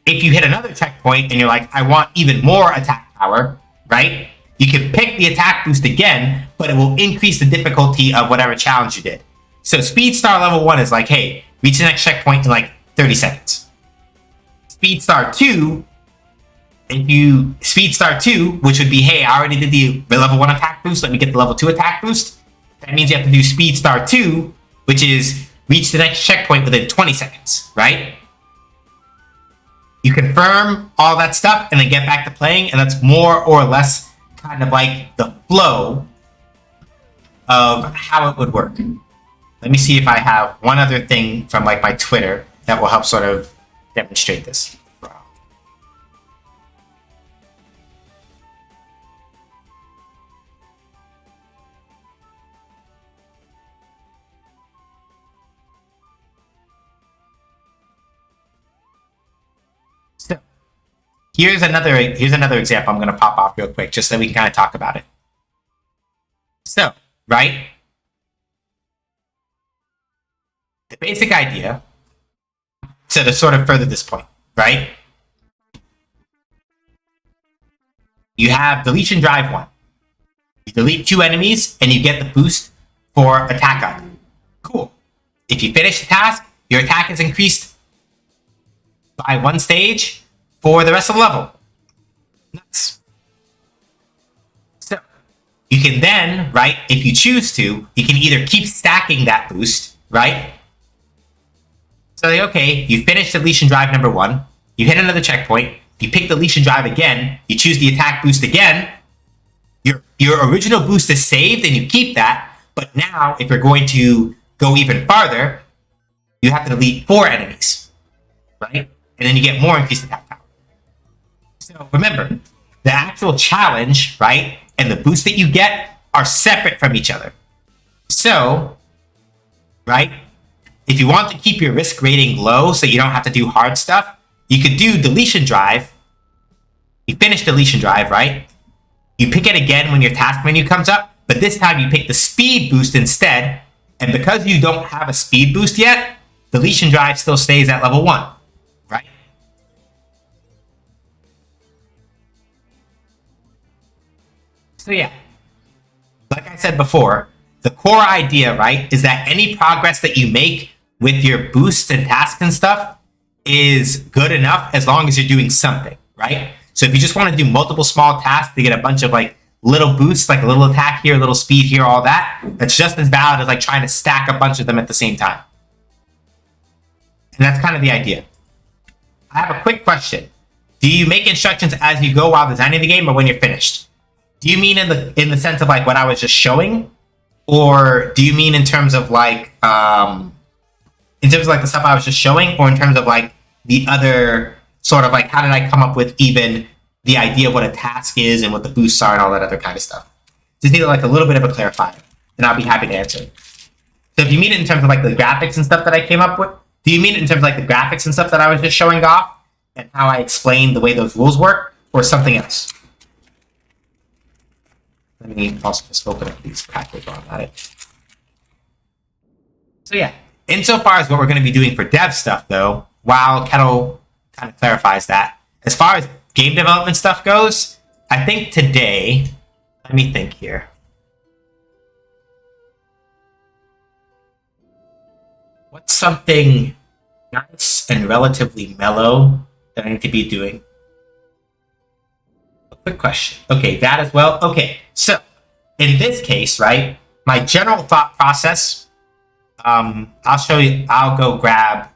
If you hit another checkpoint and you're like, I want even more attack power, right? You can pick the attack boost again, but it will increase the difficulty of whatever challenge you did. So Speed Star level 1 is like, hey, reach the next checkpoint in like 30 seconds. Speed Star 2, Speed Star 2, which would be, hey, I already did the level 1 attack boost, let me get the level 2 attack boost. That means you have to do Speed Star 2, which is reach the next checkpoint within 20 seconds, right? You confirm all that stuff and then get back to playing, and that's more or less kind of like the flow of how it would work. Let me see if I have one other thing from like my Twitter that will help sort of demonstrate this. So here's another example I'm going to pop off real quick just so we can kind of talk about it. So, right? The basic idea, so to sort of further this point, right? You have deletion drive 1. You delete 2 enemies and you get the boost for attack up. Cool. If you finish the task, your attack is increased by 1 stage for the rest of the level. Nuts. So you can then, right, if you choose to, you can either keep stacking that boost, right? So like, okay, you finished deletion drive number 1, you hit another checkpoint, you pick deletion drive again, you choose the attack boost again, your original boost is saved and you keep that, but now if you're going to go even farther, you have to delete 4 enemies, right? And then you get more increased attack power. So remember, the actual challenge, right, and the boost that you get are separate from each other. So, right, if you want to keep your risk rating low so you don't have to do hard stuff, you could do deletion drive. You finish deletion drive, right? You pick it again when your task menu comes up, but this time you pick the speed boost instead. And because you don't have a speed boost yet, deletion drive still stays at level 1, right? So yeah, like I said before, the core idea, right, is that any progress that you make with your boosts and tasks and stuff is good enough as long as you're doing something, right? So if you just want to do multiple small tasks to get a bunch of like little boosts, like a little attack here, a little speed here, all that, that's just as valid as like trying to stack a bunch of them at the same time. And that's kind of the idea. I have a quick question. Do you make instructions as you go while designing the game or when you're finished? Do you mean in the sense of like what I was just showing? Or do you mean in terms of like the stuff I was just showing, or in terms of like the other sort of like how did I come up with even the idea of what a task is and what the boosts are and all that other kind of stuff? Just need like a little bit of a clarifier, and I'll be happy to answer. So if you mean it in terms of like the graphics and stuff that I came up with, do you mean it in terms of like the graphics and stuff that I was just showing off and how I explained the way those rules work, or something else? Let me also just open up these packets while I'm at it. So yeah, insofar as what we're going to be doing for dev stuff though, while Kettle kind of clarifies that. As far as game development stuff goes, I think today, let me think here. What's something nice and relatively mellow that I need to be doing? A quick question. Okay, that as well. Okay, so in this case, right, my general thought process, I'll show you, I'll go grab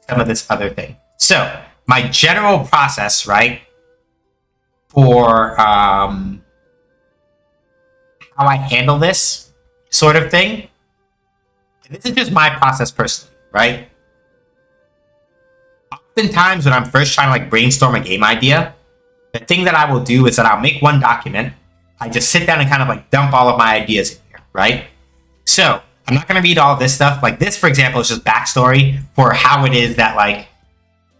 some of this other thing. So my general process, right, for how I handle this sort of thing, and this is just my process personally, right? Oftentimes when I'm first trying to like brainstorm a game idea, the thing that I will do is that I'll make one document. I just sit down and kind of like dump all of my ideas in here, right? So I'm not going to read all of this stuff. Like this, for example, is just backstory for how it is that like,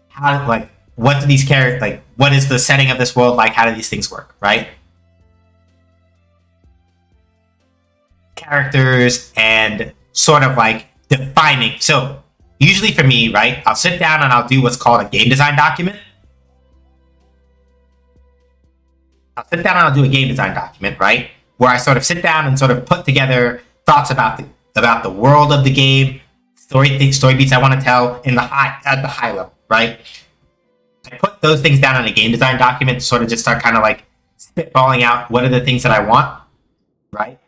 how, like, what do these characters, like, what is the setting of this world like? How do these things work, right? Characters and sort of like defining. So usually for me, right, I'll sit down and I'll do what's called a game design document. I'll sit down and I'll do a game design document, right? Where I sort of sit down and sort of put together thoughts about the world of the game, story beats I want to tell at the high level, right? I put those things down in a game design document to sort of just start kind of like spitballing out what are the things that I want, right?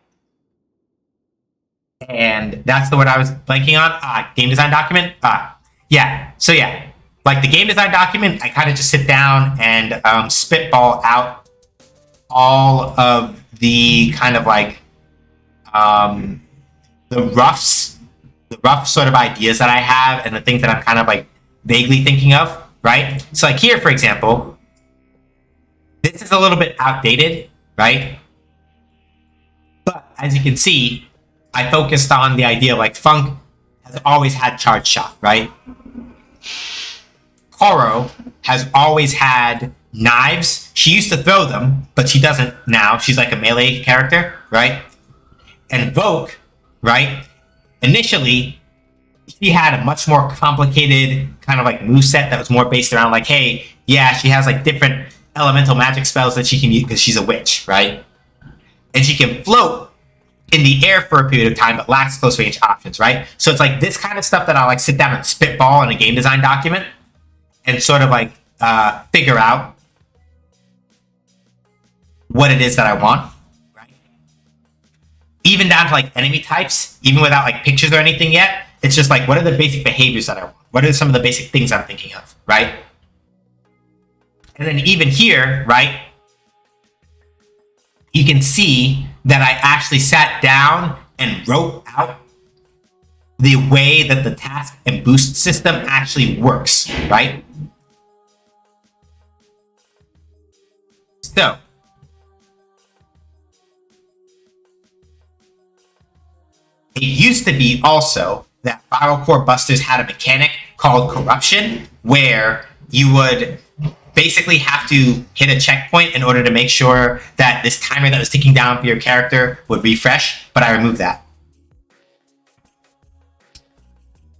And that's the word I was blanking on. Game design document. Yeah. So yeah, like the game design document, I kind of just sit down and spitball out all of the kind of like the rough sort of ideas that I have and the things that I'm kind of like vaguely thinking of, right? So like here, for example, this is a little bit outdated, right? But as you can see, I focused on the idea like Funk has always had charge shot, right? Koro has always had knives. She used to throw them, but she doesn't now. She's like a melee character, right? And Vogue, right? Initially, she had a much more complicated kind of like moveset that was more based around like, hey, yeah, she has like different elemental magic spells that she can use because she's a witch, right? And she can float in the air for a period of time, but lacks close range options, right? So it's like this kind of stuff that I'll like sit down and spitball in a game design document and sort of like figure out what it is that I want, right? Even down to like enemy types, even without like pictures or anything yet, it's just like, what are the basic behaviors that I want? What are some of the basic things I'm thinking of, right? And then even here, right, you can see that I actually sat down and wrote out the way that the task and boost system actually works, right? So, it used to be also that Viral Core Busters had a mechanic called Corruption, where you would basically have to hit a checkpoint in order to make sure that this timer that was ticking down for your character would refresh, but I removed that.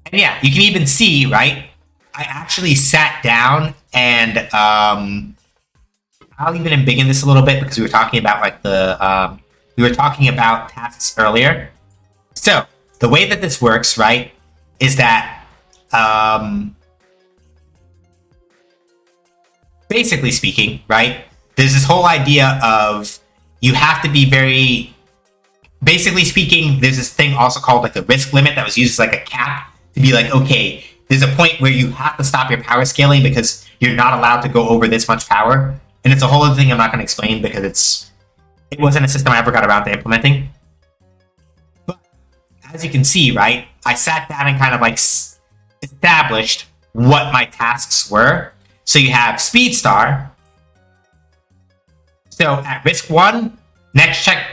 And yeah, you can even see, right, I actually sat down and I'll even embiggen this a little bit because we were talking about like we were talking about tasks earlier. So the way that this works, right, is that basically speaking, right, there's this whole idea of you have to be very, basically speaking, there's this thing also called like the risk limit that was used as like a cap to be like, okay, there's a point where you have to stop your power scaling because you're not allowed to go over this much power. And it's a whole other thing I'm not going to explain because it wasn't a system I ever got around to implementing. But as you can see, right, I sat down and kind of like established what my tasks were. So you have Speed Star. So at risk 1,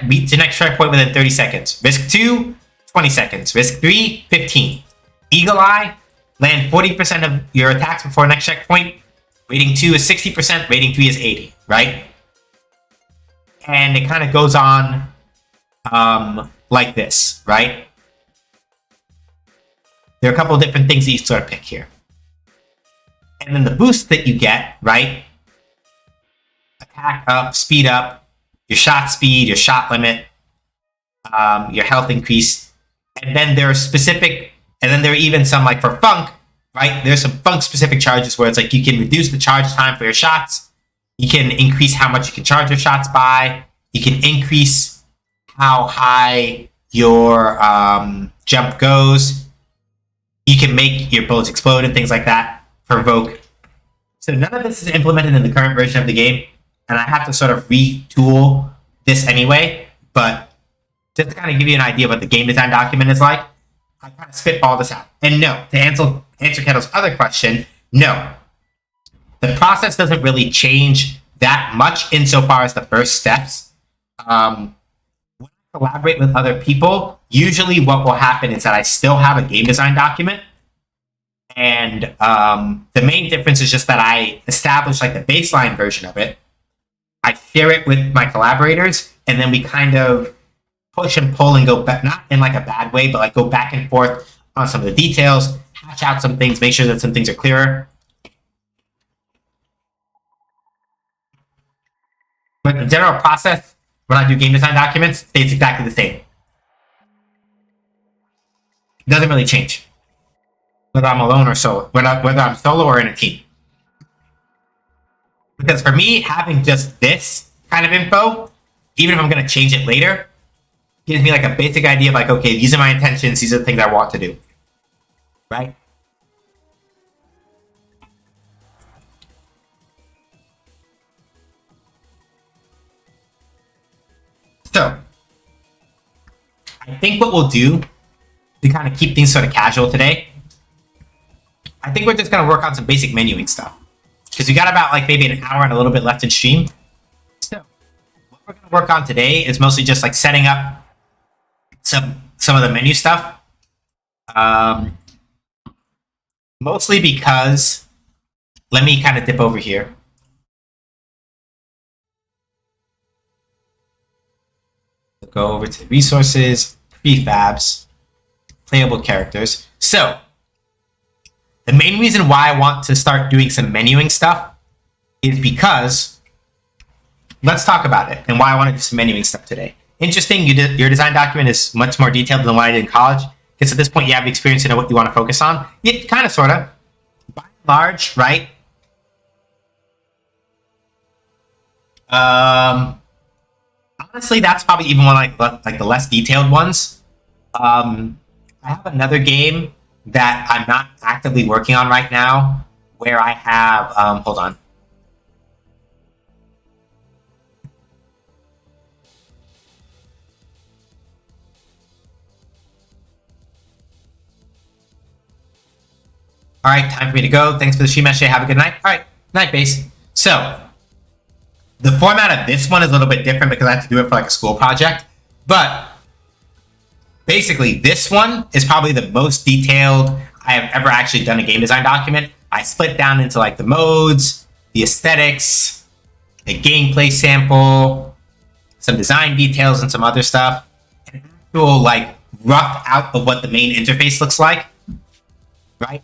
beat the next checkpoint within 30 seconds. Risk 2, 20 seconds. Risk 3, 15. Eagle Eye, land 40% of your attacks before next checkpoint. Rating 2 is 60%, rating 3 is 80, right? And it kind of goes on like this, right? There are a couple of different things that you sort of pick here. And then the boost that you get, right? Attack up, speed up, your shot speed, your shot limit, your health increase. And then there are even some like for funk, right? There's some funk specific charges where it's like you can reduce the charge time for your shots. You can increase how much you can charge your shots by. You can increase how high your jump goes. You can make your bullets explode and things like that for Evoke. So none of this is implemented in the current version of the game, and I have to sort of retool this anyway. But just to kind of give you an idea of what the game design document is like, I kind of spitball this out. And no, to answer Kettle's other question, no. The process doesn't really change that much insofar as the first steps. When I collaborate with other people, usually what will happen is that I still have a game design document. And the main difference is just that I establish like the baseline version of it. I share it with my collaborators, and then we kind of push and pull and go back, not in like a bad way, but like go back and forth on some of the details, hash out some things, make sure that some things are clearer. But the general process when I do game design documents stays exactly the same. It doesn't really change whether I'm alone or solo, whether I'm solo or in a team. Because for me, having just this kind of info, even if I'm going to change it later, gives me like a basic idea of like, okay, these are my intentions, these are the things I want to do. Right? So, I think what we'll do to kind of keep things sort of casual today, I think we're just going to work on some basic menuing stuff. Because we got about like maybe an hour and a little bit left in stream. So, what we're going to work on today is mostly just like setting up some of the menu stuff. Mostly because, let me kind of dip over here. Go over to resources, prefabs, playable characters. So, the main reason why I want to start doing some menuing stuff is because, let's talk about it and why I want to do some menuing stuff today. Interesting, your design document is much more detailed than what I did in college. Because at this point, you have experience to know what you want to focus on. Yeah, kind of, sort of. By and large, right? Honestly, that's probably even one like the less detailed ones. I have another game that I'm not actively working on right now, where I have hold on. All right, time for me to go. Thanks for the Shimesh. Have a good night. All right, night, base. So, the format of this one is a little bit different because I have to do it for like a school project. But basically, this one is probably the most detailed I have ever actually done a game design document. I split down into like the modes, the aesthetics, a gameplay sample, some design details, and some other stuff. An actual like rough out of what the main interface looks like, right?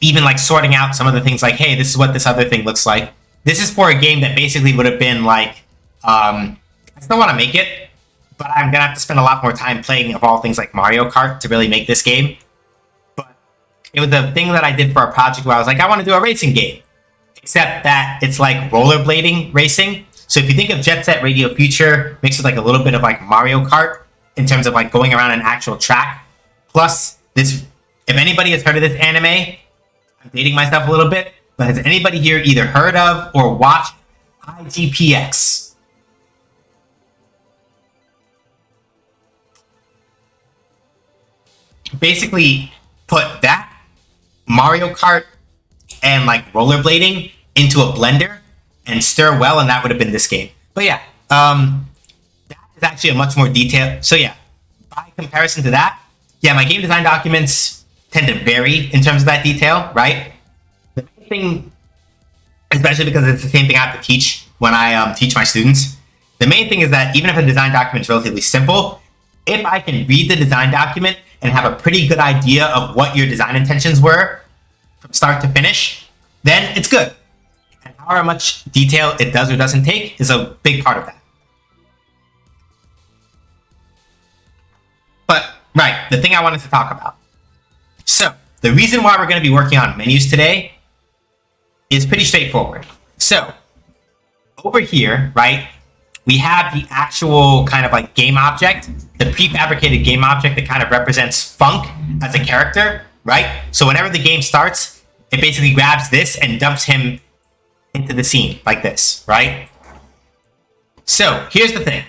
Even like sorting out some of the things like, hey, this is what this other thing looks like. This is for a game that basically would have been like, I still want to make it, but I'm going to have to spend a lot more time playing, of all things, like Mario Kart to really make this game. But it was a thing that I did for a project where I was like, I want to do a racing game. Except that it's like rollerblading racing. So if you think of Jet Set Radio Future, mixed with like a little bit of like Mario Kart in terms of like going around an actual track. Plus, this, if anybody has heard of this anime, I'm dating myself a little bit, but has anybody here either heard of or watched IGPX? Basically, put that, Mario Kart, and like rollerblading into a blender and stir well, and that would have been this game. But yeah, that is actually a much more detailed. So yeah, by comparison to that, yeah, my game design documents tend to vary in terms of that detail, right? The main thing, especially because it's the same thing I have to teach when I teach my students, the main thing is that even if a design document is relatively simple, if I can read the design document and have a pretty good idea of what your design intentions were from start to finish, then it's good. And however much detail it does or doesn't take is a big part of that. But, right, the thing I wanted to talk about. So, the reason why we're going to be working on menus today is pretty straightforward. So, over here, right, we have the actual kind of like game object, the prefabricated game object that kind of represents Funk as a character, right? So whenever the game starts, it basically grabs this and dumps him into the scene like this, right? So here's the thing.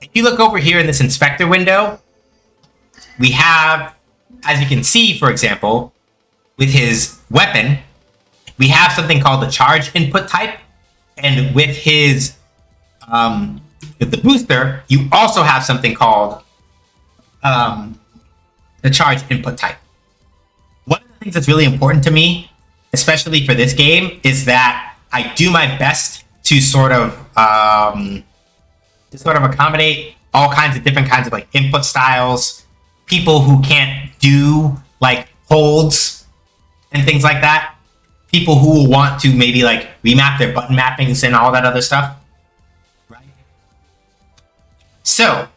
If you look over here in this inspector window, we have, as you can see, for example, with his weapon, we have something called the charge input type. And with his, with the booster, you also have something called the charge input type. One of the things that's really important to me, especially for this game, is that I do my best to sort of accommodate all kinds of different kinds of like input styles, people who can't do like holds and things like that. People who will want to maybe like remap their button mappings and all that other stuff, right? So,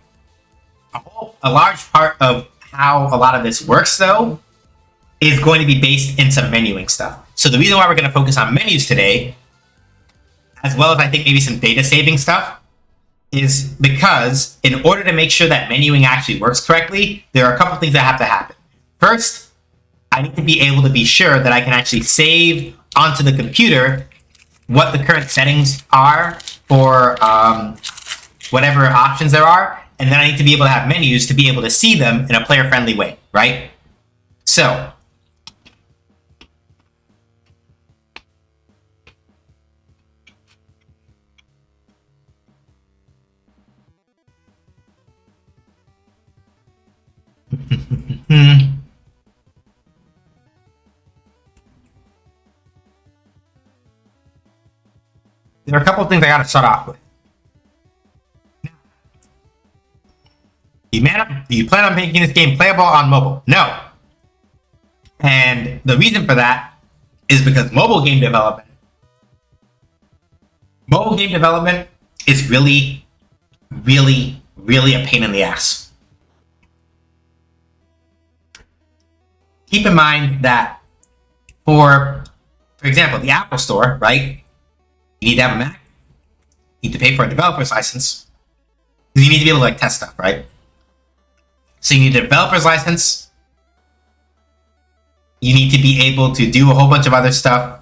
a large part of how a lot of this works, though, is going to be based in some menuing stuff. So the reason why we're going to focus on menus today, as well as I think maybe some data saving stuff, is because in order to make sure that menuing actually works correctly, there are a couple things that have to happen. First, I need to be able to be sure that I can actually save onto the computer what the current settings are for whatever options there are, and then I need to be able to have menus to be able to see them in a player-friendly way, right? So, there are a couple of things I got to start off with. Do you plan on making this game playable on mobile? No. And the reason for that is because mobile game development is really, really, really a pain in the ass. Keep in mind that for example, the Apple Store, right? You need to have a Mac. You need to pay for a developer's license. Because you need to be able to like test stuff, right? So you need a developer's license. You need to be able to do a whole bunch of other stuff.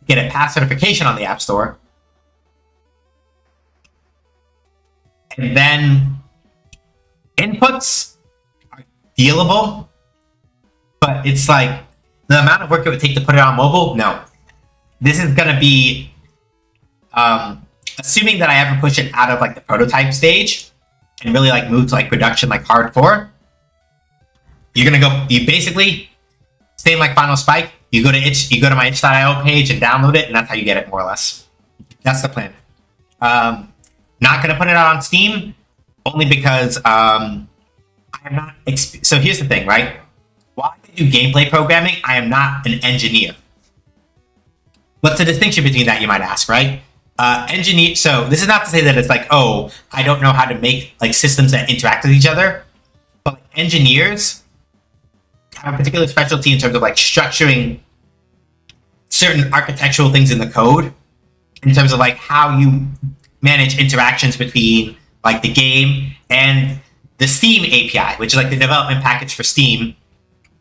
Get a pass certification on the App Store. And then inputs are dealable. But it's like the amount of work it would take to put it on mobile, no. This is going to be assuming that I ever push it out of like the prototype stage and really like move to like production, like hardcore. You're gonna go. You basically same like Final Spike. You go to my itch.io page and download it, and that's how you get it more or less. That's the plan. Not gonna put it out on Steam only because I am not. So here's the thing, right? While I do gameplay programming, I am not an engineer. What's the distinction between that, you might ask, right? Engineer. So this is not to say that it's like, oh, I don't know how to make like systems that interact with each other. But like, engineers have a particular specialty in terms of like structuring certain architectural things in the code, in terms of like how you manage interactions between like the game and the Steam API, which is like the development package for Steam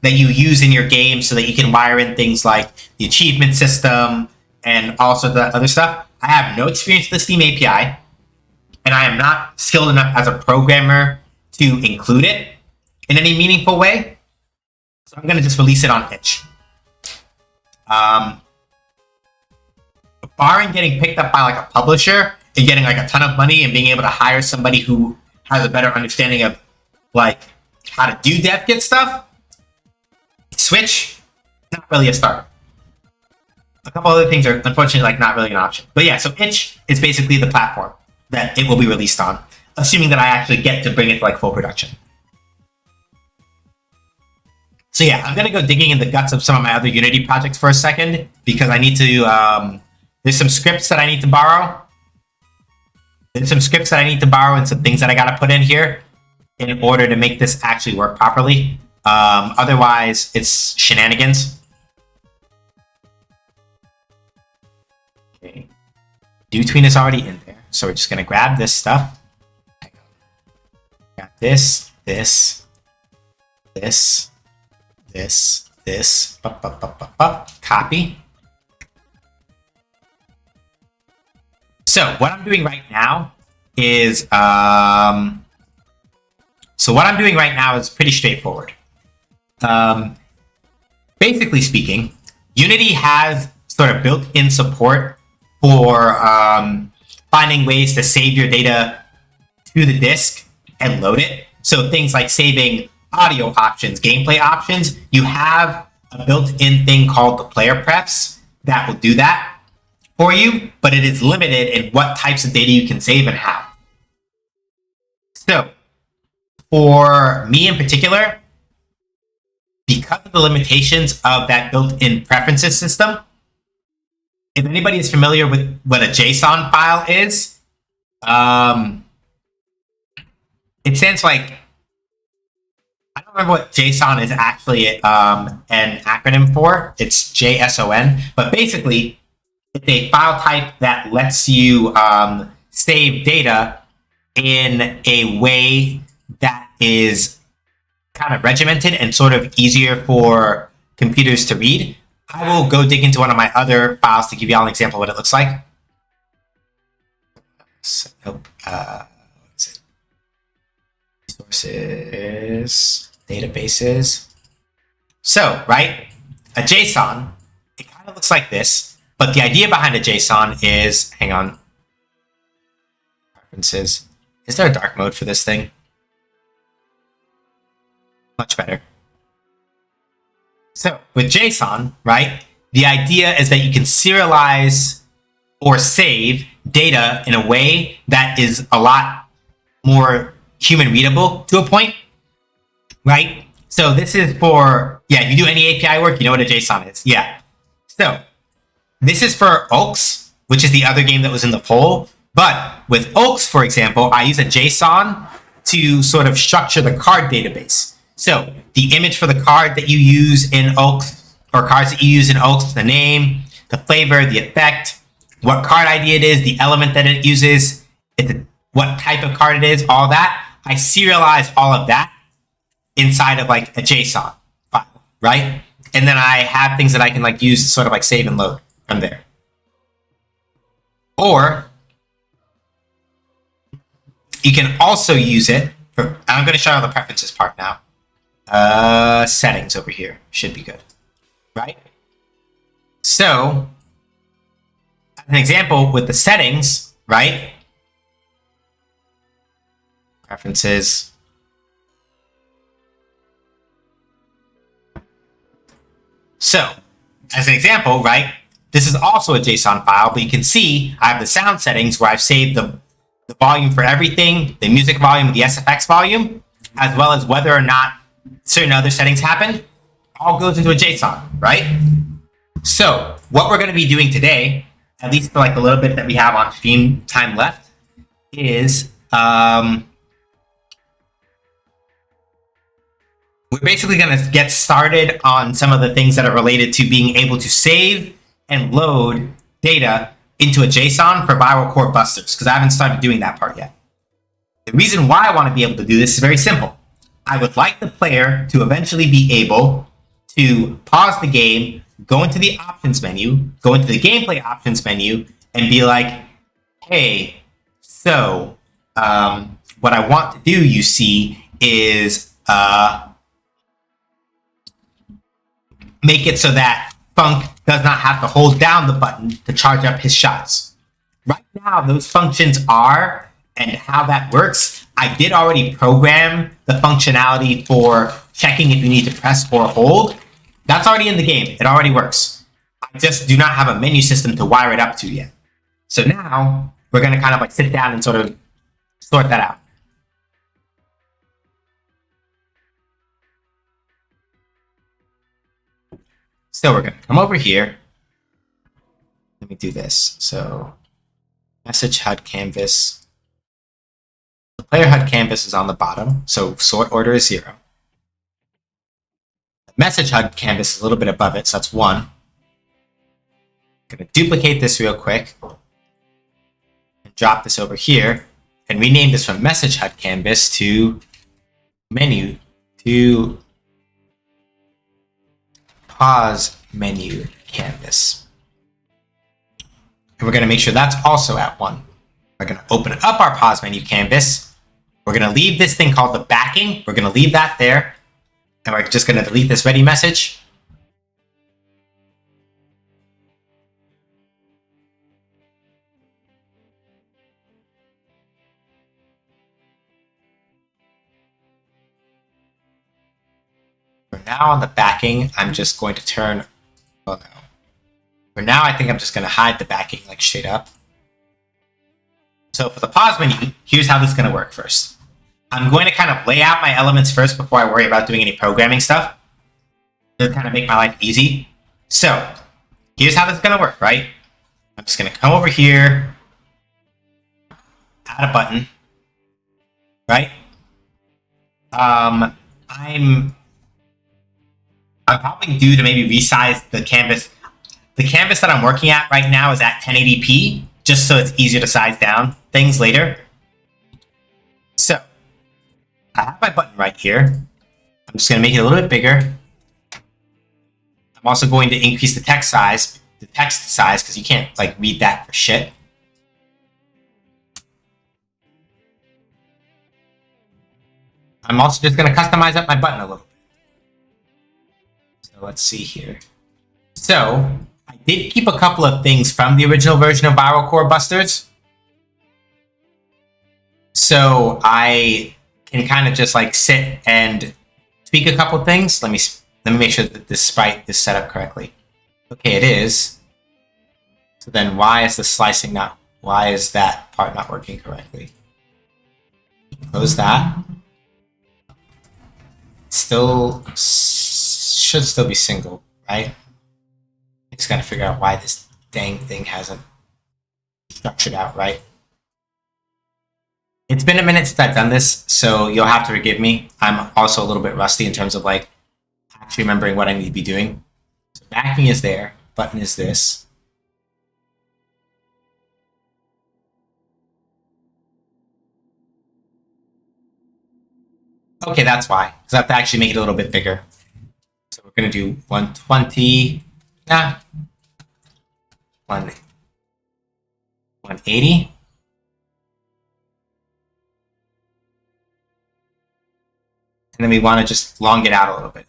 that you use in your game so that you can wire in things like the achievement system and also the other stuff. I have no experience with the Steam API, and I am not skilled enough as a programmer to include it in any meaningful way. So I'm going to just release it on itch. Barring getting picked up by like a publisher and getting like a ton of money and being able to hire somebody who has a better understanding of like how to do dev kit stuff, Switch, not really a starter. A couple other things are unfortunately like not really an option. But yeah, so itch is basically the platform that it will be released on, assuming that I actually get to bring it to like full production. So yeah, I'm gonna go digging in the guts of some of my other Unity projects for a second because I need to. There's some scripts that I need to borrow. There's some scripts that I need to borrow and some things that I gotta put in here in order to make this actually work properly. Otherwise, it's shenanigans. Okay. Do tween is already in there, so we're just gonna grab this stuff. Got this, this, this, this, this. Copy. So what I'm doing right now is pretty straightforward. Basically speaking, Unity has sort of built-in support for finding ways to save your data to the disk and load it. So things like saving audio options, gameplay options, you have a built-in thing called the player prefs that will do that for you, but it is limited in what types of data you can save and how. So for me in particular, because of the limitations of that built-in preferences system, if anybody is familiar with what a JSON file is, it stands like, I don't remember what JSON is actually an acronym for. It's JSON, but basically it's a file type that lets you save data in a way that is kind of regimented and sort of easier for computers to read. I will go dig into one of my other files to give you all an example of what it looks like. So, nope. What is it? Resources, databases. So, right, a JSON, it kind of looks like this. But the idea behind a JSON is, hang on, preferences. Is there a dark mode for this thing? Much better. So with JSON, right, the idea is that you can serialize or save data in a way that is a lot more human readable to a point, right? So this is for, yeah, if you do any API work, you know what a JSON is. Yeah. So this is for Oaks, which is the other game that was in the poll. But with Oaks, for example, I use a JSON to sort of structure the card database. So the image for the card that you use in Oaks, or cards that you use in Oaks, the name, the flavor, the effect, what card ID it is, the element that it uses, what type of card it is, all that. I serialize all of that inside of like a JSON file, right? And then I have things that I can like use to sort of like save and load from there. Or you can also use it for, I'm going to show you the preferences part now. Settings over here should be good, right? So, as an example with the settings, right? Preferences. So, as an example, right? This is also a JSON file, but you can see I have the sound settings where I've saved the volume for everything, the music volume, the SFX volume, as well as whether or not certain other settings happen, all goes into a JSON, right? So what we're going to be doing today, at least for like the little bit that we have on stream time left, is we're basically going to get started on some of the things that are related to being able to save and load data into a JSON for viral core busters, because I haven't started doing that part yet. The reason why I want to be able to do this is very simple. I would like the player to eventually be able to pause the game, go into the options menu, go into the gameplay options menu, and be like, hey, so what I want to do, you see, is make it so that Funk does not have to hold down the button to charge up his shots. Right now, those functions are, and how that works, I did already program the functionality for checking if you need to press or hold. That's already in the game. It already works. I just do not have a menu system to wire it up to yet. So now we're going to kind of like sit down and sort of sort that out. So we're going to come over here. Let me do this. So message HUD canvas. The player HUD canvas is on the bottom, so sort order is 0. The message HUD canvas is a little bit above it, so that's 1. I'm going to duplicate this real quick and drop this over here and rename this from message HUD canvas to menu to pause menu canvas. And we're going to make sure that's also at 1. We're going to open up our pause menu canvas. We're going to leave this thing called the backing. We're going to leave that there. And we're just going to delete this ready message. For now on the backing, I'm just going to turn, oh no. For now, I think I'm just going to hide the backing like straight up. So for the pause menu, here's how this is going to work first. I'm going to kind of lay out my elements first before I worry about doing any programming stuff. To kind of make my life easy. So here's how this is going to work, right? I'm just going to come over here, add a button, right? I'm probably due to maybe resize the canvas. The canvas that I'm working at right now is at 1080p, just so it's easier to size down things later. So I have my button right here. I'm just going to make it a little bit bigger. I'm also going to increase the text size, because you can't like read that for shit. I'm also just going to customize up my button a little bit. So let's see here. So I did keep a couple of things from the original version of Viral Core Busters. So I can kind of just like sit and tweak a couple things. Let me make sure that this sprite is set up correctly. Okay, it is. So then why is the slicing not, why is that part not working correctly? Close that. Still, should still be single, right? I just gotta figure out why this dang thing hasn't structured out right. It's been a minute since I've done this, so you'll have to forgive me. I'm also a little bit rusty in terms of like actually remembering what I need to be doing. So backing is there, button is this. Okay, that's why, because I have to actually make it a little bit bigger. So we're gonna do 120, 180. And then we want to just long it out a little bit.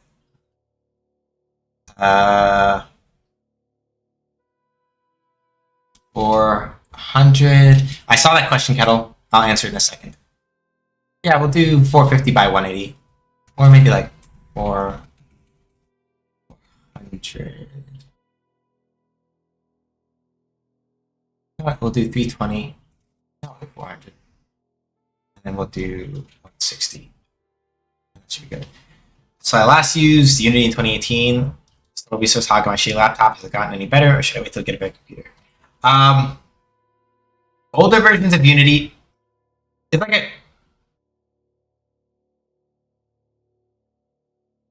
400. I saw that question, Kettle. I'll answer it in a second. Yeah, we'll do 450 by 180. Or maybe like 400. You know what? We'll do 320. No, 400. And then we'll do 160. That should be good. So I last used Unity in 2018. Still resource hog on my shitty laptop. Has it gotten any better, or should I wait till I get a better computer? Older versions of Unity, I'm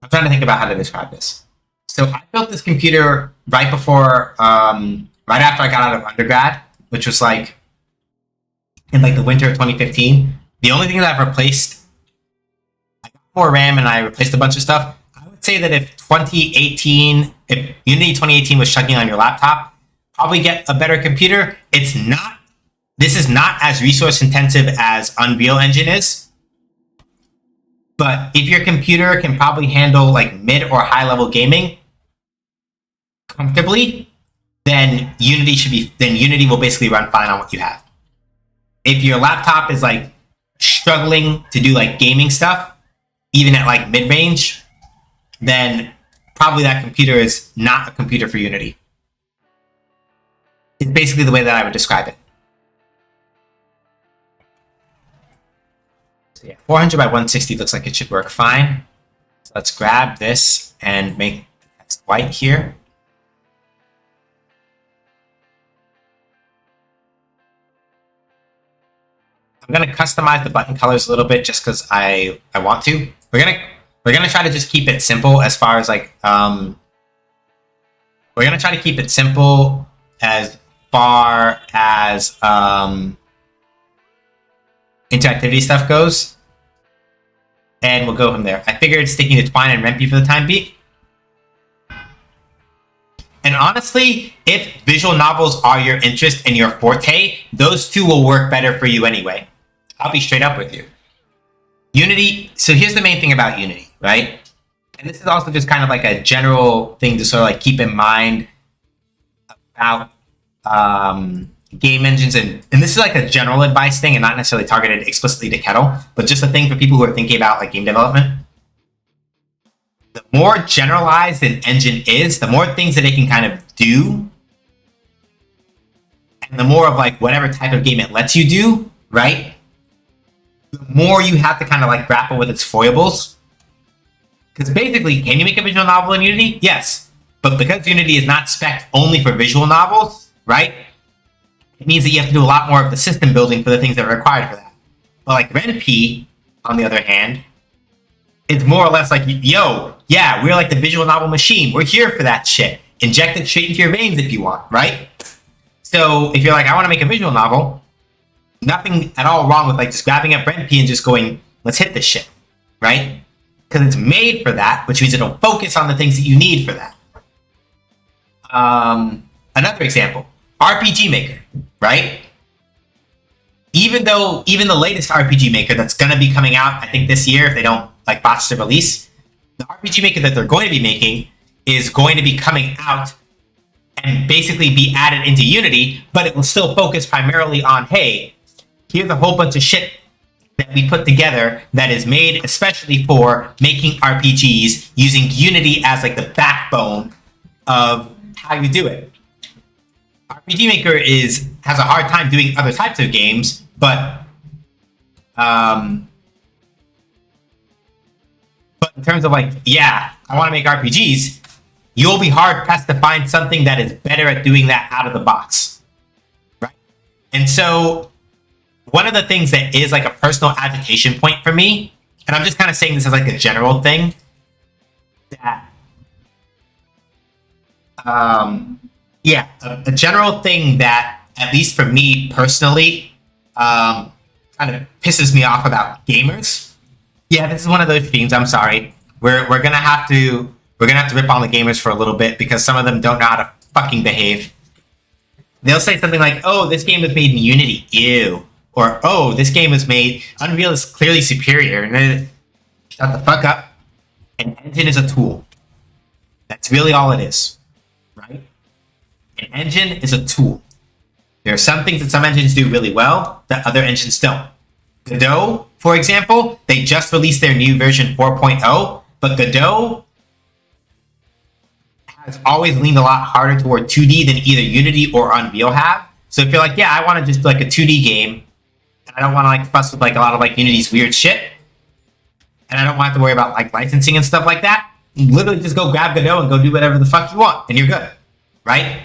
trying to think about how to describe this. So I built this computer right before, right after I got out of undergrad, which was like in like the winter of 2015. The only thing that I've replaced, I got more RAM and I replaced a bunch of stuff. I would say that if Unity 2018 was chugging on your laptop, probably get a better computer. It's not, this is not as resource intensive as Unreal Engine is. But if your computer can probably handle like mid or high level gaming comfortably, then Unity will basically run fine on what you have. If your laptop is like struggling to do like gaming stuff, even at like mid range, then probably that computer is not a computer for Unity. It's basically the way that I would describe it. So yeah, 400 by 160 looks like it should work fine. So let's grab this and make the text white here. I'm gonna customize the button colors a little bit just because I want to. We're gonna try to just keep it simple as far as like we're gonna try to keep it simple as far as interactivity stuff goes, and we'll go from there. I figured sticking to Twine and Rempe for the time being. And honestly, if visual novels are your interest and your forte, those two will work better for you anyway. I'll be straight up with you. Unity, so here's the main thing about Unity, right? And this is also just kind of like a general thing to sort of like keep in mind about game engines. And this is like a general advice thing and not necessarily targeted explicitly to Kettle, but just a thing for people who are thinking about like game development. The more generalized an engine is, the more things that it can kind of do, and the more of like whatever type of game it lets you do, right? The more you have to kind of like grapple with its foibles. Because basically, can you make a visual novel in Unity? Yes. But because Unity is not spec'd only for visual novels, right? It means that you have to do a lot more of the system building for the things that are required for that. But like RenP, on the other hand, it's more or less like, yo, yeah, we're like the visual novel machine. We're here for that shit. Inject it straight into your veins if you want, right? So if you're like, I want to make a visual novel, nothing at all wrong with like just grabbing up RenP and just going, let's hit this shit, right? Because it's made for that, which means it'll focus on the things that you need for that. Another example, RPG Maker, right? Even the latest RPG Maker that's going to be coming out, I think this year, if they don't like botch the release, the RPG Maker that they're going to be making is going to be coming out and basically be added into Unity, but it will still focus primarily on, hey, here's a whole bunch of shit that we put together that is made especially for making RPGs using Unity as like the backbone of how you do it. RPG Maker has a hard time doing other types of games, but in terms of like, yeah, I want to make RPGs, you'll be hard pressed to find something that is better at doing that out of the box, right? And so one of the things that is like a personal agitation point for me, and I'm just kind of saying this as like a general thing, that a general thing that, at least for me personally, kind of pisses me off about gamers. Yeah, this is one of those themes. I'm sorry. We're gonna have to rip on the gamers for a little bit because some of them don't know how to fucking behave. They'll say something like, "Oh, this game was made in Unity, ew," or "Oh, this game was made Unreal is clearly superior." And then, shut the fuck up. An engine is a tool. That's really all it is, right? An engine is a tool. There are some things that some engines do really well that other engines don't. Godot, for example, they just released their new version 4.0, but Godot has always leaned a lot harder toward 2D than either Unity or Unreal have. So if you're like, yeah, I want to just do like a 2D game, and I don't want to like fuss with like a lot of like Unity's weird shit, and I don't want to worry about like licensing and stuff like that, you literally just go grab Godot and go do whatever the fuck you want, and you're good, right?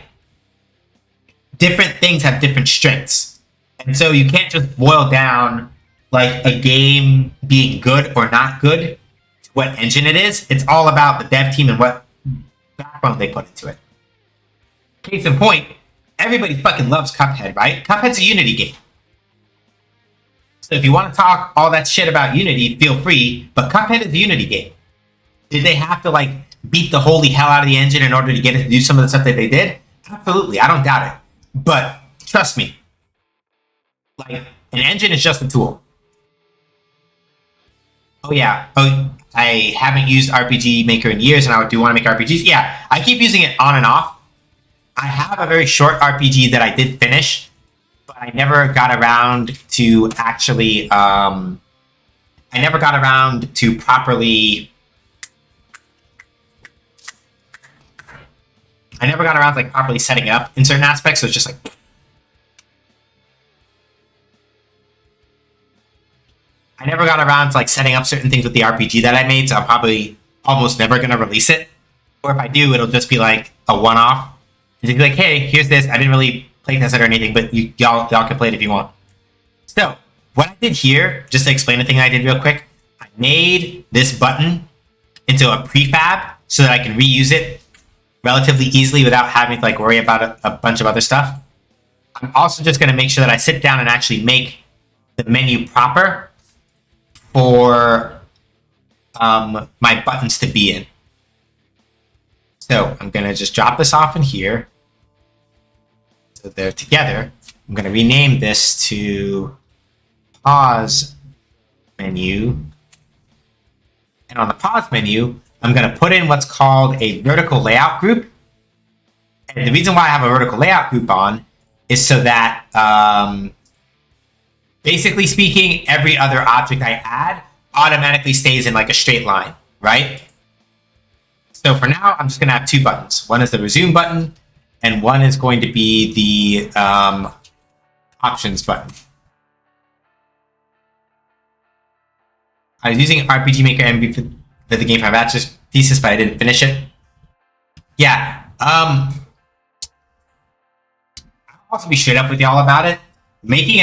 Different things have different strengths. And so you can't just boil down like a game being good or not good to what engine it is. It's all about the dev team and what backbone they put into it. Case in point, everybody fucking loves Cuphead, right? Cuphead's a Unity game. So if you want to talk all that shit about Unity, feel free, but Cuphead is a Unity game. Did they have to like beat the holy hell out of the engine in order to get it to do some of the stuff that they did? Absolutely, I don't doubt it. But trust me, like an engine is just a tool. Oh yeah, I haven't used RPG Maker in years and I do want to make RPGs. Yeah, I keep using it on and off. I have a very short RPG that I did finish, but I never got around to actually, I never got around to properly, like properly setting it up in certain aspects, so it's just like, I never got around to like setting up certain things with the RPG that I made, so I'm probably almost never going to release it. Or if I do, it'll just be like a one-off. Just be like, hey, here's this. I didn't really play test it or anything, but y'all can play it if you want. So, what I did here, just to explain the thing I did real quick, I made this button into a prefab so that I can reuse it relatively easily without having to like worry about a bunch of other stuff. I'm also just going to make sure that I sit down and actually make the menu proper for my buttons to be in. So I'm going to just drop this off in here. So they're together. I'm going to rename this to pause menu. And on the pause menu, I'm going to put in what's called a vertical layout group. And the reason why I have a vertical layout group on is so that, basically speaking, every other object I add automatically stays in like a straight line, right? So for now, I'm just going to have two buttons. One is the resume button, and one is going to be the options button. I was using RPG Maker MV for the game for my bachelor's thesis, but I didn't finish it. Yeah. I'll also be straight up with y'all about it. Making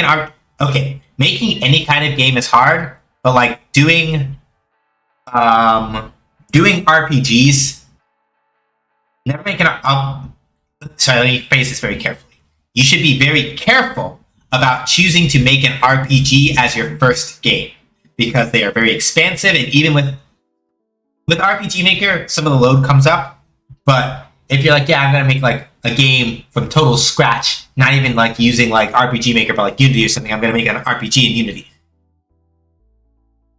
any kind of game is hard, but like doing RPGs, never making sorry, let me phrase this very carefully. You should be very careful about choosing to make an RPG as your first game, because they are very expansive, and even with RPG Maker, some of the load comes up. But if you're like, yeah, I'm gonna make like a game from total scratch, not even like using like RPG Maker, but like Unity or something, I'm gonna make an RPG in Unity.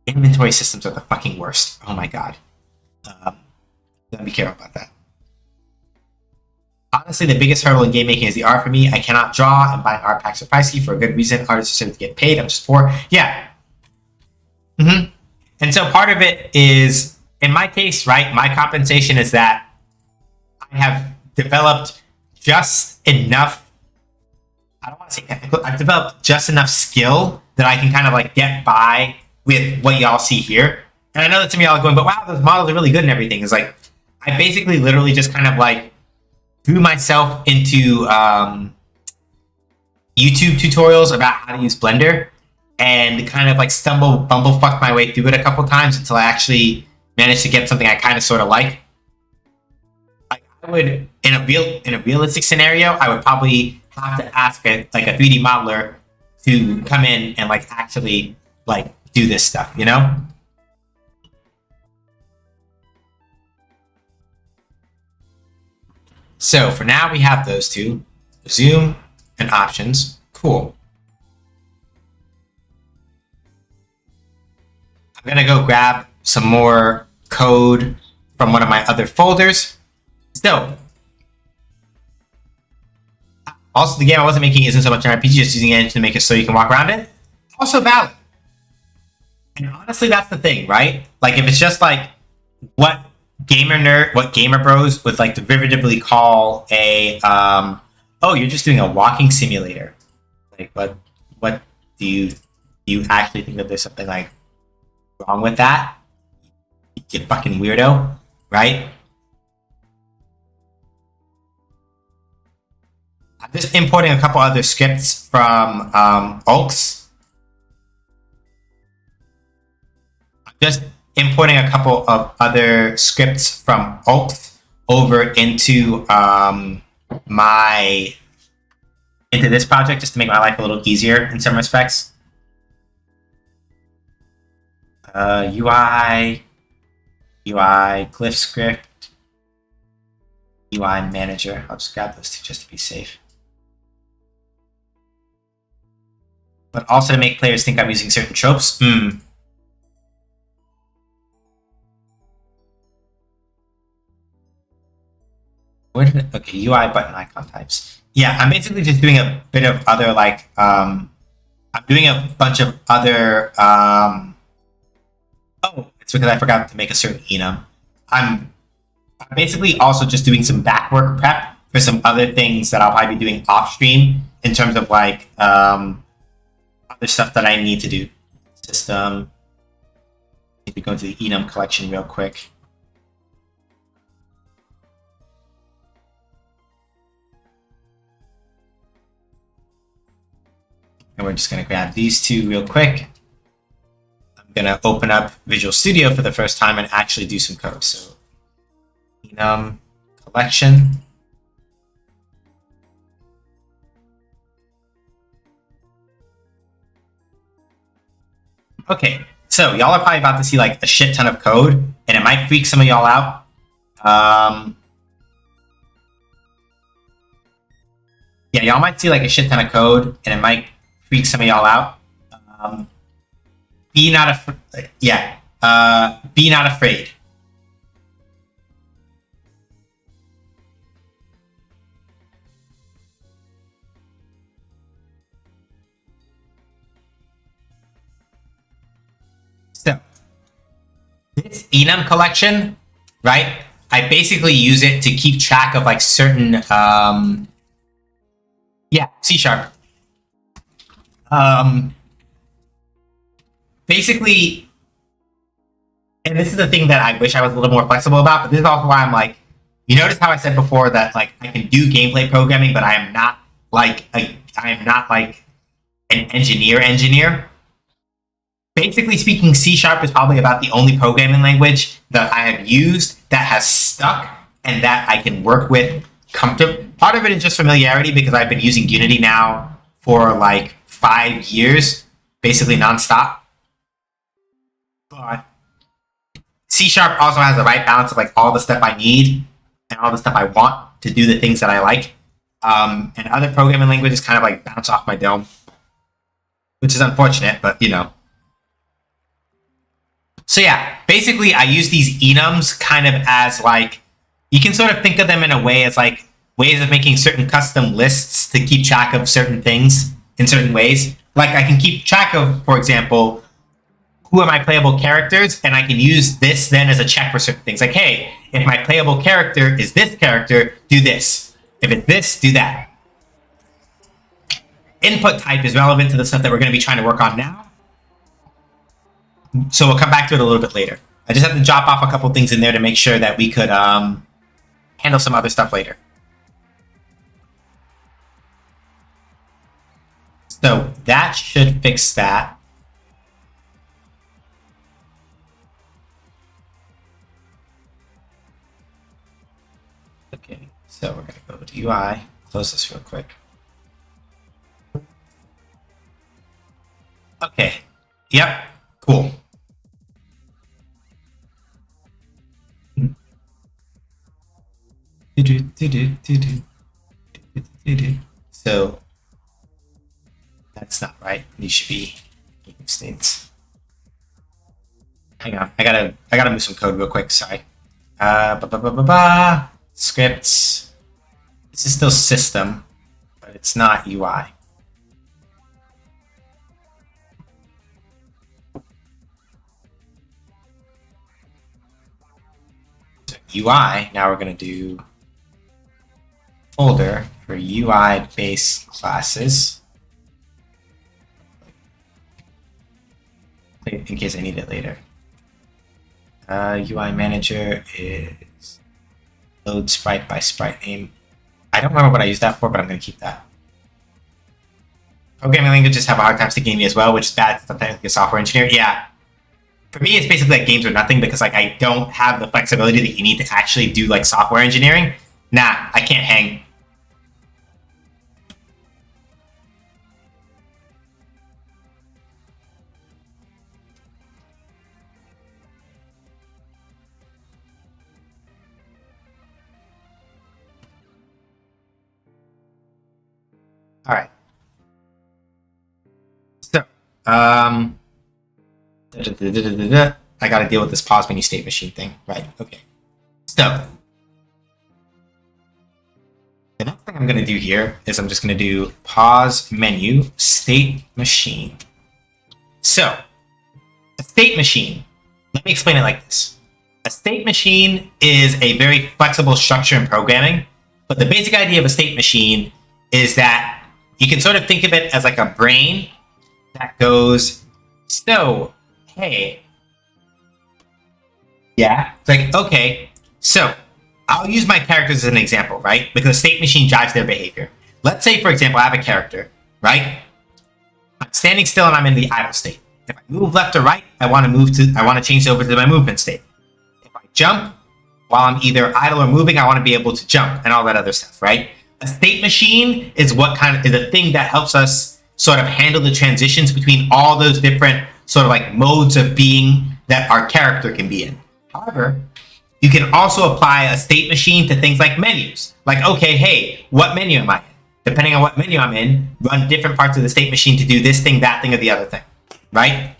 Inventory systems are the fucking worst. Oh my god. Let me be careful about that. Honestly, the biggest hurdle in game making is the art for me. I cannot draw, and buying art packs are pricey for a good reason. Artists are supposed to get paid. I'm just poor. Yeah. And so part of it is, in my case, right, my compensation is that I have developed just enough, I don't want to say technical, I've developed just enough skill that I can kind of like get by with what y'all see here. And I know that some of y'all are going, but wow, those models are really good and everything. It's like, I basically literally just kind of like threw myself into YouTube tutorials about how to use Blender, and kind of like bumblefucked my way through it a couple times until I actually managed to get something I kind of sort of like. Like I would, in a realistic scenario, I would probably have to ask a 3D modeler to come in and like actually like do this stuff, you know? So for now, we have those two, zoom and options. Cool. I'm gonna go grab some more code from one of my other folders. So, also the game I wasn't making isn't so much an RPG, just using an engine to make it so you can walk around it. Also valid. And honestly, that's the thing, right? Like if it's just like what gamer bros would like derivatively call a oh, you're just doing a walking simulator. Like what do you actually think that there's something like wrong with that? You fucking weirdo, right? I'm just importing a couple other scripts from Ulks. I'm just importing a couple of other scripts from Ulks over into into this project, just to make my life a little easier in some respects. UI glyph script, UI manager. I'll just grab those two just to be safe. But also to make players think I'm using certain tropes. Okay, UI button icon types. Yeah, I'm basically just doing a bit of other like I'm doing a bunch of other oh, it's because I forgot to make a certain enum. I'm basically also just doing some back work prep for some other things that I'll probably be doing off stream in terms of like other stuff that I need to do. System. Need to go into the enum collection real quick. And we're just going to grab these two real quick. I'm going to open up Visual Studio for the first time and actually do some code. So enum collection. Okay, so y'all are probably about to see like a shit ton of code, and it might freak some of y'all out. Yeah, y'all might see like a shit ton of code, and it might freak some of y'all out. Be not afraid. Be not afraid. So, this enum collection, right? I basically use it to keep track of like certain, C#. Basically, and this is the thing that I wish I was a little more flexible about, but this is also why I'm like, you notice how I said before that like I can do gameplay programming, but I am not like an engineer. Basically speaking, C# is probably about the only programming language that I have used that has stuck and that I can work with comfortably. Part of it is just familiarity because I've been using Unity now for like 5 years, basically nonstop. But C# also has the right balance of like all the stuff I need and all the stuff I want to do the things that I like. And other programming languages kind of like bounce off my dome, which is unfortunate, but you know. So yeah, basically I use these enums kind of as like, you can sort of think of them in a way as like ways of making certain custom lists to keep track of certain things in certain ways. Like I can keep track of, for example, who are my playable characters, and I can use this then as a check for certain things. Like, hey, if my playable character is this character, do this. If it's this, do that. Input type is relevant to the stuff that we're going to be trying to work on now. So we'll come back to it a little bit later. I just have to drop off a couple things in there to make sure that we could handle some other stuff later. So that should fix that. Okay, so we're going to go to UI, close this real quick. Okay, yep, cool. So that's not right. These should be game states. Hang on, I gotta move some code real quick. Sorry. Scripts. This is still system, but it's not UI. UI, now we're going to do folder for UI base classes in case I need it later. UI manager is load sprite by sprite name. I don't remember what I used that for, but I'm going to keep that. Programming languages have a hard time sticking to me as well, which is bad sometimes like a software engineer. Yeah. For me, it's basically like games or nothing because like I don't have the flexibility that you need to actually do like software engineering. Nah, I can't hang. All right. So, I got to deal with this pause menu state machine thing. Right, okay. So, the next thing I'm going to do here is I'm just going to do pause menu state machine. So, a state machine, let me explain it like this. A state machine is a very flexible structure in programming, but the basic idea of a state machine is that you can sort of think of it as like a brain that goes, so, hey, yeah, it's like, okay, so I'll use my characters as an example, right? Because a state machine drives their behavior. Let's say, for example, I have a character, right? standing still and I'm in the idle state. If I move left or right, I want to change over to my movement state. If I jump while I'm either idle or moving, I want to be able to jump and all that other stuff, right? A state machine is a thing that helps us sort of handle the transitions between all those different sort of like modes of being that our character can be in. However, you can also apply a state machine to things like menus. Like, okay, hey, what menu am I in? Depending on what menu I'm in, run different parts of the state machine to do this thing, that thing, or the other thing, right?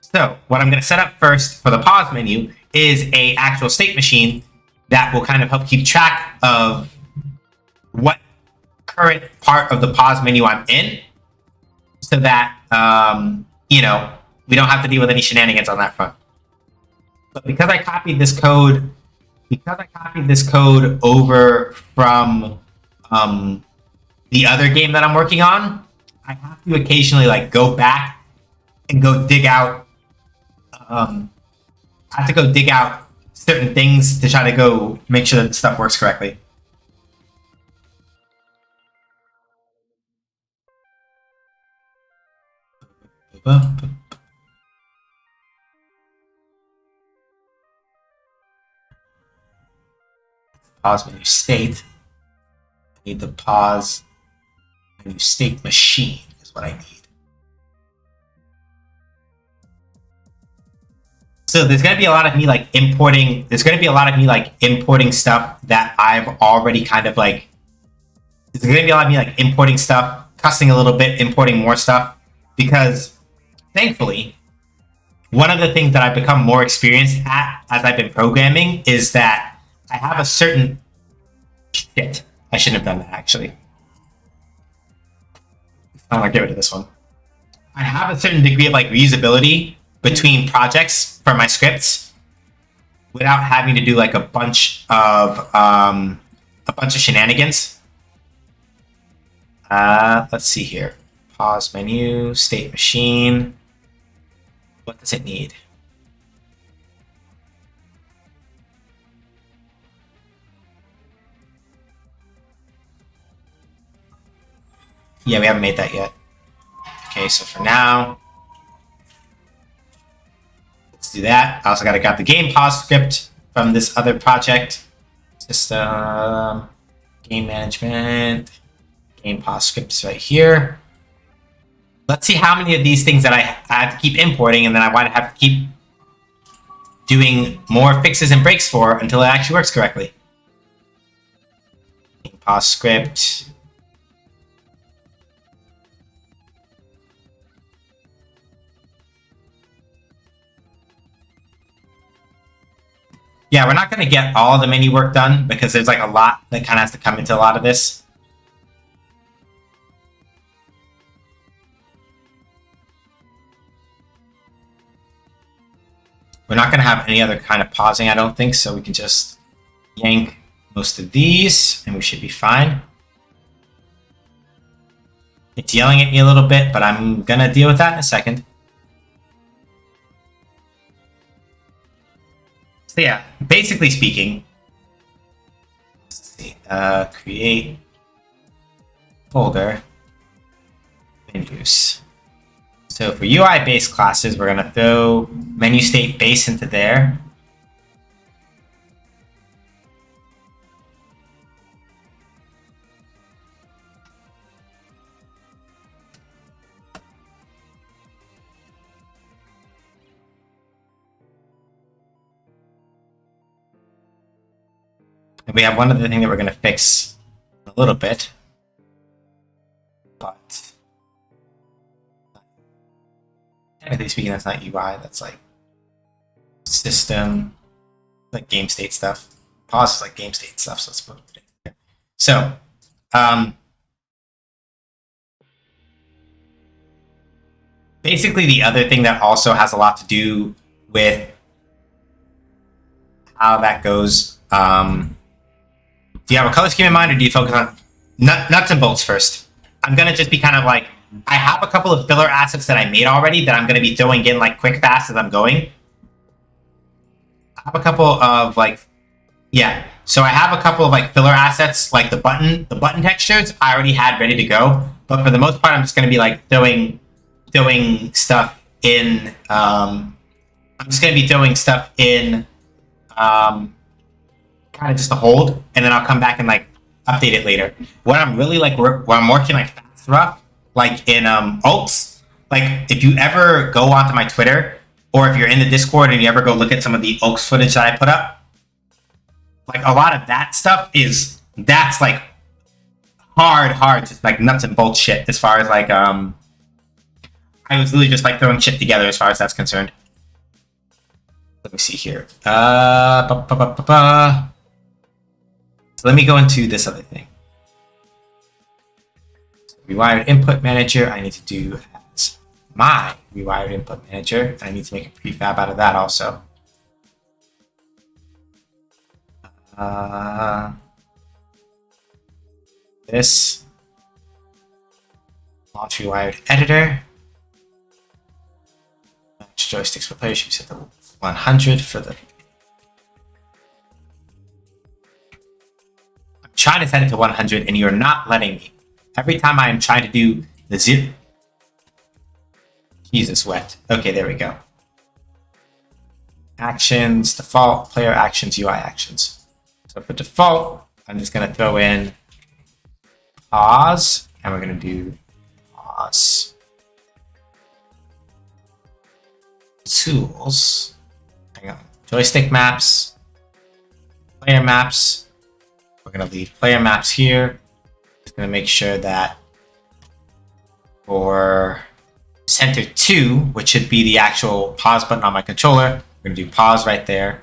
So what I'm going to set up first for the pause menu is a actual state machine that will kind of help keep track of what current part of the pause menu I'm in, so that we don't have to deal with any shenanigans on that front. But because I copied this code over from the other game that I'm working on, I have to occasionally like go back and go dig out. I have to go dig out certain things to try to go make sure that stuff works correctly. Pause menu state. I need the pause menu state machine is what I need. So there's going to be a lot of me like importing. There's going to be a lot of me like importing stuff that I've already kind of like. There's going to be a lot of me like importing stuff, cussing a little bit, importing more stuff, because thankfully, one of the things that I've become more experienced at as I've been programming is that I have a certain shit. I shouldn't have done that actually. I want to get rid of this one. I have a certain degree of like reusability between projects for my scripts without having to do like a bunch of shenanigans. Let's see here. Pause menu, state machine. What does it need? Yeah, we haven't made that yet. Okay, so for now, let's do that. I also got to grab the game pause script from this other project. System, game management, game pause scripts right here. Let's see how many of these things that I have to keep importing and then I want to have to keep doing more fixes and breaks for until it actually works correctly. Game pause script. Yeah, we're not going to get all the menu work done because there's like a lot that kind of has to come into a lot of this. We're not going to have any other kind of pausing, I don't think, so we can just yank most of these and we should be fine. It's yelling at me a little bit, but I'm going to deal with that in a second. So yeah, basically speaking, let's see, create folder, menus. So for UI-based classes, we're going to throw menu state base into there. And we have one other thing that we're going to fix a little bit, but technically speaking, that's not UI. That's like system, like game state stuff. Pause is like game state stuff. So let's put it in here. So, basically, the other thing that also has a lot to do with how that goes. Do you have a color scheme in mind, or do you focus on nuts and bolts first? I'm going to just be kind of like, I have a couple of filler assets that I made already that I'm going to be throwing in like quick fast as I'm going. I have a couple of like, yeah. So I have a couple of like filler assets, like the button textures I already had ready to go. But for the most part, I'm just going to be like throwing throwing stuff in. I'm just gonna be throwing stuff in, kind of just to hold, and then I'll come back and like update it later. What I'm really like, what I'm working like fast rough, like in Oaks. Like if you ever go onto my Twitter, or if you're in the Discord and you ever go look at some of the Oaks footage that I put up, like a lot of that stuff that's like hard, just like nuts and bolts shit. As far as like I was really just like throwing shit together as far as that's concerned. Let me see here. So let me go into this other thing. Rewired input manager, I need to do as my rewired input manager. I need to make a prefab out of that also. This launch rewired editor. Match joysticks for players. You set the 100 for the. I'm trying to set it to 100 and you're not letting me. Every time I am trying to do the zip. Jesus, wet. Okay, there we go. Actions, default, player actions, UI actions. So for default, I'm just going to throw in pause, and we're going to do pause. Tools. Hang on. Joystick maps. Player maps. We're going to leave player maps here. Just going to make sure that for center 2, which should be the actual pause button on my controller, we're going to do pause right there.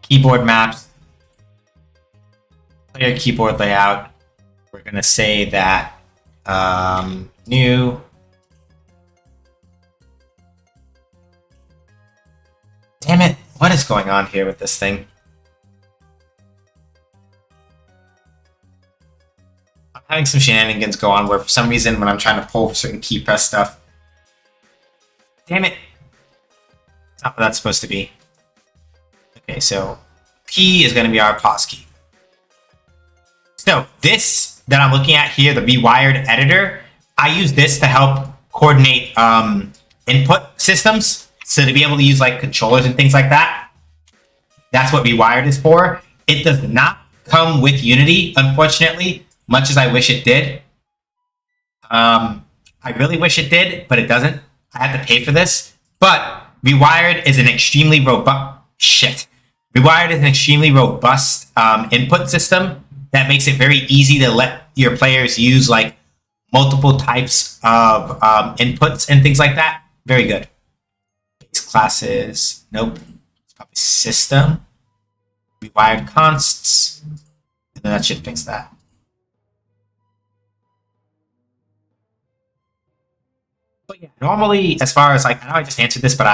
Keyboard maps. Player keyboard layout. We're going to say that new. Damn it, what is going on here with this thing? I'm having some shenanigans go on where for some reason when I'm trying to pull certain key press stuff. Damn it. That's not what that's supposed to be. Okay, so P is going to be our pause key. So this that I'm looking at here, the rewired editor, I use this to help coordinate input systems. So to be able to use like controllers and things like that, that's what rewired is for. It does not come with Unity, unfortunately, much as I wish it did. I really wish it did, but it doesn't. I had to pay for this. But rewired is an extremely robust Rewired is an extremely robust input system that makes it very easy to let your players use like multiple types of inputs and things like that. Very good. Classes, nope. It's probably system, rewired consts, and then that should fix that. But yeah, normally, as far as like, I know I just answered this, but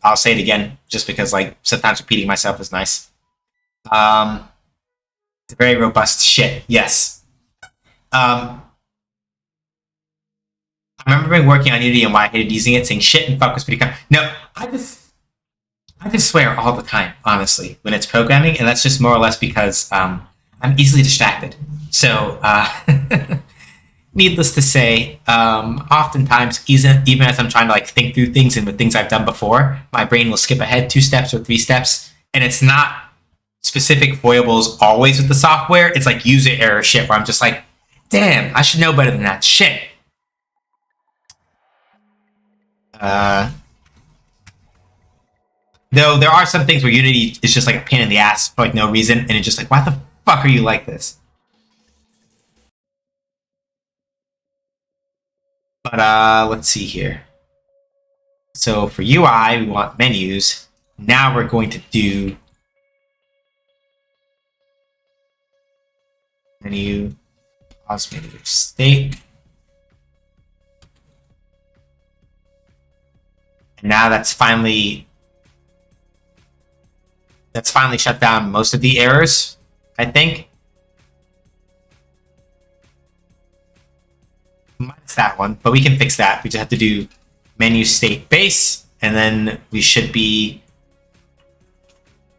I'll say it again just because like sometimes repeating myself is nice. It's a very robust shit. Yes. I remember working on Unity and why I hated using it, saying shit and fuck was pretty kind. No, I just swear all the time, honestly, when it's programming, and that's just more or less because I'm easily distracted. So, needless to say, oftentimes, even as I'm trying to like think through things and with things I've done before, my brain will skip ahead 2 steps or 3 steps, and it's not specific foibles always with the software. It's like user error shit where I'm just like, damn, I should know better than that shit. Though there are some things where Unity is just like a pain in the ass for like no reason, and it's just like, why the fuck are you like this? But let's see here. So for UI, we want menus. Now we're going to do menu, pause menu state. And now that's finally shut down most of the errors, I think. Minus that one, but we can fix that. We just have to do menu state base, and then we should be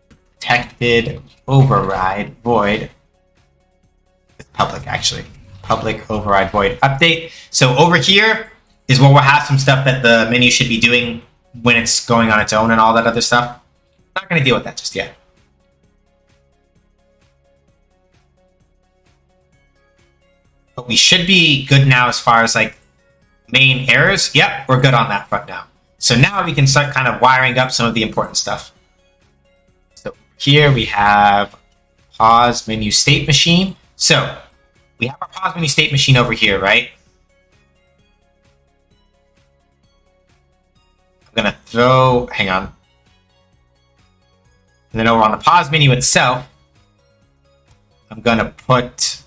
protected override void. It's public, actually. Public override void update. So over here, is where we'll have some stuff that the menu should be doing when it's going on its own and all that other stuff. Not going to deal with that just yet. But we should be good now as far as like main errors. Yep, we're good on that front now. So now we can start kind of wiring up some of the important stuff. So here we have pause menu state machine. So we have our pause menu state machine over here, right? I'm going to throw, hang on. And then over on the pause menu itself, I'm going to put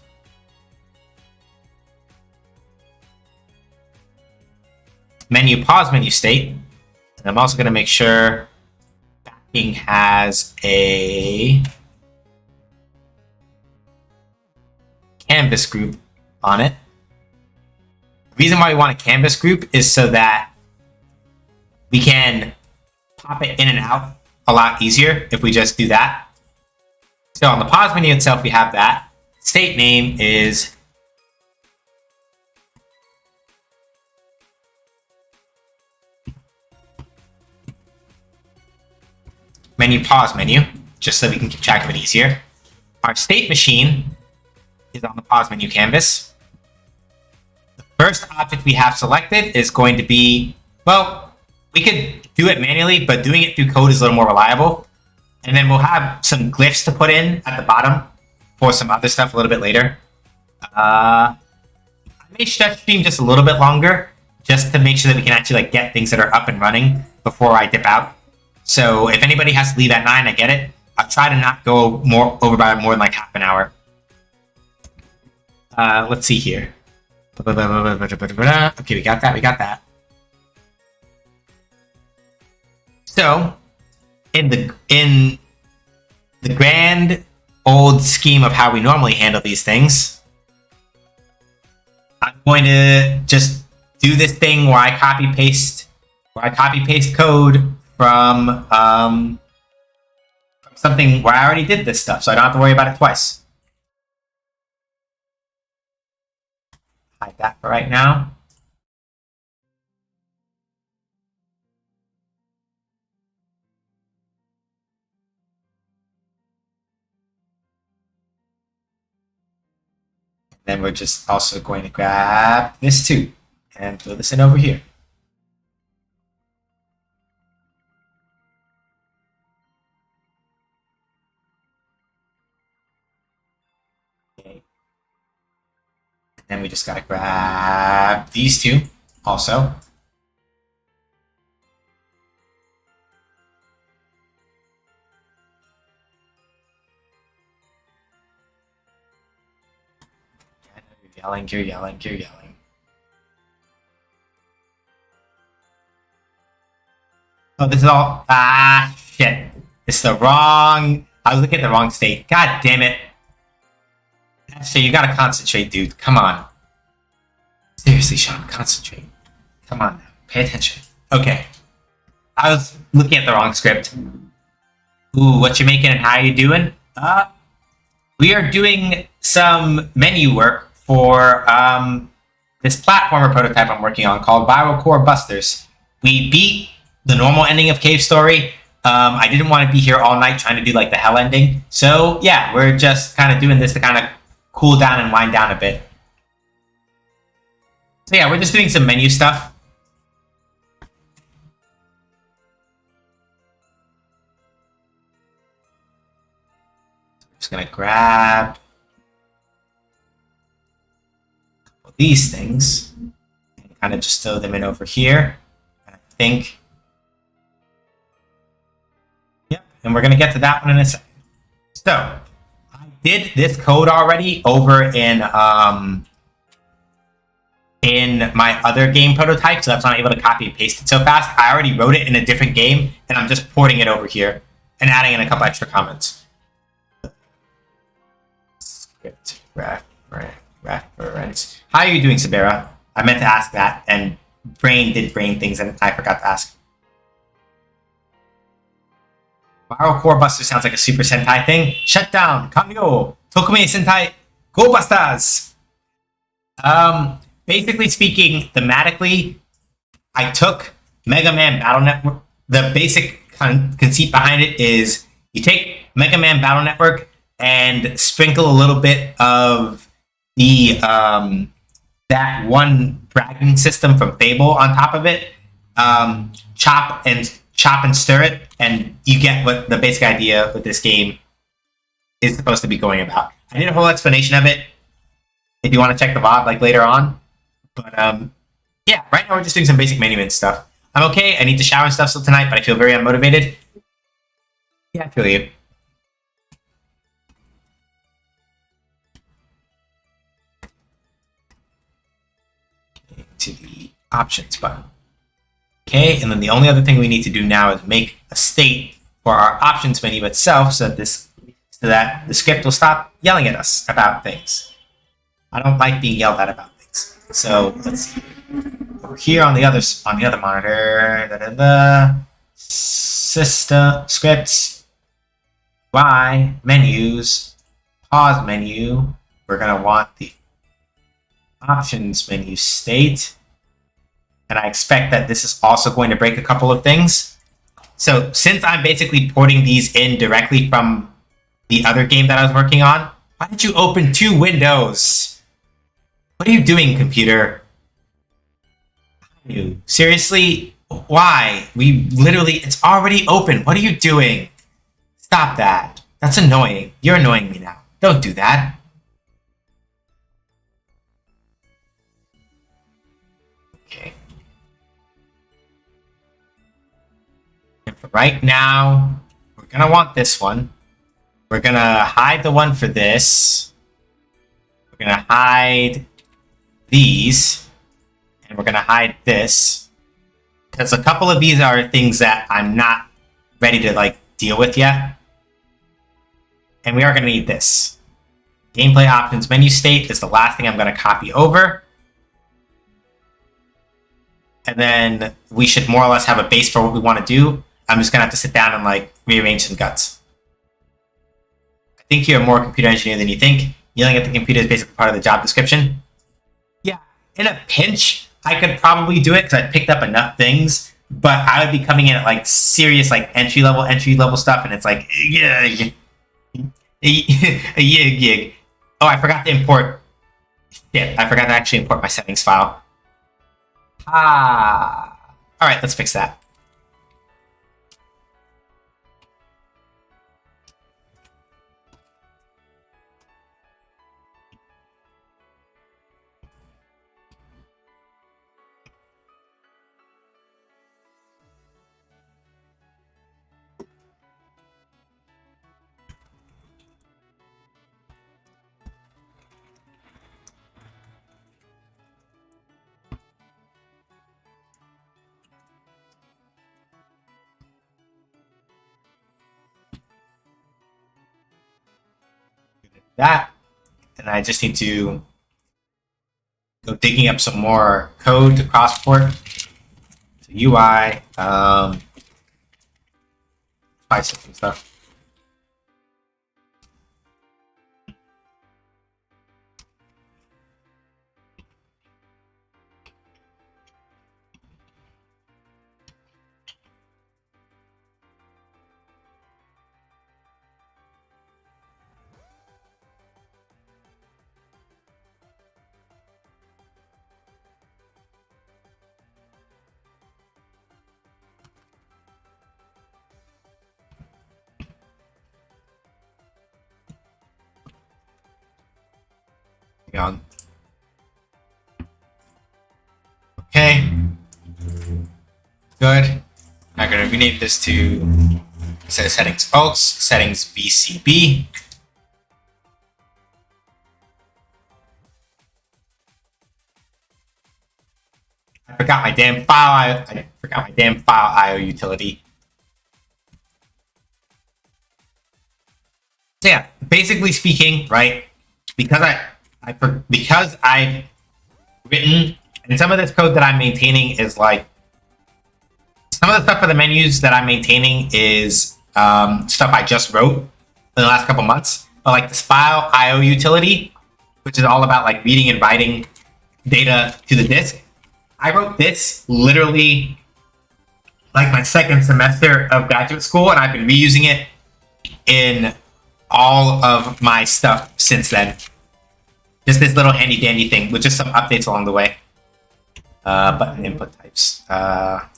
menu pause menu state. And I'm also going to make sure backing has a canvas group on it. The reason why we want a canvas group is so that we can pop it in and out a lot easier if we just do that. So on the pause menu itself, we have that. State name is menu pause menu, just so we can keep track of it easier. Our state machine is on the pause menu canvas. The first object we have selected is going to be, well, we could do it manually, but doing it through code is a little more reliable. And then we'll have some glyphs to put in at the bottom for some other stuff a little bit later. I may stretch stream just a little bit longer, just to make sure that we can actually like get things that are up and running before I dip out. So if anybody has to leave at 9, I get it. I'll try to not go over by more than like half an hour. Let's see here. Okay, we got that. So, in the grand old scheme of how we normally handle these things, I'm going to just do this thing where I copy paste code from something where I already did this stuff, so I don't have to worry about it twice. Hide that for right now. Then we're just also going to grab this too and throw this in over here. Okay. Then we just gotta grab these two also. You're yelling. Oh, this is all... shit. It's the wrong... I was looking at the wrong state. God damn it. Actually, you gotta concentrate, dude. Come on. Seriously, Sean, concentrate. Come on now. Pay attention. Okay. I was looking at the wrong script. Ooh, what you making and how you doing? We are doing some menu work for this platformer prototype I'm working on called Viral Core Busters. We beat the normal ending of Cave Story. I didn't want to be here all night trying to do like the hell ending. So yeah, we're just kind of doing this to kind of cool down and wind down a bit. So yeah, we're just doing some menu stuff. Just gonna grab these things and kind of just throw them in over here. I think. Yep, and we're gonna get to that one in a second. So I did this code already over in my other game prototype, so that's why I'm able to copy and paste it so fast. I already wrote it in a different game, and I'm just porting it over here and adding in a couple extra comments. Script reference. How are you doing, Sabera? I meant to ask that, and Brain did brain things, and I forgot to ask. Viral Core Buster sounds like a Super Sentai thing. Shut down. Kamyo. Tokume Sentai. Go Busters. Basically speaking, thematically, I took Mega Man Battle Network. The basic conceit behind it is you take Mega Man Battle Network and sprinkle a little bit of the that one bragging system from Fable on top of it. Chop and stir it, and you get what the basic idea with this game is supposed to be going about. I did a whole explanation of it if you want to check the VOD like later on. But yeah, right now we're just doing some basic menu and stuff. I'm okay. I need to shower and stuff still tonight, but I feel very unmotivated. Yeah, I feel you. To the options button. Okay, and then the only other thing we need to do now is make a state for our options menu itself so that the script will stop yelling at us about things. I don't like being yelled at about things. So let's see. Over here on the other monitor, system scripts, Y menus, pause menu. We're gonna want the options menu state. And I expect that this is also going to break a couple of things. So since I'm basically porting these in directly from the other game that I was working on, why did you open 2 windows? What are you doing, computer? Seriously? Why? It's already open. What are you doing? Stop that. That's annoying. You're annoying me now. Don't do that. Okay. And for right now, we're gonna want this one. We're gonna hide the one for this. We're gonna hide these. And we're gonna hide this. Because a couple of these are things that I'm not ready to deal with yet. And we are gonna need this. Gameplay options menu state is the last thing I'm gonna copy over. And then we should more or less have a base for what we want to do. I'm just gonna have to sit down and rearrange some guts. I think you're more computer engineer than you think. Yelling at the computer is basically part of the job description. Yeah, in a pinch, I could probably do it because I picked up enough things, but I would be coming in at serious entry level stuff, and it's yeah. Oh, I forgot to import. Shit, I forgot to actually import my settings file. Alright, let's fix that. That, and I just need to go digging up some more code to cross-port. So UI, file system stuff. On. Okay. Good. I'm going to rename this to, instead of settings alt, settings VCB. I forgot my damn file. I forgot my damn file IO utility. So yeah, basically speaking, right? Because I've written, and some of this code that I'm maintaining is some of the stuff for the menus that I'm maintaining is stuff I just wrote in the last couple months. But this file IO utility, which is all about reading and writing data to the disk, I wrote this literally like my second semester of graduate school, and I've been reusing it in all of my stuff since then. Just this little handy dandy thing with just some updates along the way. Button input types. I'm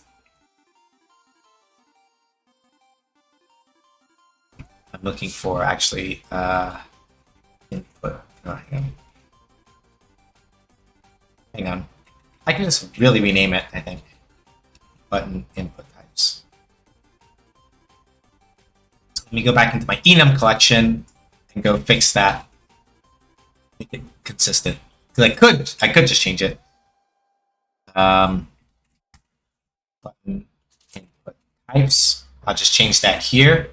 looking for actually input. Oh, hang on. I can just really rename it, I think. Button input types. Let me go back into my enum collection and go fix that. Make it consistent. Because I could just change it. Button input types. I'll just change that here.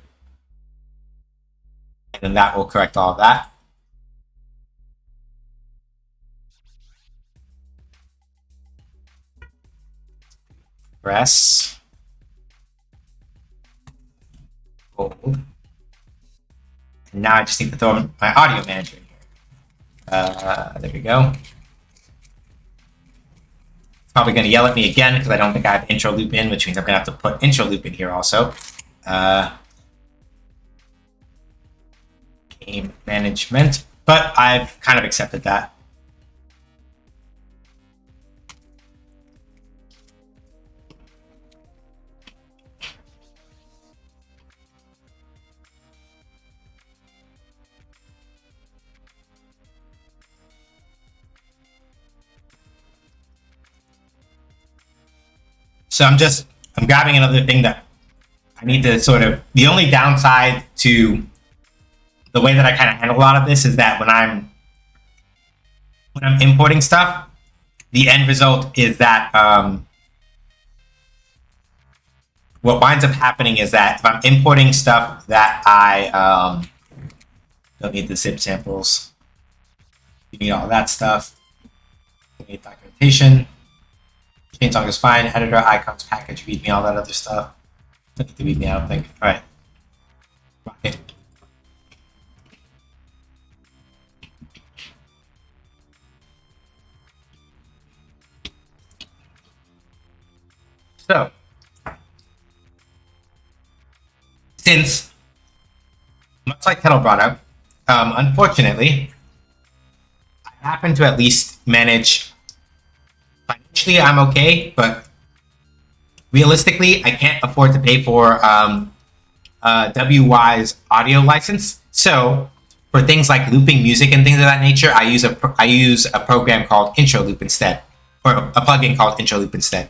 And then that will correct all of that. Press. Hold. And now I just need to throw my audio manager in here. There we go. It's probably going to yell at me again because I don't think I have intro loop in, which means I'm going to have to put intro loop in here also. Game management, but I've kind of accepted that. So I'm grabbing another thing that I need to sort of, the only downside to the way that I kind of handle a lot of this is that when I'm importing stuff, the end result is that what winds up happening is that if I'm importing stuff that I don't need the zip samples, you need all that stuff, you need documentation, chain song is fine, editor, icons, package, readme, all that other stuff. Don't need to readme, I don't think. All right. Okay. So, since, much like Kettle brought up, unfortunately, I happen to at least manage, financially I'm okay, but realistically, I can't afford to pay for WY's audio license. So, for things like looping music and things of that nature, I use a program called Intro Loop instead, or a plugin called Intro Loop instead.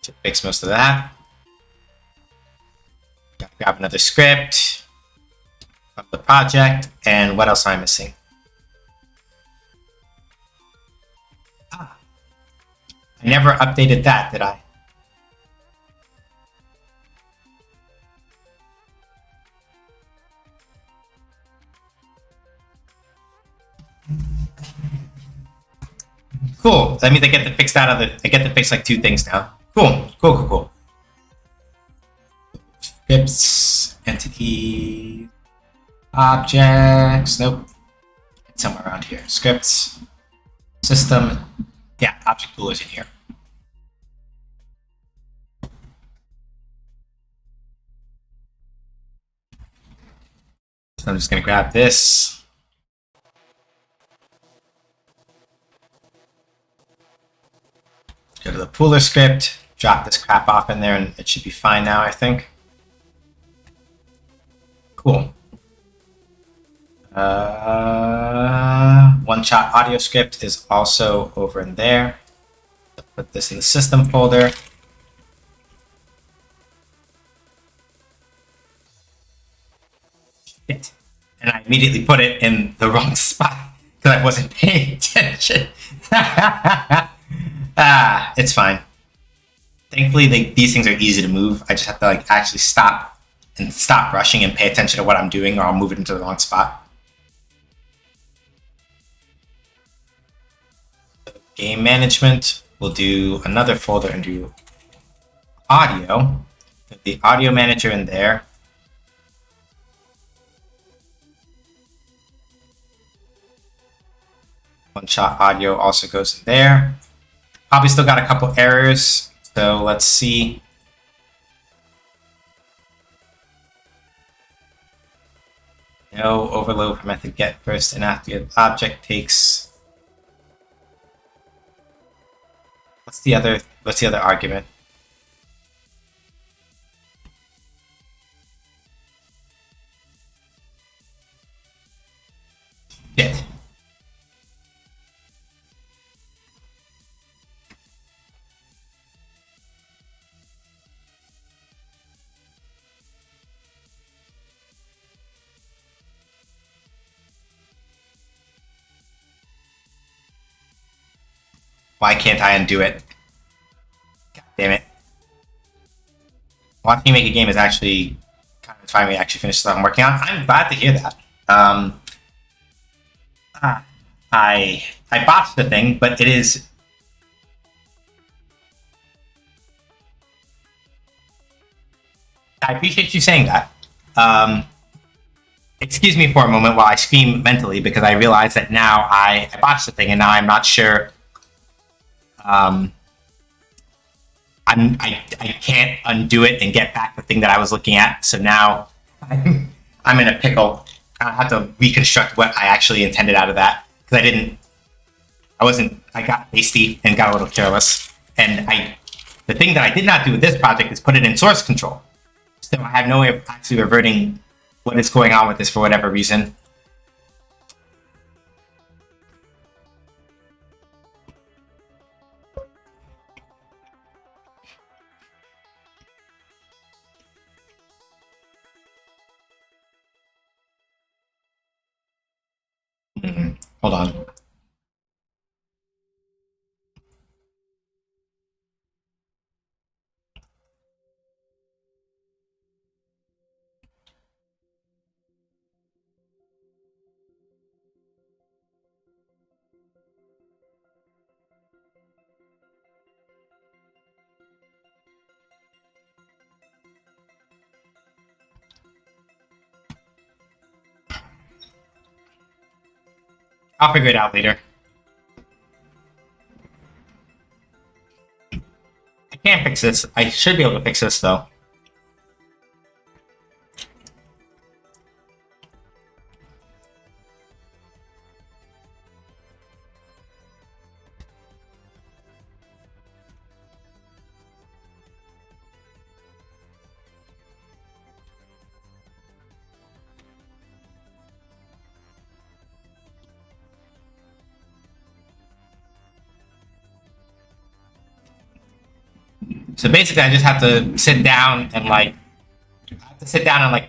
To fix most of that. Gotta grab another script from the project, and what else am I missing? I never updated that, did I? Cool. That means I get to fix that other. I get to fix like two things now. Cool. Scripts, entity, objects. Nope. It's somewhere around here. Scripts, system. Yeah, object tool is in here. So I'm just going to grab this. Go to the pooler script. Drop this crap off in there, and it should be fine now, I think. Cool. One shot audio script is also over in there. Put this in the system folder. Shit. And I immediately put it in the wrong spot because I wasn't paying attention. It's fine. Thankfully, these things are easy to move. I just have to like actually stop rushing and pay attention to what I'm doing, or I'll move it into the wrong spot. Game management. We'll do another folder and do audio. Put the audio manager in there. One-shot audio also goes in there. Probably still got a couple errors, so let's see. No overload for method get first inactive object takes. What's the other argument? Shit. Why can't I undo it? God damn it. Watching you make a game is actually kind of time we actually finish stuff I'm working on. I'm glad to hear that. I botched the thing, but it is. I appreciate you saying that. Excuse me for a moment while I scream mentally because I realize that now I botched the thing and now I'm not sure. I can't undo it and get back the thing that I was looking at. So now I'm in a pickle. I have to reconstruct what I actually intended out of that because I got hasty and got a little careless. And the thing that I did not do with this project is put it in source control. So I have no way of actually reverting what is going on with this for whatever reason. Hold on. I'll figure it out later. I can't fix this. I should be able to fix this, though. So basically, I just have to sit down and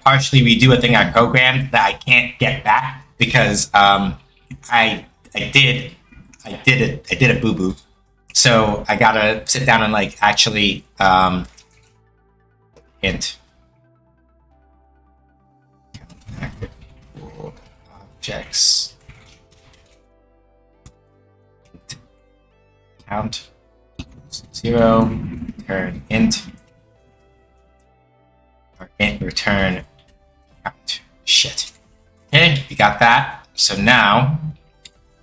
partially redo a thing I programmed that I can't get back because I did a boo boo. So I gotta sit down and like actually hint active objects count 0. Return int or int return count. Shit. Okay, we got that. So now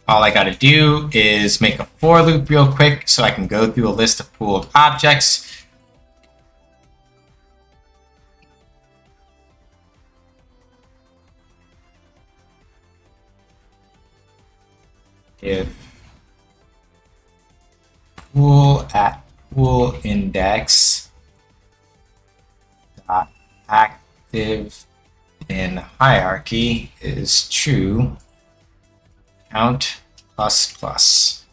all I gotta do is make a for loop real quick so I can go through a list of pooled objects. If pool at pool index dot active in hierarchy is true, count plus plus.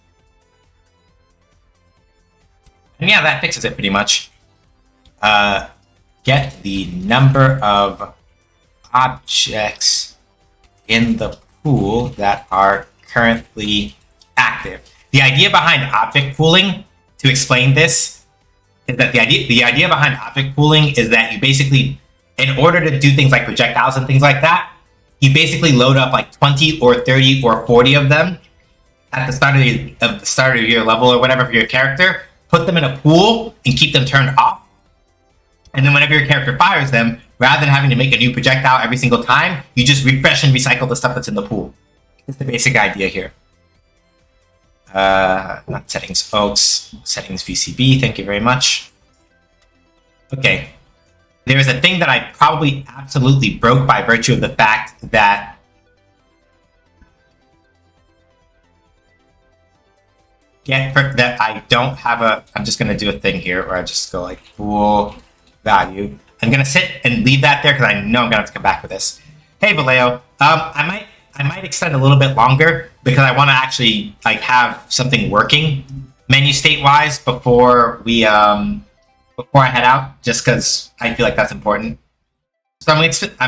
And yeah, that fixes it pretty much. Get the number of objects in the pool that are currently active. The idea behind object pooling, to explain this, is that the idea behind object pooling is that you basically, in order to do things like projectiles and things like that, you basically load up like 20 or 30 or 40 of them at the start of your level or whatever for your character, put them in a pool and keep them turned off. And then whenever your character fires them, rather than having to make a new projectile every single time, you just refresh and recycle the stuff that's in the pool. That's the basic idea here. Not settings oaks, settings VCB, thank you very much. Okay. There is a thing that I probably absolutely broke by virtue of the fact that that I don't have a. I'm just gonna do a thing here where I just go like pool value. I'm gonna sit and leave that there because I know I'm gonna have to come back with this. Hey Vallejo, I might extend a little bit longer because I want to actually like have something working menu state wise before we before I head out, just because I feel like that's important. So I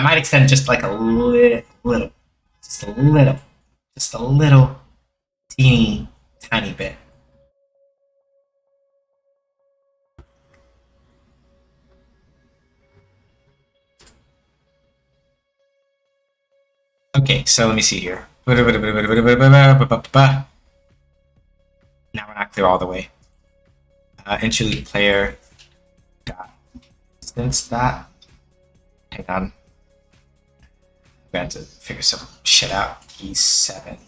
might extend just like a little, just a little teeny tiny bit. Okay, so let me see here. Now we're not clear all the way. Interlude player dot instance dot. Hang on. I'm going to figure some shit out. E7. Hang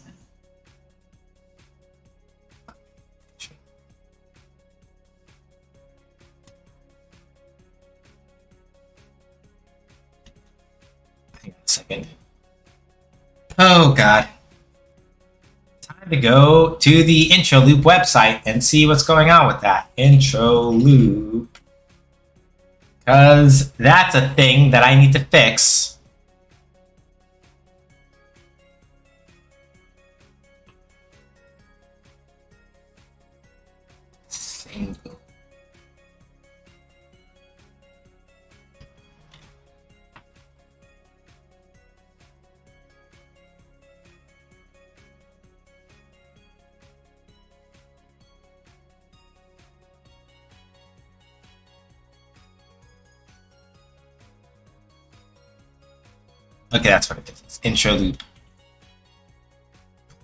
on a second. Oh god. Time to go to the intro loop website and see what's going on with that. Intro loop. Because that's a thing that I need to fix. Single. Okay, that's what it is. It's intro loop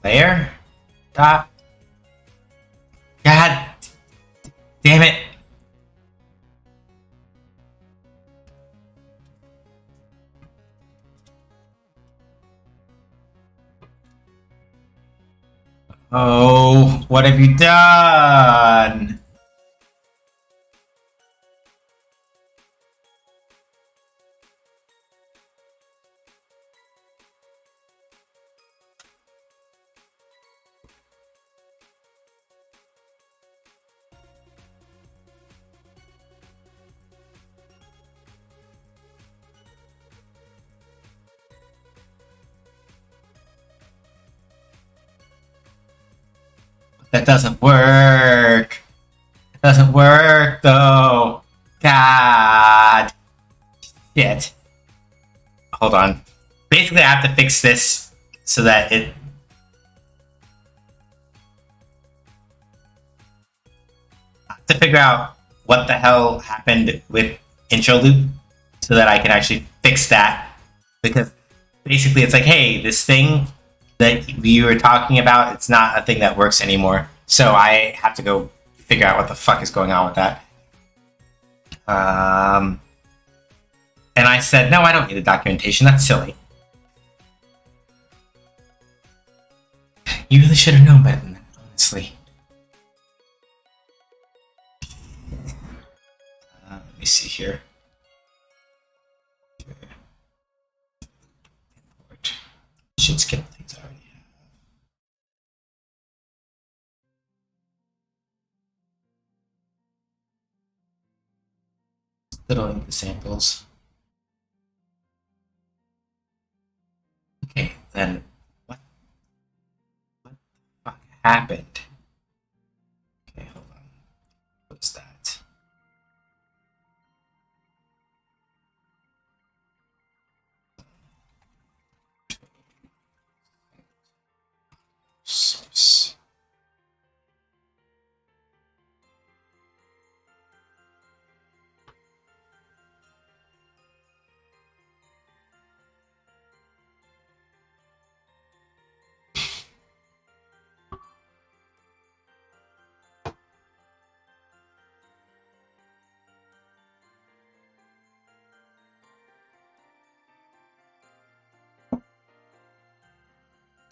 player dot. God damn it. Oh, what have you done? That doesn't work. It doesn't work though. God. Shit. Hold on. Basically, I have to fix this so that it. To figure out what the hell happened with intro loop so that I can actually fix that. Because basically, it's like, hey, this thing that we were talking about, it's not a thing that works anymore. So I have to go figure out what the fuck is going on with that. And I said, no, I don't need the documentation. That's silly. You really should have known better than that, honestly. Let me see here. Import. Should skip things I already have. Still need the samples. Okay, then what the fuck happened? Okay, hold on. What's that? Source.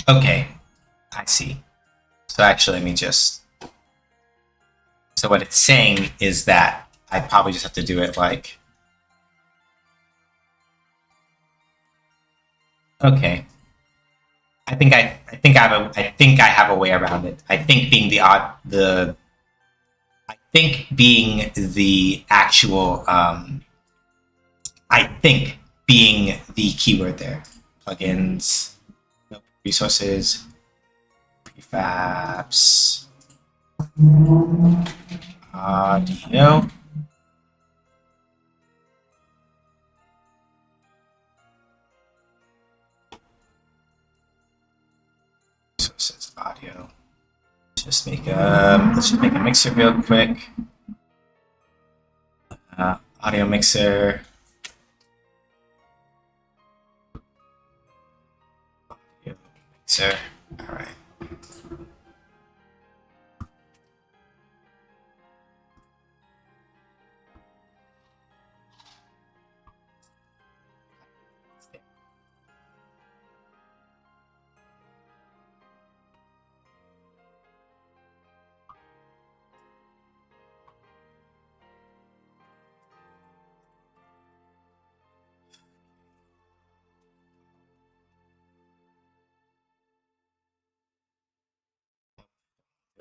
Okay, I see. So actually, let me just... So what it's saying is that I probably just have to do it like... Okay. I think I have a way around it. I think being the actual I think being the keyword there. Plugins, resources, prefabs, audio. Resources, audio. Let's just make a mixer real quick. Audio mixer. Audio mixer. All right.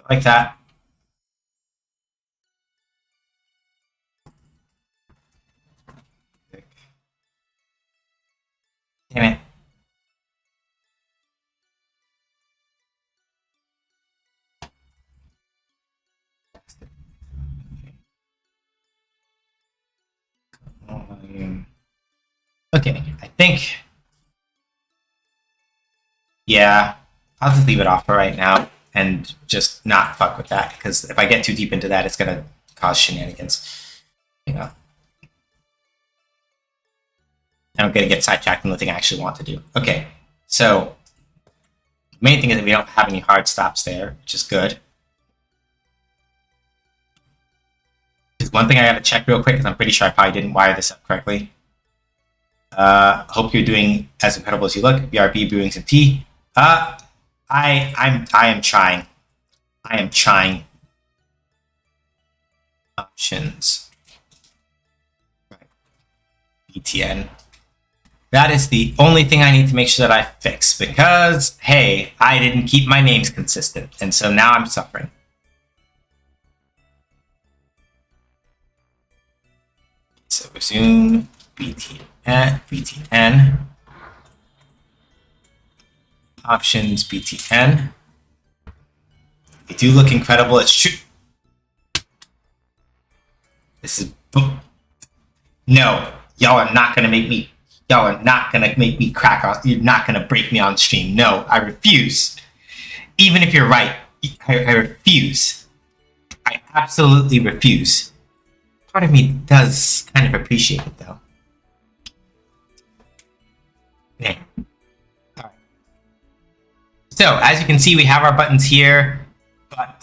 Like that. Damn it. Okay, I think. Yeah, I'll just leave it off for right now and just not fuck with that, because if I get too deep into that, it's gonna cause shenanigans. You know, and I'm gonna get sidetracked from the thing I actually want to do. Okay, so the main thing is that we don't have any hard stops there, which is good. There's one thing I gotta check real quick, because I'm pretty sure I probably didn't wire this up correctly. Hope you're doing as incredible as you look. BRB brewing some tea. I am trying. I am trying. Options. Right. BTN. That is the only thing I need to make sure that I fix, because, hey, I didn't keep my names consistent, and so now I'm suffering. So resume BTN. Options BTN. They do look incredible. It's true. This is... No, y'all are not gonna make me... Y'all are not gonna make me crack on... You're not gonna break me on stream. No, I refuse. Even if you're right, I refuse. I absolutely refuse. Part of me does kind of appreciate it, though. Yeah. Alright. So, as you can see, we have our buttons here, but,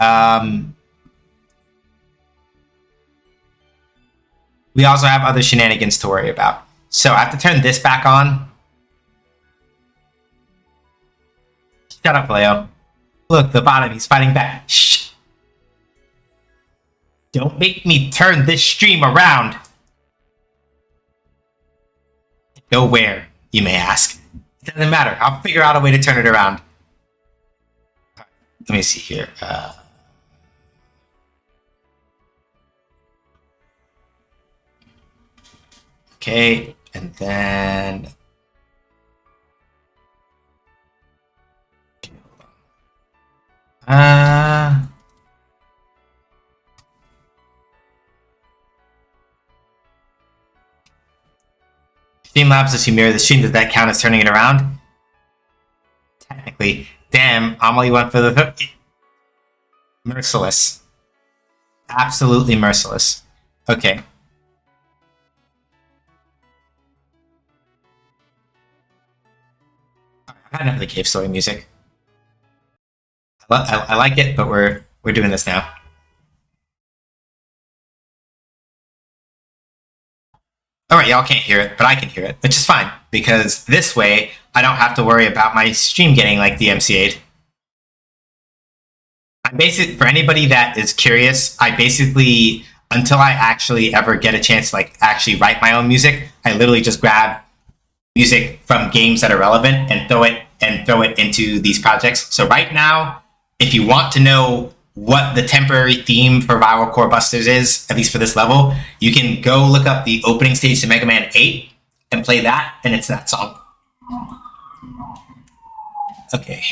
we also have other shenanigans to worry about. So, I have to turn this back on. Shut up, Leo. Look, the bottom, he's fighting back. Shh. Don't make me turn this stream around. Go where, you may ask. It doesn't matter. I'll figure out a way to turn it around. Right, let me see here. Okay, and then... Okay, hold on. Streamlabs lets you mirror the stream. Does that count as turning it around? Technically. Damn, Amelie went for the... Merciless. Absolutely merciless. Okay. I've had enough of the Cave Story music. I like it, but we're doing this now. Alright, y'all can't hear it, but I can hear it, which is fine, because this way I don't have to worry about my stream getting like DMCA'd. I'm basic for anybody that is curious. I basically, until I actually ever get a chance to like actually write my own music, I literally just grab music from games that are relevant and throw it into these projects. So right now, if you want to know what the temporary theme for Viral Core Busters is, at least for this level, you can go look up the opening stage to Mega Man 8 and play that, and it's that song. Okay,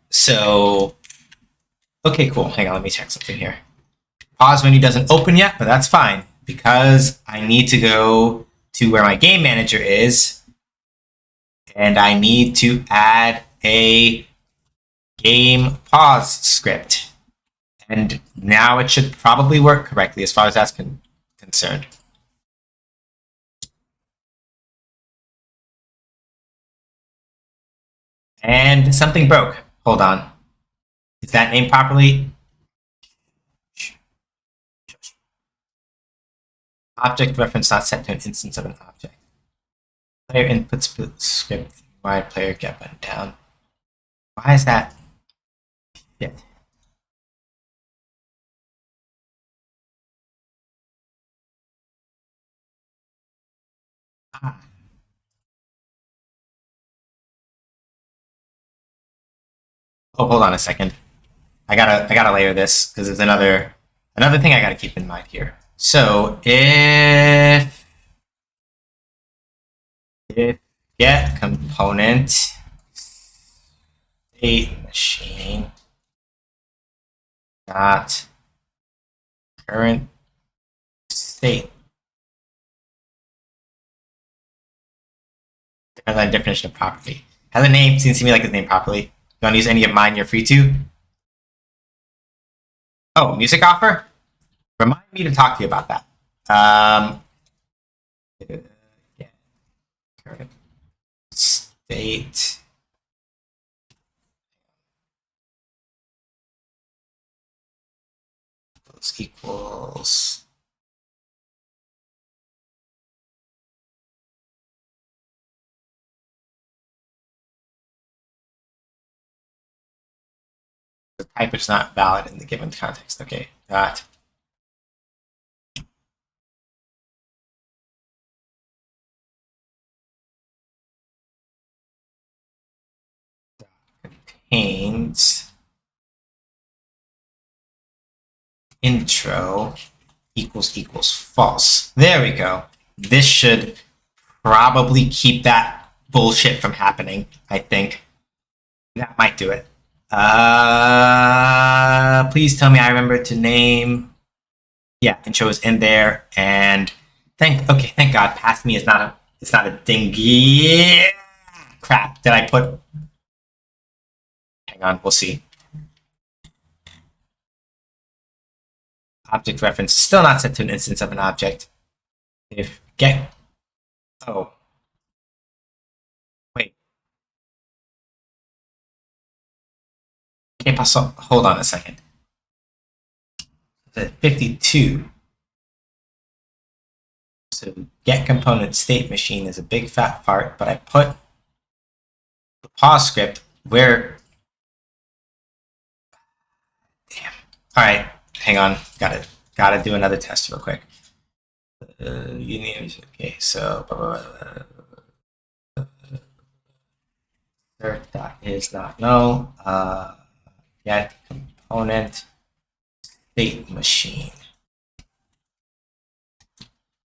so okay, cool. Hang on, let me check something here. Pause menu doesn't open yet, but that's fine because I need to go to where my game manager is, and I need to add a game pause script. And now it should probably work correctly as far as that's concerned. And something broke. Hold on. Is that named properly? Object reference not set to an instance of an object. Player input script. Why player get button down? Why is that? Shit. Ah. Oh, hold on a second. I gotta layer this because there's another thing I gotta keep in mind here. So if get component state machine dot current state, depends on the definition of property. Has a name, seems to me like it's named properly. You want to use any of mine, you're free to. Oh, music offer? Remind me to talk to you about that. Yeah. Current state. Equals. The type is not valid in the given context. Okay, dot. Contains intro equals false. There we go. This should probably keep that bullshit from happening, I think. That might do it. Please tell me I remember to name. Yeah, intro is in there, and thank God. Past me is not a. It's not a ding. Yeah. Crap. Did I put? Hang on. We'll see. Object reference still not set to an instance of an object. If get. Oh. Wait. Hold on a second. The 52. So get component state machine is a big fat part, but I put the pause script where. Damn. All right, hang on. Gotta do another test real quick. You need okay. So cert dot is not null. Get component state machine.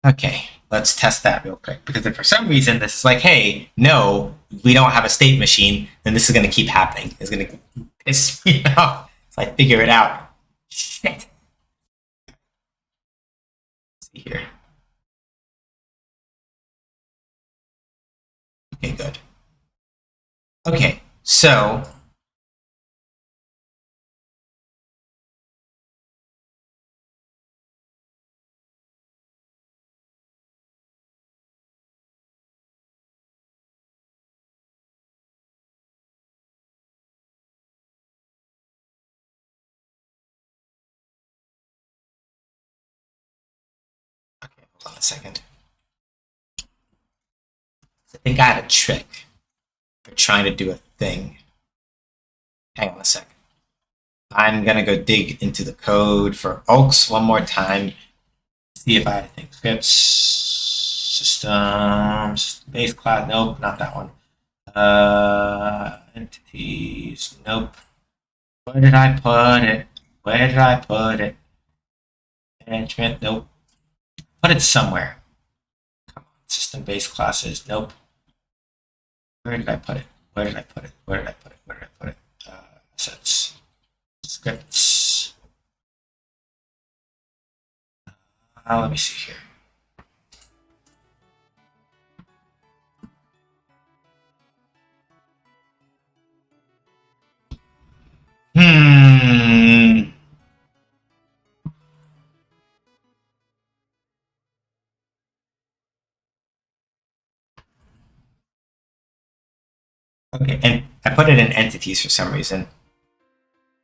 Okay, let's test that real quick because if for some reason this is like, hey, no, we don't have a state machine, then this is going to keep happening. It's going to piss me off if I figure it out. Shit. Let's see here. Okay, good. Okay, so hold on a second. I think I had a trick. They're trying to do a thing. Hang on a second. I'm gonna go dig into the code for Oaks one more time. See if I have anything. Scripts, systems, base class. Nope, not that one. Entities. Nope. Where did I put it? Where did I put it? Management. Nope. Put it somewhere. Come on. System based classes. Nope. Where did I put it? Where did I put it? Where did I put it? Where did I put it? Assets. Scripts. Let me see here. Okay, and I put it in entities for some reason.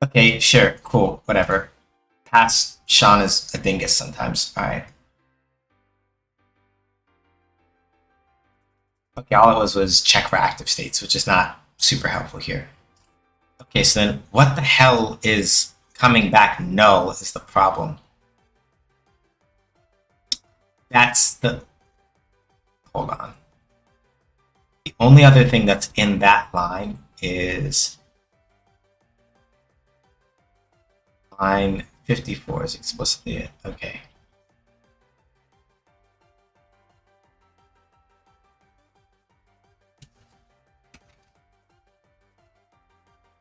Okay, sure, cool, whatever. Pass Sean is a dingus sometimes. Alright. Okay, all it was check for active states, which is not super helpful here. Okay, so then what the hell is coming back null is the problem. That's the... Hold on. The only other thing that's in that line is line 54 is explicitly it. Okay.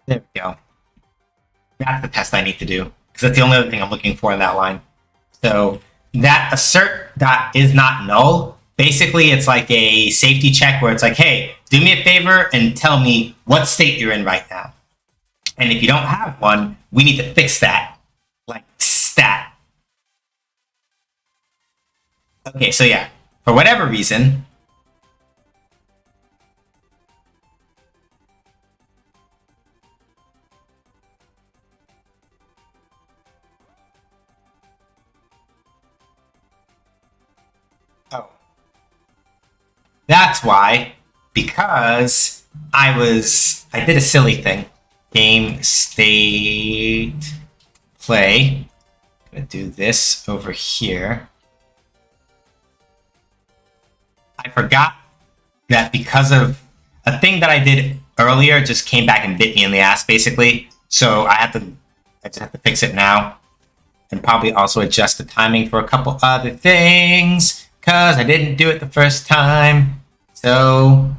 There we go. That's the test I need to do, because that's the only other thing I'm looking for in that line. So that assert dot is not null. Basically, it's like a safety check where it's like, hey, do me a favor and tell me what state you're in right now. And if you don't have one, we need to fix that. Like, stat. Okay, so yeah, for whatever reason, oh, that's why, because I did a silly thing. Game state play. I'm gonna do this over here. I forgot that because of a thing that I did earlier just came back and bit me in the ass basically. So I just have to fix it now. And probably also adjust the timing for a couple other things, because I didn't do it the first time. So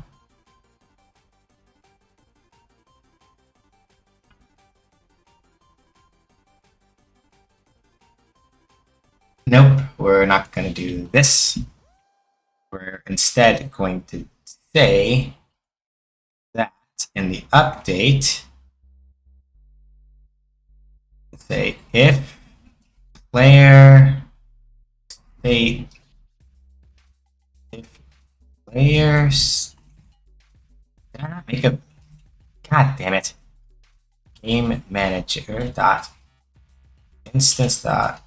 nope, we're not going to do this. We're instead going to say that in the update, say if player state, if players, did I not make a, god damn it, game manager dot instance dot,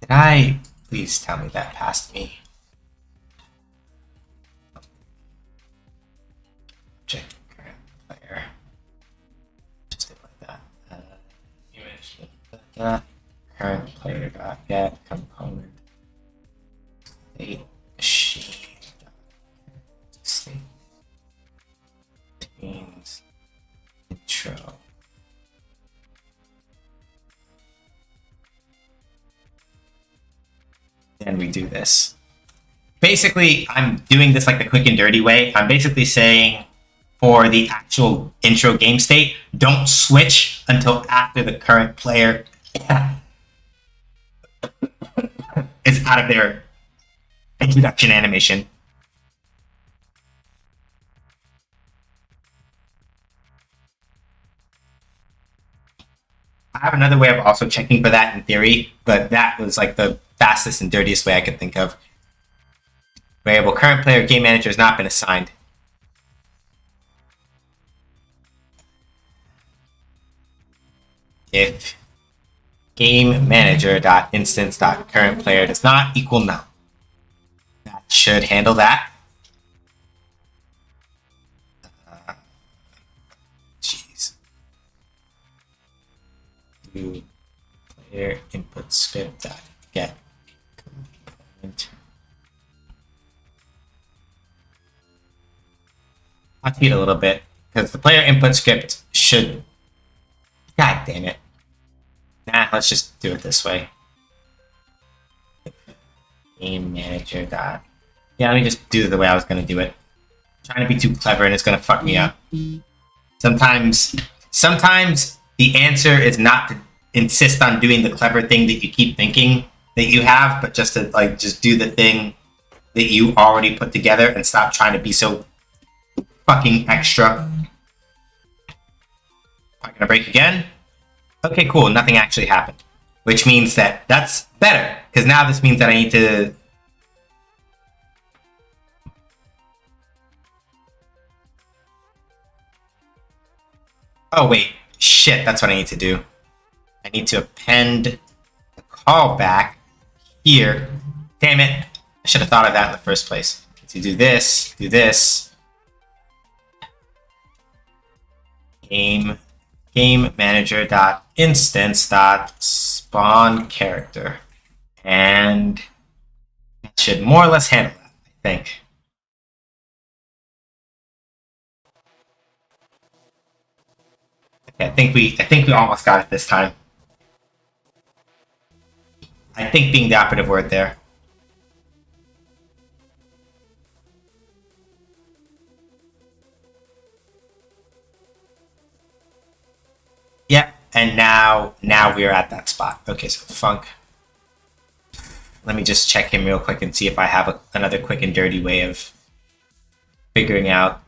did I, please tell me that passed me. Check current player. Just like that. Image. Current player dot get component state machine state means intro. Then we do this. Basically, I'm doing this like the quick and dirty way. I'm basically saying for the actual intro game state, don't switch until after the current player is out of their introduction animation. I have another way of also checking for that in theory, but that was like the fastest and dirtiest way I could think of. Variable current player game manager has not been assigned. If game manager dot instance dot current player does not equal null, that should handle that. to player input script dot get component. I'll tweet a little bit because the player input script should. God damn it. Nah, let's just do it this way. Game manager dot. Yeah, let me just do it the way I was gonna do it. I'm trying to be too clever and it's gonna fuck me up. Sometimes the answer is not to insist on doing the clever thing that you keep thinking that you have, but just to just do the thing that you already put together and stop trying to be so fucking extra. Am I gonna break again? Okay, cool. Nothing actually happened, which means that's better because now this means that I need to. Oh wait, shit! That's what I need to do. I need to append the callback here. Damn it! I should have thought of that in the first place. To do this, game manager dot instance dot spawn character, and that should more or less handle that, I think. Okay, I think we almost got it this time. I think being the operative word there. Yep, and now we're at that spot. Okay, so func. Let me just check him real quick and see if I have another quick and dirty way of figuring out.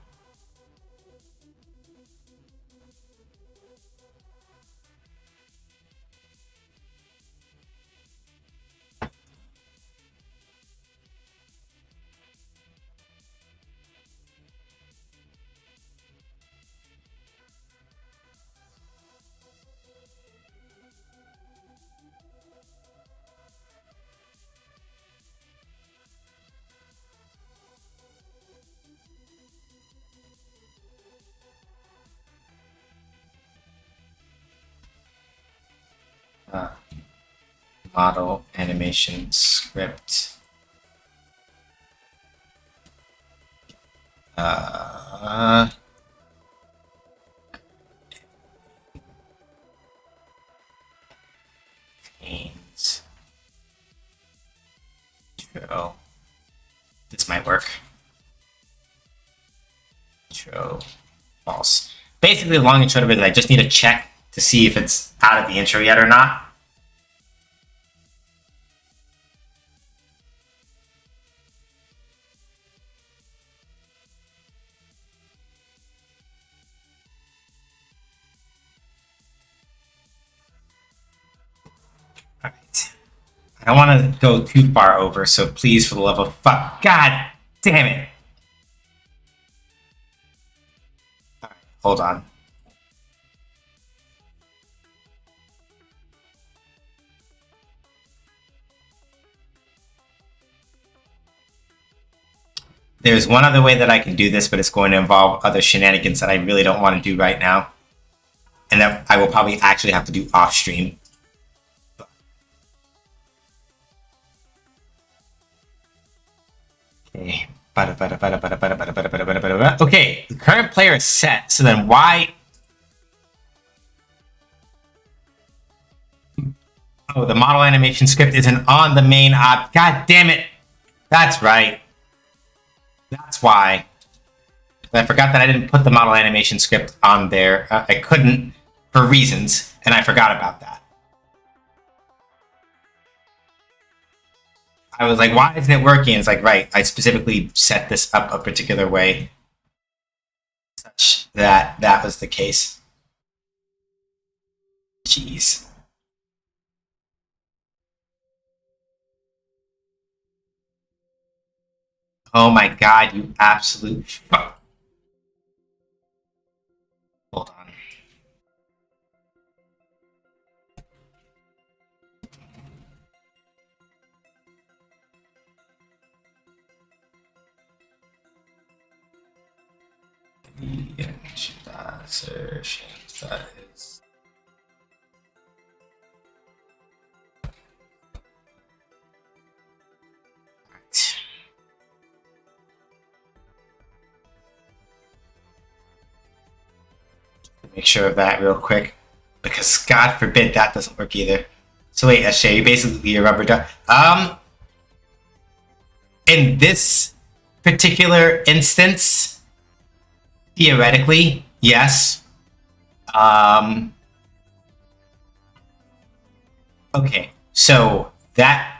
Model animation script. Contains. True. This might work. True. False. Basically, the long and short of it is I just need to check to see if it's out of the intro yet or not. Alright. I don't want to go too far over, so please, for the love of fuck. God damn it! Alright, hold on. There's one other way that I can do this, but it's going to involve other shenanigans that I really don't want to do right now. And that I will probably actually have to do off stream. Okay. Okay, the current player is set, so then why... Oh, the model animation script isn't on the main op. God damn it! That's right. That's why. I forgot that I didn't put the model animation script on there. I couldn't for reasons, and I forgot about that. I was like, why isn't it working? It's like, right, I specifically set this up a particular way such that that was the case. Jeez. Oh my god, you absolute fuck. Hold on. The initialization that is Make sure of that real quick, because God forbid that doesn't work either. So wait, SJ, you basically a rubber duck. In this particular instance, theoretically, yes. Okay, so that.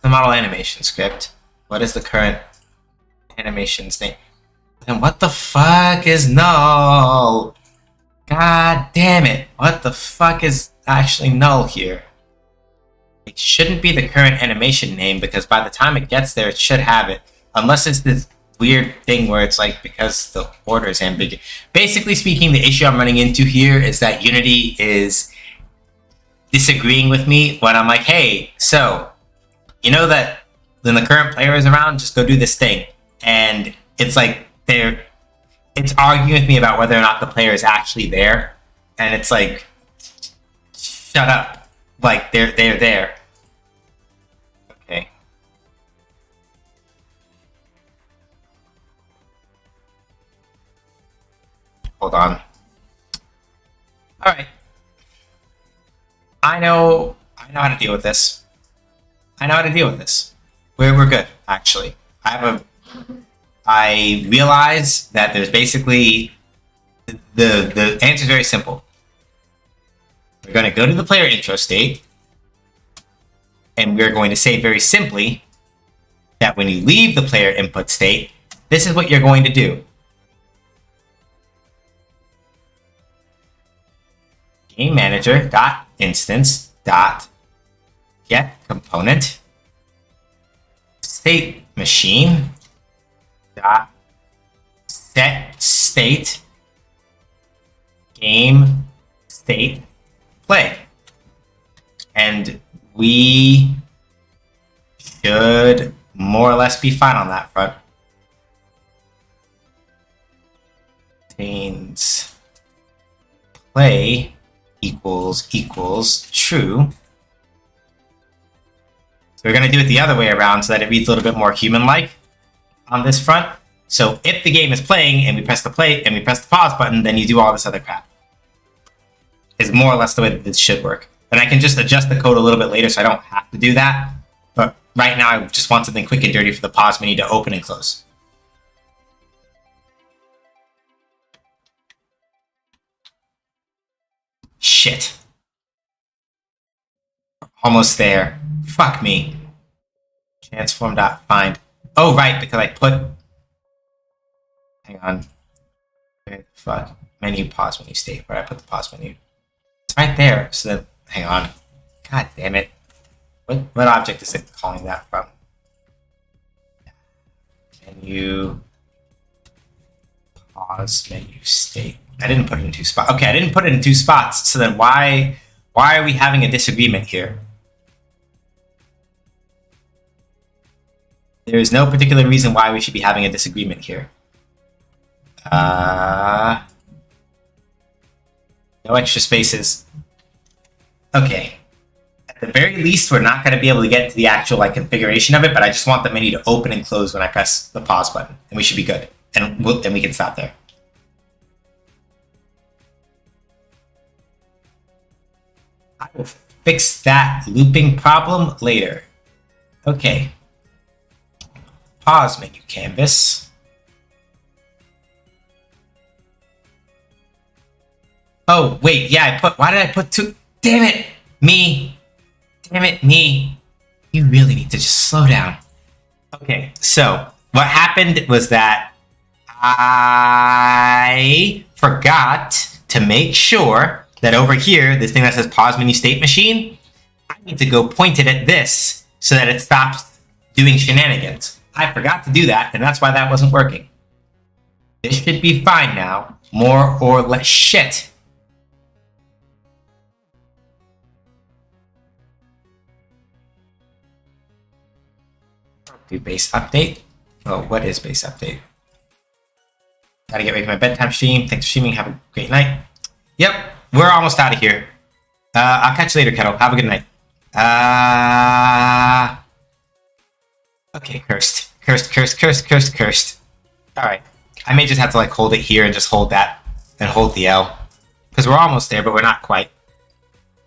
The model animation script. What is the current animation's name? And what the fuck is null? God damn it. What the fuck is actually null here? It shouldn't be the current animation name, because by the time it gets there, it should have it. Unless it's this weird thing where it's like, because the order is ambiguous. Basically speaking, the issue I'm running into here is that Unity is disagreeing with me when I'm like, hey, so you know that when the current player is around, just go do this thing. And it's like it's arguing with me about whether or not the player is actually there. And it's like, shut up. Like, they're there. Okay. Hold on. Alright. I know how to deal with this. We're good, actually. I realize that there's basically the answer is very simple. We're going to go to the player intro state, and we're going to say very simply that when you leave the player input state, this is what you're going to do. Game manager dot instance dot get component state machine dot set state game state play, and we should more or less be fine on that front. Contains play equals true. So we're going to do it the other way around so that it reads a little bit more human-like on this front. So if the game is playing and we press the play and we press the pause button, then you do all this other crap. Is more or less the way that this should work. And I can just adjust the code a little bit later so I don't have to do that. But right now I just want something quick and dirty for the pause menu to open and close. Shit. Almost there. Fuck me. Transform.find. Oh, right, because I put... Hang on. Where the fuck? Menu, pause menu, state. Where I put the pause menu? It's right there. So then, hang on. God damn it. What object is it calling that from? Menu, pause menu, state. I didn't put it in two spots. Okay, I didn't put it in two spots. So then why are we having a disagreement here? There is no particular reason why we should be having a disagreement here. No extra spaces. Okay. At the very least, we're not going to be able to get to the actual configuration of it, but I just want the menu to open and close when I press the pause button, and we should be good. And we can stop there. I will fix that looping problem later. Okay. Pause menu canvas. Oh, wait, yeah, why did I put two? Damn it, me. Damn it, me. You really need to just slow down. Okay, so what happened was that I forgot to make sure that over here, this thing that says pause menu state machine, I need to go point it at this so that it stops doing shenanigans. I forgot to do that, and that's why that wasn't working. This should be fine now. More or less shit. Do base update. Oh, what is base update? Gotta get ready for my bedtime stream. Thanks for streaming. Have a great night. Yep, we're almost out of here. I'll catch you later, Kettle. Have a good night. Okay, cursed. Cursed, cursed, cursed, cursed, cursed. Alright. I may just have to like hold it here and just hold that and hold the L. Because we're almost there, but we're not quite.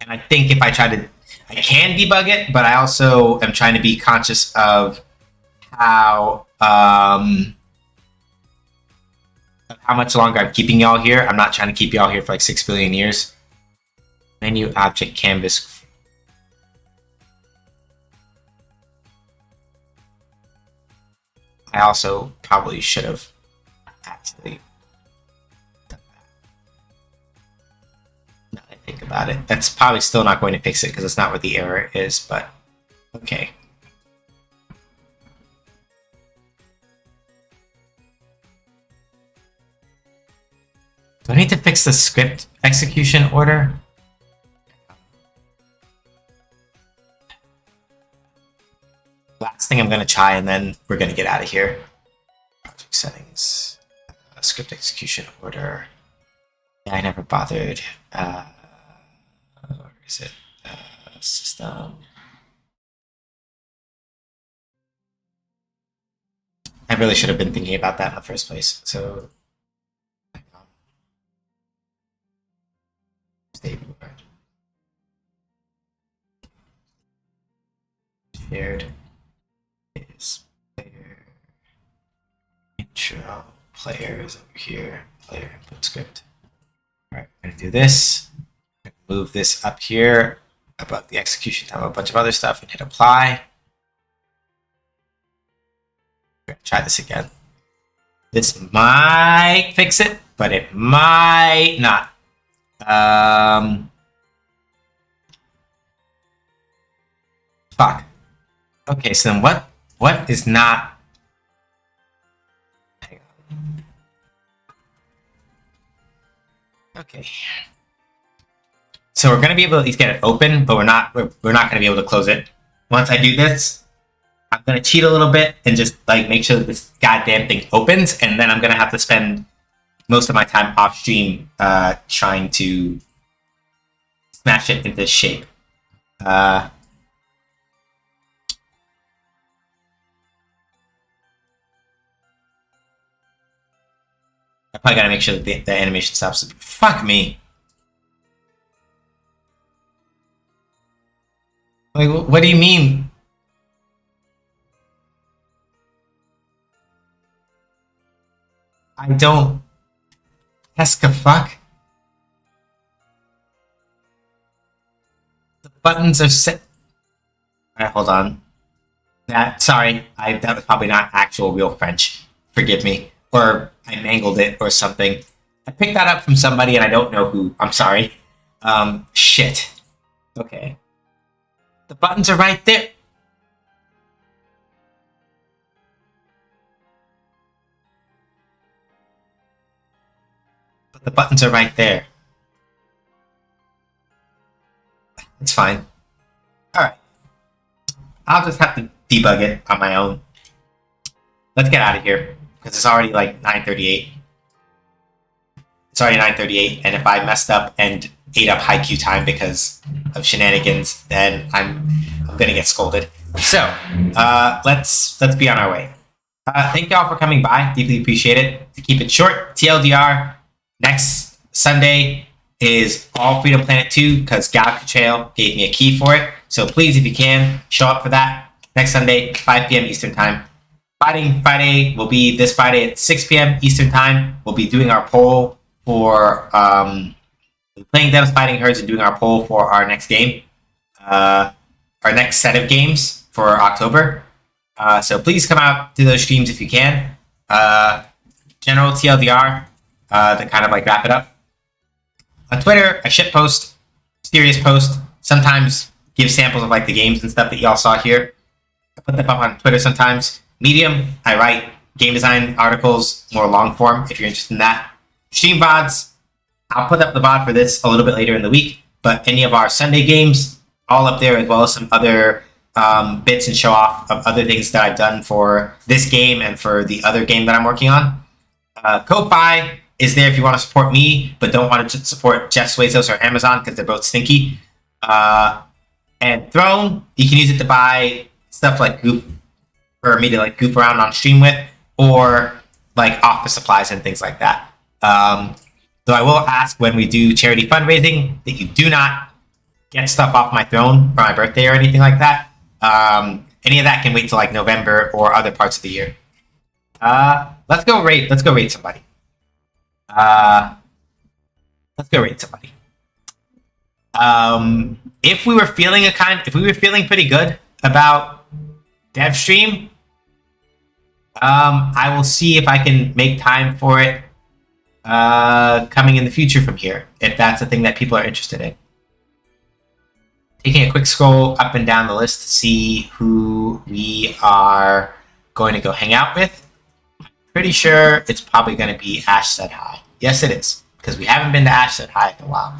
And I think if I try to I can debug it, but I also am trying to be conscious of how much longer I'm keeping y'all here. I'm not trying to keep y'all here for like 6 billion years. Menu object canvas. I also probably should have actually done that. Now that I think about it, that's probably still not going to fix it because it's not where the error is, but okay. Do I need to fix the script execution order? Last thing I'm going to try, and then we're going to get out of here. Project settings, script execution order. Yeah, I never bothered. Where is it? System. I really should have been thinking about that in the first place. So, stable. Shared is player intro. Player is over here. Player input script. All right, we're gonna do this. Move this up here about the execution time of a bunch of other stuff and hit apply. We're gonna try this again. This might fix it, but it might not. Fuck. Okay, so then what is not? Hang on. Okay. So we're gonna be able to at least get it open, but we're not gonna be able to close it. Once I do this, I'm gonna cheat a little bit and just like make sure that this goddamn thing opens, and then I'm gonna have to spend most of my time off stream trying to smash it into shape. I probably gotta make sure that the animation stops. Fuck me. Like, what do you mean? I don't. Heska, fuck. The buttons are set. Alright, hold on. Sorry, that was probably not actual real French. Forgive me. Or I mangled it or something. I picked that up from somebody and I don't know who. I'm sorry. Shit. Okay. The buttons are right there. But the buttons are right there. It's fine. Alright. I'll just have to debug it on my own. Let's get out of here. Because it's already like 9:38. It's already 9:38, and if I messed up and ate up Haikyuu time because of shenanigans, then I'm gonna get scolded. So, let's be on our way. Thank y'all for coming by. Deeply appreciate it. To keep it short, TLDR, next Sunday is All Freedom Planet 2 because Gal Trail gave me a key for it. So please, if you can, show up for that next Sunday, 5 p.m. Eastern Time. Fighting Friday will be this Friday at 6 p.m. Eastern Time. We'll be doing our poll for playing Devs Fighting Herds and doing our poll for our next game, our next set of games for October. So please come out to those streams if you can. General TLDR, to kind of like wrap it up. On Twitter, I shit post, serious post, sometimes give samples of like the games and stuff that y'all saw here. I put them up on Twitter sometimes. Medium, I write game design articles, more long form if you're interested in that. Stream VODs, I'll put up the VOD for this a little bit later in the week, but any of our Sunday games, all up there, as well as some other bits and show off of other things that I've done for this game and for the other game that I'm working on. Ko-Fi is there if you want to support me, but don't want to support Jeff Bezos or Amazon because they're both stinky. And Throne, you can use it to buy stuff like Goop. for me to like goof around on stream with, or like office supplies and things like that. Though I will ask when we do charity fundraising that you do not get stuff off my throne for my birthday or anything like that. Any of that can wait till like November or other parts of the year. Let's go rate somebody. Let's go rate somebody. If we were feeling pretty good about dev stream, I will see if I can make time for it coming in the future from here, if that's a thing that people are interested in. Taking a quick scroll up and down the list to see who we are going to go hang out with. Pretty sure it's probably going to be Ash Said Hi. Yes, it is, because we haven't been to Ash Said Hi in a while.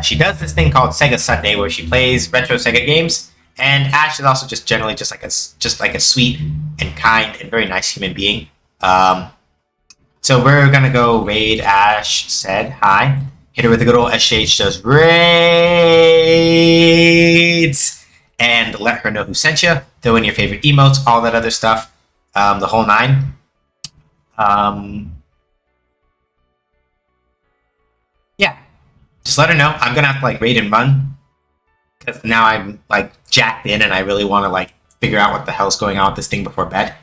She does this thing called Sega Sunday, where she plays retro Sega games, and Ash is also just generally just like a sweet and kind and very nice human being. So we're gonna go raid Ash Said Hi. Hit her with a good old SJH does raids, and let her know who sent you. Throw in your favorite emotes, all that other stuff, the whole nine. Yeah, just let her know. I'm gonna have to like raid and run, because now I'm like jacked in and I really want to like figure out what the hell's going on with this thing before bed.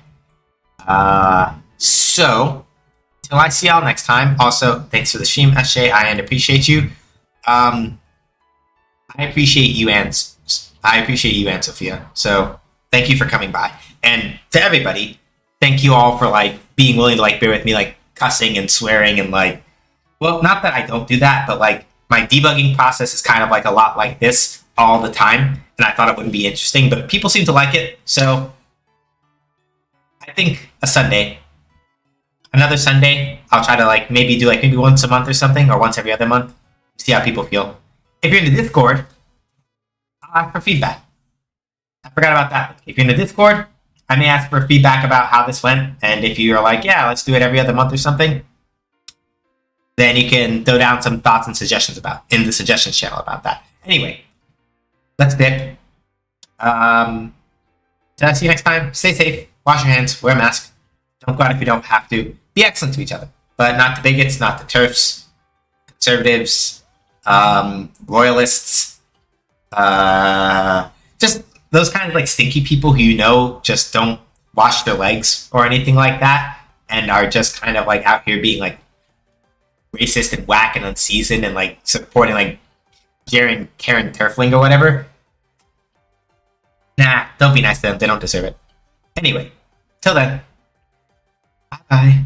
So till I see y'all next time. Also, thanks for the stream, SJ. I appreciate you. I appreciate you and Sophia. So thank you for coming by. And to everybody, thank you all for like being willing to like bear with me, like cussing and swearing and like, well, not that I don't do that, but like my debugging process is kind of like a lot like this all the time. And I thought it wouldn't be interesting, but people seem to like it. So I think another Sunday, I'll try to like maybe once a month or something, or once every other month. See how people feel. If you're in the Discord, I'll ask for feedback. I forgot about that. If you're in the Discord, I may ask for feedback about how this went, and if you're like, yeah, let's do it every other month or something, then you can throw down some thoughts and suggestions in the suggestions channel about that. Anyway, let's dip. Till I see you next time. Stay safe. Wash your hands. Wear a mask. Don't go out if you don't have to. Be excellent to each other, but not the bigots, not the TERFs, conservatives, royalists, just those kind of like stinky people who just don't wash their legs or anything like that, and are just kind of like out here being like racist and whack and unseasoned and like supporting like Karen Turfling or whatever. Nah, don't be nice to them. They don't deserve it. Anyway, till then, bye-bye.